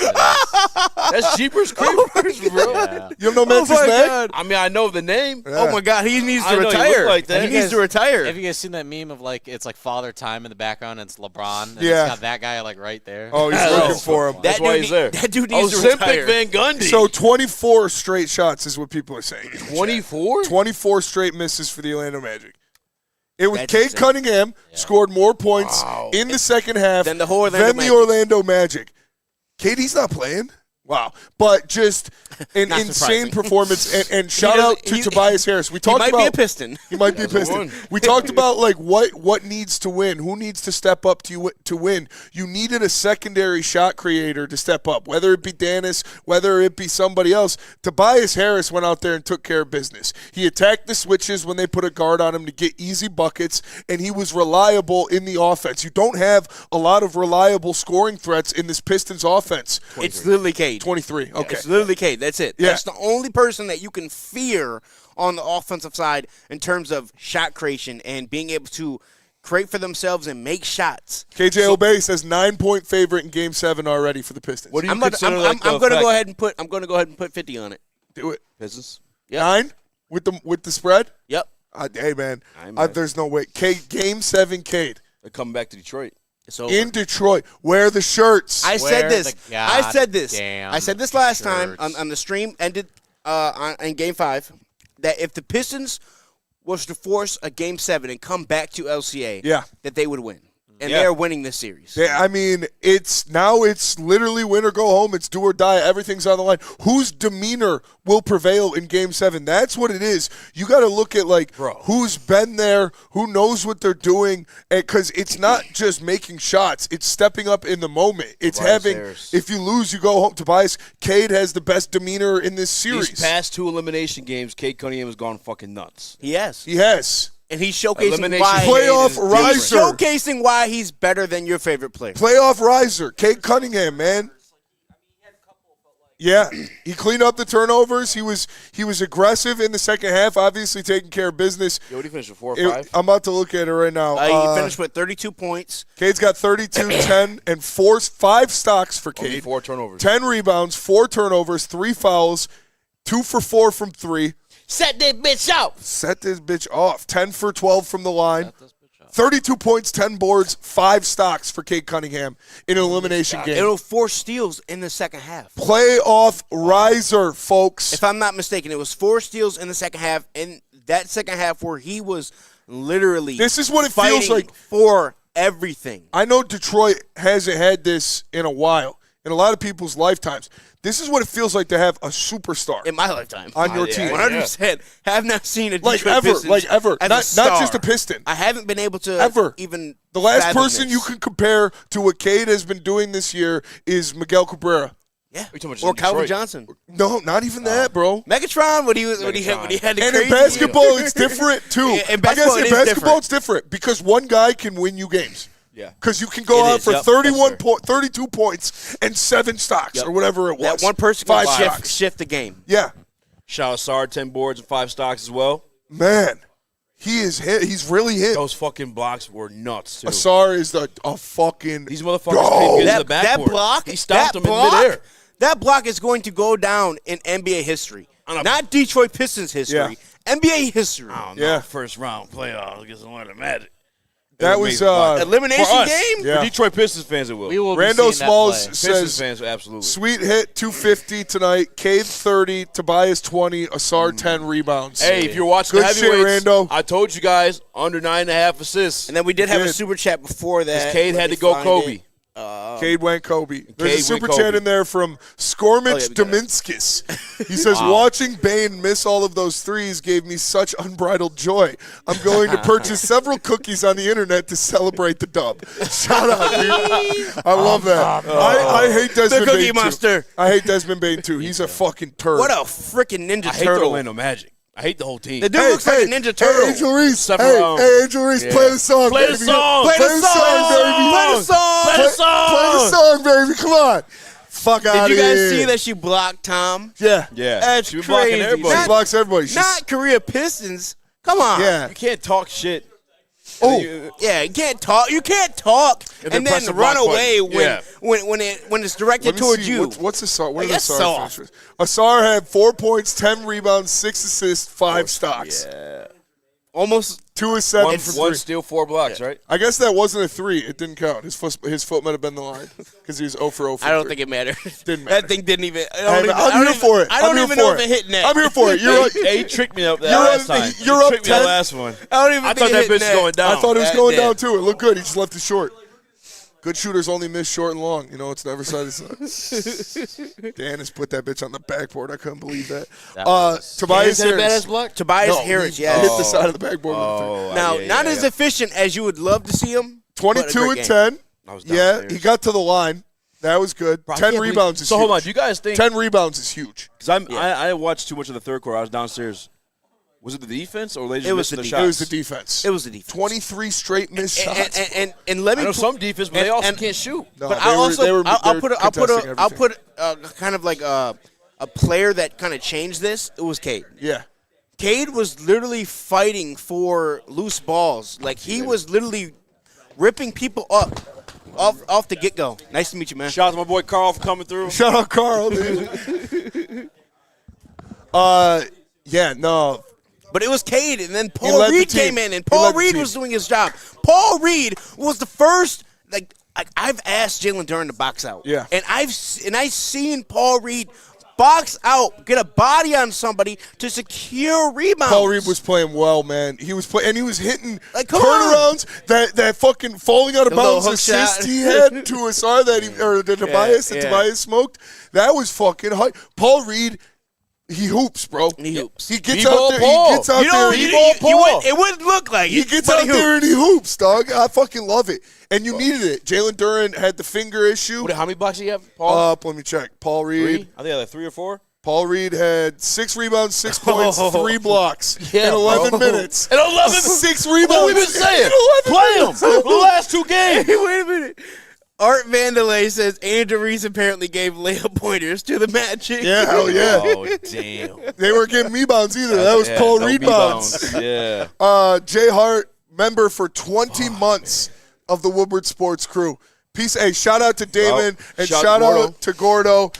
That's Jeepers Creepers, bro. Yeah. You don't know Mattress Mac? God. I mean, I know the name. Yeah. Oh my God, he needs to I know he retire. looked like that. He needs to retire. Have you guys seen that meme of it's like Father Time in the background and it's LeBron? And Yeah. it's got that guy right there. Oh, he's looking for him. That's why he's there. That dude needs to retire. Ozempic Van Gundy. So 24 straight shots is what people are saying. 24? 24 straight misses for the Orlando Magic. It was That's Cade insane. Cunningham scored more points in the second half Than the whole Orlando Magic. Orlando Magic. KD's not playing. Wow. But just an Not insane surprising. performance. And shout doesn't- out to he- Tobias Harris. We He talked might about be a Piston. He might be a Piston. We talked about what needs to win, who needs to step up to win. You needed a secondary shot creator to step up, whether it be Dennis, whether it be somebody else. Tobias Harris went out there and took care of business. He attacked the switches when they put a guard on him to get easy buckets, and he was reliable in the offense. You don't have a lot of reliable scoring threats in this Pistons offense. It's literally Cade. 23. Okay. It's literally Cade. That's it. Yeah. That's the only person that you can fear on the offensive side in terms of shot creation and being able to create for themselves and make shots. KJ Obey says 9-point favorite in Game 7 already for the Pistons. What do you I'm going consider to like the go fact- ahead and put 50 on it. Do it. Pistons? Yep. 9 with the spread? Yep. Hey, man. Aye, man. There's no way. Game 7, Cade. They're coming back to Detroit. It's over. In Detroit. Wear the shirts. I Wear said this. the I said this. goddamn I said this last time shirts. on the stream ended in Game 5 that if the Pistons was to force a Game 7 and come back to LCA, Yeah. that they would win. And Yeah. they're winning this series. I mean, it's literally win or go home. It's do or die. Everything's on the line. Whose demeanor will prevail in Game 7? That's what it is. You got to look at who's been there, who knows what they're doing, because it's not just making shots. It's stepping up in the moment. It's Tobias having. Harris. If you lose, you go home. Tobias Cade has the best demeanor in this series. These past 2 elimination games, Cade Cunningham has gone fucking nuts. He has. He has. And he's showcasing Elimination why Playoff is he's riser. showcasing why he's better than your favorite player. Playoff riser, Cade Cunningham, man. Yeah, he cleaned up the turnovers. He was aggressive in the second half, obviously taking care of business. Yo, what did he finish with, 4 or 5? I'm about to look at it right now. He finished with 32 points. Cade's got 32, 10, and 5 stocks for Only Cade. 4 turnovers. 10 rebounds, 4 turnovers, 3 fouls, 2 for 4 from 3. Set that bitch out. Set this bitch off. 10 for 12 from the line. 32 points, 10 boards, 5 stocks for Cade Cunningham in an elimination game. It'll 4 steals in the second half. Playoff riser, folks. If I'm not mistaken, it was 4 steals in the second half. In that second half where he was literally This is what it feels fighting like. for everything. I know Detroit hasn't had this in a while, in a lot of people's lifetimes. This is what it feels like to have a superstar In my lifetime. on your team. 100%. Have not seen a Like Detroit ever, Pistons like ever. as Not a star. just a Piston. I haven't been able to Ever. even The last fathom person this. you can compare to what Cade has been doing this year is Miguel Cabrera. Yeah. You're talking about Or just Calvin Detroit. Johnson. No, not Oh. even that, bro. Megatron when he had the And crazy in basketball, it's different too. In I guess basketball, in it is basketball, different. it's different because one guy can win you games. Yeah. Because you can go It out is, for yep. 32 points and 7 stocks Yep. or whatever it was. That one person 5 can stocks. shift the game. Yeah, Shout out Sar, 10 boards and 5 stocks as well. man, he is hit. He's really hit. Those fucking blocks were nuts, too. Asar is a fucking. These motherfuckers dog. can't get in the That backboard. block, He stopped that them block, in midair. That block is going to go down in NBA history. Not Detroit Pistons history. NBA history. I don't know. Yeah. First round playoff against Atlanta Magic. That was elimination for us. game. Yeah. For Detroit Pistons fans, it will. We will Rando be seeing Smalls that Pistons says, fans, absolutely. sweet hit, 250 tonight. Cade 30, Tobias 20, Asar 10 rebounds. Hey, if you're watching Good the shit, heavyweights, Rando. I told you guys under 9.5 assists. And then we did have a Good. super chat before that. Cade where had they to go find Kobe. it. Cade went Kobe. There's a Cade super went chat Kobe. in there from Skormich we got it. Dominskis. He says, watching Bane miss all of those threes gave me such unbridled joy. I'm going to purchase several cookies on the internet to celebrate the dub. Shout out, dude. I love that. I hate Desmond Cookie Bane, Monster. too. I hate Desmond Bane, too. He's a fucking turd. What a freaking Ninja I hate the Turtle. Orlando Magic. I hate the whole team. The dude looks like a Ninja Turtle. Hey, Angel Reese. Except Hey, for, hey, Angel Reese, play the song, Play baby. the song. Play the song, baby. Play the song. Play the song. Play the song, baby. Come on. Fuck out of Did here. you guys see that she blocked Tom? Yeah. Yeah. That's She was blocking crazy. everybody. She blocks everybody. She's, Not Korea Pistons. Come on. yeah. You can't talk shit. Oh, Yeah, you can't talk. You can't talk they and press then the run block away button. Yeah. when it's directed let me towards see. you. What's Asar? What Like, did that's Asar soft. finish with? Asar had 4 points, 10 rebounds, 6 assists, 5 stocks. Yeah. Almost 2 of 7 One, for 3. one steal, 4 blocks, right? I guess that wasn't a 3. It didn't count. His foot might have been the line because he was 0 for 0 for I don't 3. think it mattered. Didn't matter. That thing didn't even. I'm here for it. I don't I'm here even for know it. if it hit net. I'm here for it. You're right. Hey, he tricked me up that You're last up- time. you're He up tricked me 10. that last one. I don't even I think thought it that hit bitch was net. going down. I thought it was That going did. down too. It looked good. He just left it short. Good shooters only miss short and long. You know, it's never side to side. Dan has put that bitch on the backboard. I couldn't believe that. Tobias Is that a Harris. badass block? Tobias No, Harris, he yeah. hit the side of the backboard. with the Oh, Now, yeah, not yeah, as yeah. efficient as you would love to see him. 22 but a great and game. 10. I was Yeah, downstairs. he got to the line. That was good. Bro, I 10 can't believe- rebounds is So huge. hold on, do you guys think? 10 rebounds is huge. Because I watched too much of the third quarter. I was downstairs. Was it the defense or were they just It was missing the the defense. shots? It was the defense. It was the defense. 23 straight missed shots. And let me I know put- some defense, but they also can't shoot. No, But they I were- also they were I'll put contesting everything. kind of like a player that kind of changed this. It was Cade. Yeah. Cade was literally fighting for loose balls. Like he was literally ripping people up off the get go. Nice to meet you, man. Shout out to my boy Carl for coming through. Shout out Carl, dude. Yeah, no. But it was Cade, and then He Paul led the Reed team. came in, and He Paul led the Reed team. was doing his job. Paul Reed was the first. Like I've asked Jalen Duren to box out. Yeah. And I've seen Paul Reed box out, get a body on somebody to secure rebounds. Paul Reed was playing well, man. He was and he was hitting Like, come turnarounds. That fucking falling out of The little bounds hook assist shot. he had to Asar that the Tobias that yeah. Tobias smoked. That was fucking high. Paul Reed, he hoops, bro. He hoops. He gets B-ball out there. Paul. He gets out You know, there. it wouldn't look like He it. gets but out there hoops. and he hoops, dog. I fucking love it. And you needed it. Jalen Duren had the finger issue. How many blocks do you have, Paul? Let me check. Paul Reed. I think I had like 3 or 4. Paul Reed had 6 rebounds, 6 points, 3 blocks Yeah, in 11 bro. minutes. In 11 6 What rebounds. have we been saying? in 11 Play him minutes. for the last 2 games. Hey, wait a minute. Art Vandelay says Andrew Reese apparently gave layup pointers to the Magic. Yeah, hell yeah. Oh, damn. They weren't getting me bounds either. That was Yeah, Paul no Reed bounds. Yeah. Jay Hart, member for 20 months of the Woodward Sports crew. Peace. Hey, shout out to Damon and shout out to Gordo.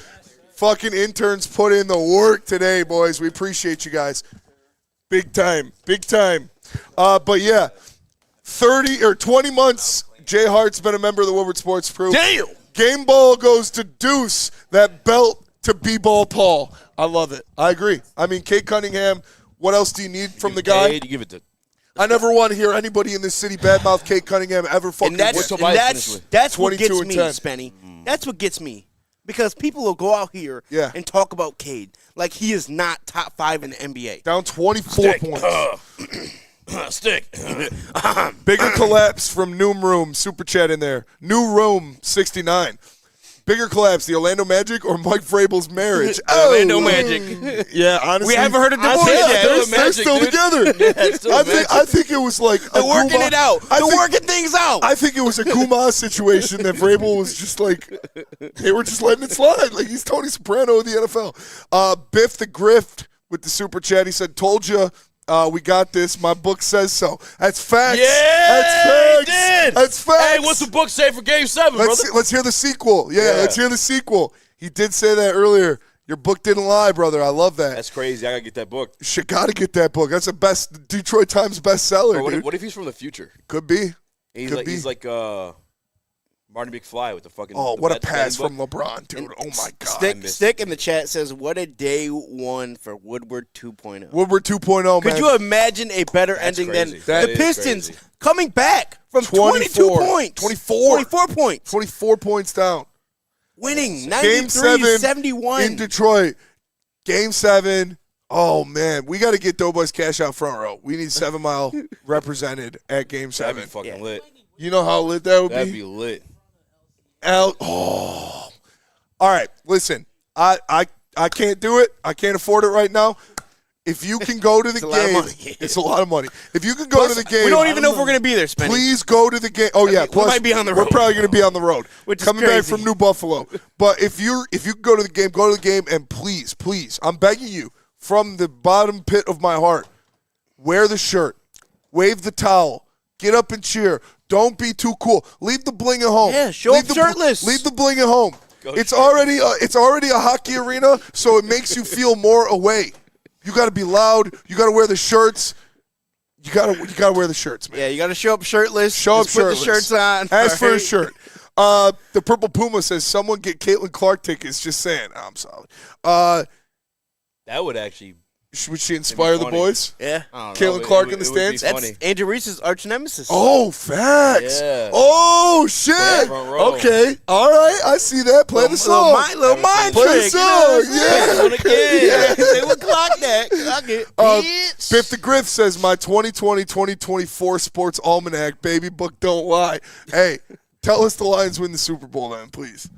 Fucking interns put in the work today, boys. We appreciate you guys. Big time. Big time. But yeah, 30 or 20 months, Jay Hart's been a member of the Woodward Sports crew. Damn. Game ball goes to Deuce, that belt to B-ball Paul. I love it. I agree. I mean, Kate Cunningham, what else do you need from the guy? You give it to. I never want to hear anybody in this city badmouth Kate Cunningham ever fucking. And that's what 22 gets and me, 10. Spenny. That's what gets me. Because people will go out here and talk about Cade like he is not top 5 in the NBA. Down 24 points. Stick. Bigger collapse from New Room. Super chat in there. New Room 69. Bigger collapse, the Orlando Magic or Mike Vrabel's marriage? Orlando Magic. Yeah, honestly. We haven't heard a divorce yet. They're still together. I think it was like They're working it out. They're working things out. I think it was a Gumas situation that Vrabel was just like, they were just letting it slide. Like, he's Tony Soprano of the NFL. Biff the Grift with the super chat. He said, told you. We got this. My book says so. That's facts. Yeah, that's facts. he did. That's facts. Hey, what's the book say for Game 7, brother? Let's hear the sequel. Yeah, let's hear the sequel. He did say that earlier. Your book didn't lie, brother. I love that. That's crazy. I gotta get that book. Shit, gotta get that book. That's a Detroit Times bestseller, Bro, dude. what if he's from the future? Could be. He's like Marty McFly with the fucking. Oh, the what a bet- pass betting from book. LeBron, dude. Oh, my God. Stick in the chat says, what a day one for Woodward 2.0. Woodward 2.0, man. Could you imagine a better ending crazy. than That the is Pistons crazy. coming back from 22 points? 24 points. 24 points down. Winning Game 93-71. in Detroit. Game 7. Oh, man. We got to get Doughboy's cash out front row. We need 7 Mile represented at Game 7. That'd be fucking lit. You know how lit that would That'd be lit. Oh. All right. Listen, I can't do it. I can't afford it right now. If you can go to the game, it's a lot of money. If you can go to the game, We don't even know if we're going to be there, Spenny. please go to the game. Oh yeah, we might be on the road. We're probably going to be on the road, Which is coming back crazy. from New Buffalo. But if you can go to the game, and please, I'm begging you from the bottom pit of my heart, wear the shirt, wave the towel, get up and cheer. Don't be too cool. Leave the bling at home. Yeah, show up shirtless. Leave the bling at home. It's already a hockey arena, so it makes you feel more away. You got to be loud. You got to wear the shirts. You got to wear the shirts, man. Yeah, you got to show up shirtless. Show up Just put shirtless. the shirts on. Ask for a Alright. shirt. The Purple Puma says, someone get Caitlin Clark tickets. Just saying. I'm sorry. That would actually. Would she inspire the funny. boys? Yeah. I don't Caitlin know, Clark it in the would be stands? funny. That's Andrew Reese's arch nemesis. Oh, facts. Yeah. Oh, shit. front row. Okay. All right. I see that. Play the song. Little mind Play the trick. You know song. what I'm saying? Yeah. They would clock that. Clock it. Biff the Griff says, my 2020-2024 sports almanac, baby book don't lie. Hey, tell us the Lions win the Super Bowl then, please.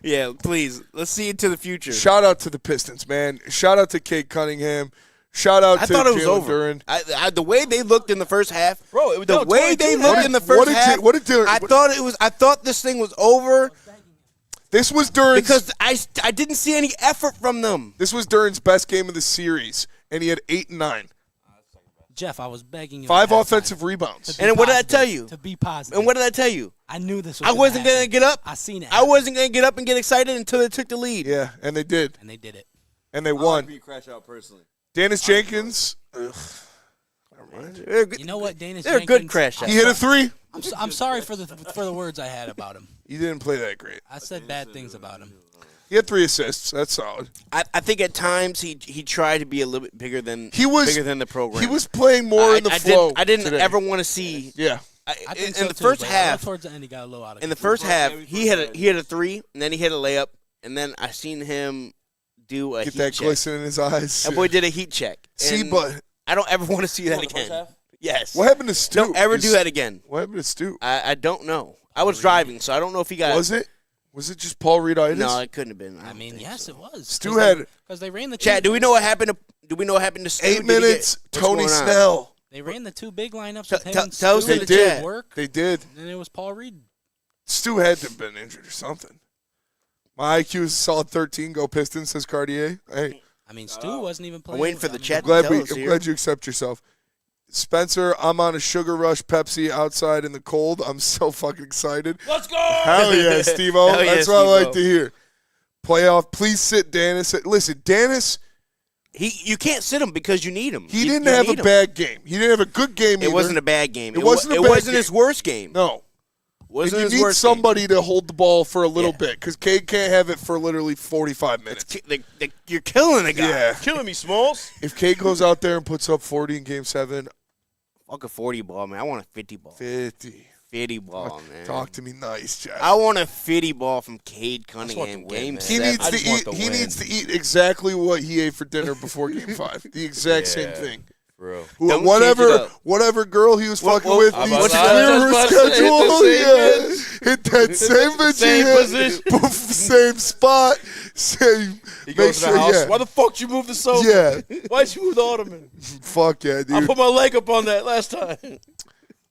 Yeah, please. Let's see into the future. Shout out to the Pistons, man. Shout out to Cade Cunningham. Shout out I to thought it was Jalen over. Duren. The way they looked in the first half, Bro, the way they looked in the first half, I thought this thing was over. This was Duren's because I didn't see any effort from them. This was Duren's best game of the series, and he had 8 and 9. Jeff, I was begging you. 5 offensive rebounds. And what did I tell you? To be positive. And what did I tell you? I knew this was I wasn't going to get up. I seen it. I wasn't going to get up and get excited until they took the lead. Yeah, and they did. And they did it. And they won. I'd crash out personally. Dennis Jenkins. You know what, Danish They're a good crash out. He hit a 3. I'm sorry for the words I had about him. He didn't play that great. I said bad things about him. He had 3 assists. That's solid. I think at times he tried to be a little bit bigger than the program. He was playing more in the flow. I didn't today. ever want to see. Yeah. I think In so the too, first but half, towards the end, he got a little out of in the control. first half, he had a 3, and then he hit a layup, and then I seen him do a Get heat that check. glisten in his eyes. That boy did a heat check. See, And but I don't ever want to see that again. Yes. what happened to Stu? Don't ever do that again. What happened to Stu? I don't know. I was driving, so I don't know if he got. Was it just Paul Reed-itis? No, it couldn't have been. I mean, yes, it was. Stu had because they ran the Chad, do we know what happened to? Do we know what happened to Stu? 8 minutes. Tony Snell. They ran the 2 big lineups with him and tell us Stu in and the it chat. didn't work. They did. And then it was Paul Reed. Stu had to have been injured or something. My IQ is a solid 13. Go Pistons, says Cartier. Hey. I mean, Stu wasn't even playing. I'm waiting for the chat. I'm to tell us glad here. you accept yourself. Spencer, I'm on a Sugar Rush Pepsi outside in the cold. I'm so fucking excited. Let's go! Hell yeah, Steve-O. Hell yeah, That's what I like Steve-O. to hear. Playoff. Please sit Dennis. Listen, Dennis, You can't sit him because you need him. he didn't have a bad game. He didn't have a good game either. It wasn't a bad game. It wasn't a It bad wasn't game. his worst game. No. Wasn't And his you need worst somebody to hold the ball for a little bit because Cade can't have it for literally 45 minutes. You're killing a guy. Yeah. Killing me, Smalls. If Cade goes out there and puts up 40 in Game 7, Fuck a 40 ball, man. I want a 50 ball. 50. 50 ball, man. Talk to me nice, Jack. I want a 50 ball from Cade want Cunningham. to win, Game man. He 7. needs to just want eat. the He win. needs to eat exactly what he ate for dinner before Game 5. The exact same Yeah. thing. Bro. Don't Whatever, change it up. whatever girl he was fucking what- with, I'm needs about to to- clear I was her about to say, schedule. hit the Hit that same bitch. same he hit. position. Poof, same spot. Same. He Make goes to sure. the house. Yeah. Why the fuck you move the sofa? Yeah. Why'd you move the ottoman? Fuck yeah, I dude. put my leg up on that last time.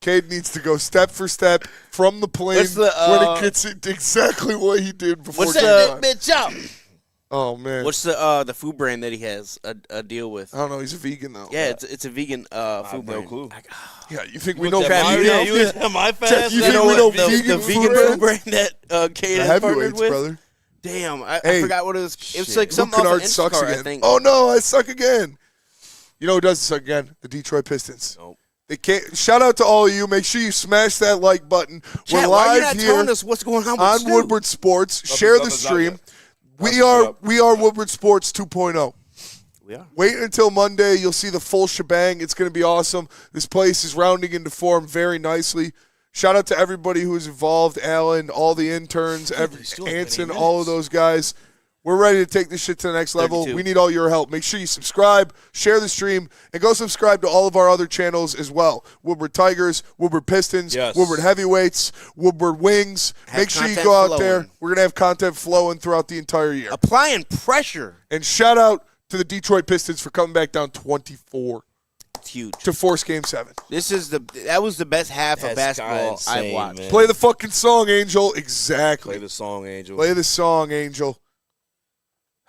Cade needs to go step for step from the plane What's the, when it gets it exactly what he did before What's game that time. bitch out? Oh man. What's the food brand that he has a deal with? I don't know. He's a vegan though. Yeah, it's a vegan food brand. No clue. Yeah, you think we know Trav, vegan? you know- you was my fast. you You think know we know what? The vegan vegan food food brand that Cade The has partnered heavyweights, with? brother. Damn, I Hey. forgot what it was. It was like Luke something off Kennard of sucks Instacart, again. I think. Oh no, I suck again. You know who does suck again? The Detroit Pistons. Nope. They can't. Shout out to all of you. Make sure you smash that like button. Chat, We're why are you live not here telling us what's going on with on Stu? Woodward Sports. Share the stream. We are Woodward Sports 2.0. We are. Wait until Monday. You'll see the full shebang. It's going to be awesome. This place is rounding into form very nicely. Shout out to everybody who is involved, Alan, all the interns, Anson, all of those guys. We're ready to take this shit to the next level. 32. We need all your help. Make sure you subscribe, share the stream, and go subscribe to all of our other channels as well. Woodward Tigers, Woodward Pistons, Woodward Heavyweights, Woodward Wings. Make sure you go out there. We're going to have content flowing throughout the entire year. Applying pressure. And shout out to the Detroit Pistons for coming back down 24. It's huge. To force Game 7. That was the best half of basketball I've watched. Man. Play the fucking song, Angel. Exactly. Play the song, Angel. Play the song, Angel.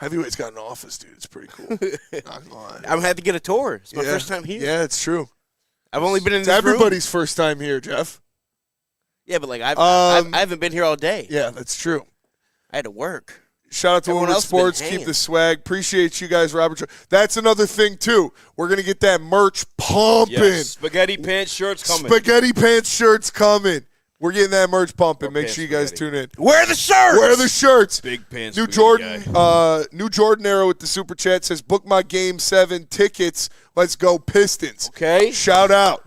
Heavyweight's got an office, dude. It's pretty cool. Not gonna lie. I'm gonna have to get a tour. It's my first time here. Yeah, it's true. I've only been in it's this everybody's room. first time here, Jeff. Yeah, but like I haven't been here all day. Yeah, that's true. I had to work. Shout out to Woodward Sports. Keep the swag. Appreciate you guys, Robert. That's another thing, too. We're going to get that merch pumping. Yes. Spaghetti pants shirts coming. Spaghetti pants shirts coming. We're getting that merch pumping. Make sure you guys tune in. Wear the shirts. Wear the shirts. Big pants. New Jordan arrow with the super chat says, book my Game 7 tickets. Let's go Pistons. Okay. Shout out.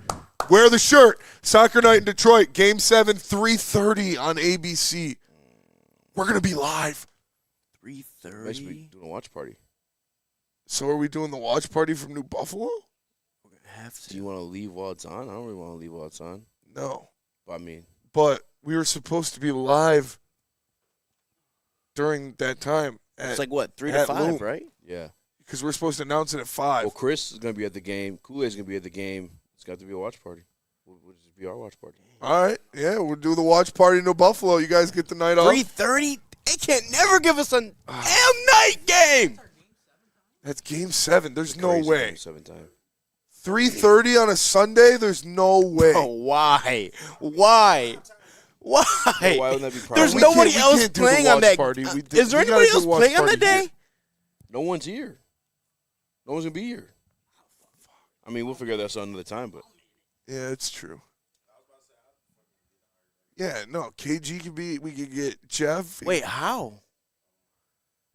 Wear the shirt. Soccer night in Detroit. Game 7, 3:30 on ABC. We're going to be live. 3:30. Next week, doing a watch party. So are we doing the watch party from New Buffalo? We're gonna have to. Do you want to leave while it's on? I don't really want to leave while it's on. No. I mean, but we were supposed to be live during that time. It's like what, 3 to 5, Loom. right? Yeah. Because we're supposed to announce it at 5. Well, Chris is going to be at the game. Kool-Aid's going to be at the game. It's got to be a watch party. We'll just be our watch party. All right. Yeah, we'll do the watch party in New Buffalo. You guys get the night off. 3:30? They can't never give us a damn night game. That's Game 7. There's no way. Game 7 time. 3:30 on a Sunday? There's no way. Oh, why? Why? Why wouldn't that be private? There's nobody else playing on that. Party. Is there anybody else playing on that day? No one's here. No one's going to be here. I mean, we'll figure that out another time, but. Yeah, it's true. Yeah, no, KG could be. We could get Jeff. Wait, how?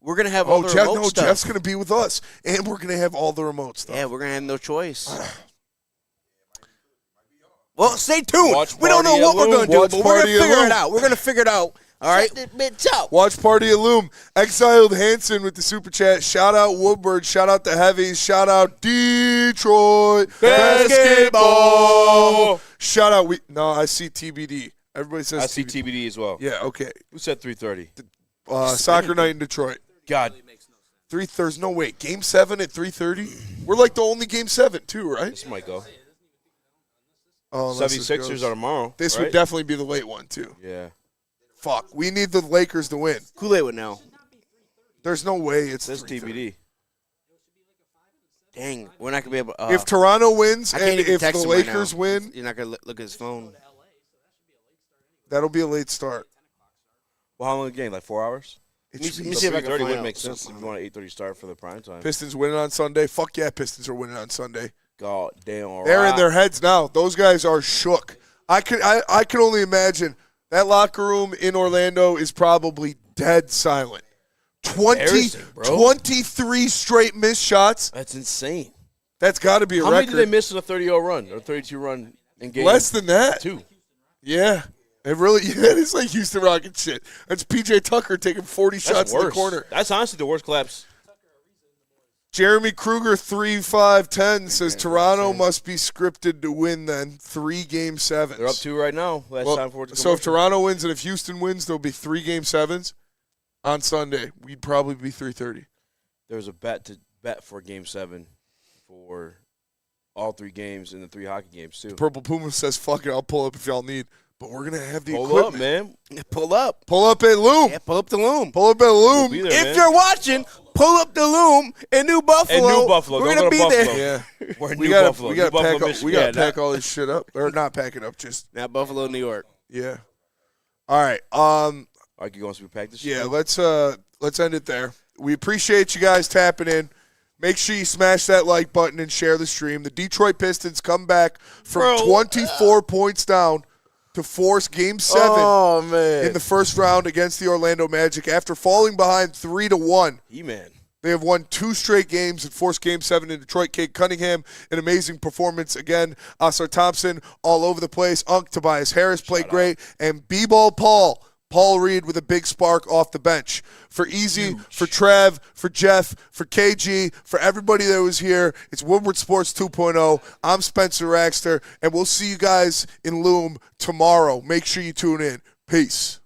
We're gonna have all the Jeff, remote stuff. Jeff's gonna be with us, and we're gonna have all the remote stuff. Yeah, we're gonna have no choice. Well, stay tuned. Watch We don't know what we're gonna do, Watch but we're party gonna figure alone. it out. We're gonna figure it out. All right, bitch out. Watch Party Illume. Exiled Hanson with the super chat. Shout out Woodward. Shout out the Heavies. Shout out Detroit Basketball. Shout out. I see TBD. Everybody says I see TBD as well. Yeah, okay. Who said 3:30? Soccer night in Detroit. God. There's no way. Game 7 at 3:30? We're like the only Game 7, too, right? This might go. Oh, unless this 76ers goes. are tomorrow. This right? would definitely be the late one, too. Yeah. Fuck. We need the Lakers to win. Kool-Aid would know. There's no way it's That's 3:30. TBD. Dang, we're not gonna be able. If Toronto wins I can't and even if the text him right now. Lakers win, You're not gonna look at his phone. that'll be a late start. Well, how long the game? Like 4 hours? Let me So see if I can 3:30 find would out. make sense if you want an 8:30 start for the prime time. Pistons winning on Sunday. Fuck yeah, Pistons are winning on Sunday. God damn. All They're right. in their heads now. Those guys are shook. I can only imagine that locker room in Orlando is probably dead silent. 23 straight missed shots. That's insane. That's got to be a How record. many did they miss in a 30-0 run or 32-run in game? Less than that. 2. Yeah. It really it's like Houston Rockets shit. That's PJ Tucker taking 40 That's shots in the worse. corner. That's honestly the worst collapse. Jeremy Kruger 3-5-10 says Toronto must be scripted to win then 3 Game 7s. They're up 2 right now. Last time for it to So if commercial. Toronto wins and if Houston wins, there'll be 3 Game 7s on Sunday. We'd probably be 3:30. There was a bet for Game 7 for all 3 games and the 3 hockey games too. Purple Puma says, "Fuck it, I'll pull up if y'all need." But we're gonna have the Pull equipment. up, man. Pull up. Pull up at Loom. Yeah, pull up the Loom. Pull up at Loom. We'll be there, If man. you're watching, pull up the Loom in New Buffalo. In New Buffalo. We're Don't gonna go to be Buffalo. there. Yeah, We're in we New gotta Buffalo. we gotta New Buffalo, pack Michigan. we gotta Yeah, pack all this shit up or not pack it up. Just Not Buffalo, New York. yeah. All right. I could go on to pack this shit. Yeah. Let's end it there. We appreciate you guys tapping in. Make sure you smash that like button and share the stream. The Detroit Pistons come back from 24 points down to force Game 7 in the first round against the Orlando Magic after falling behind 3-1. E-Man. They have won 2 straight games and forced Game 7 in Detroit. Cade Cunningham, an amazing performance again. Asar Thompson all over the place. Tobias Harris played great. And B-Ball Paul Reed with a big spark off the bench. For Easy, for Trev, for Jeff, for KG, for everybody that was here, it's Woodward Sports 2.0. I'm Spencer Raxter, and we'll see you guys in Loom tomorrow. Make sure you tune in. Peace.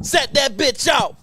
Set that bitch out.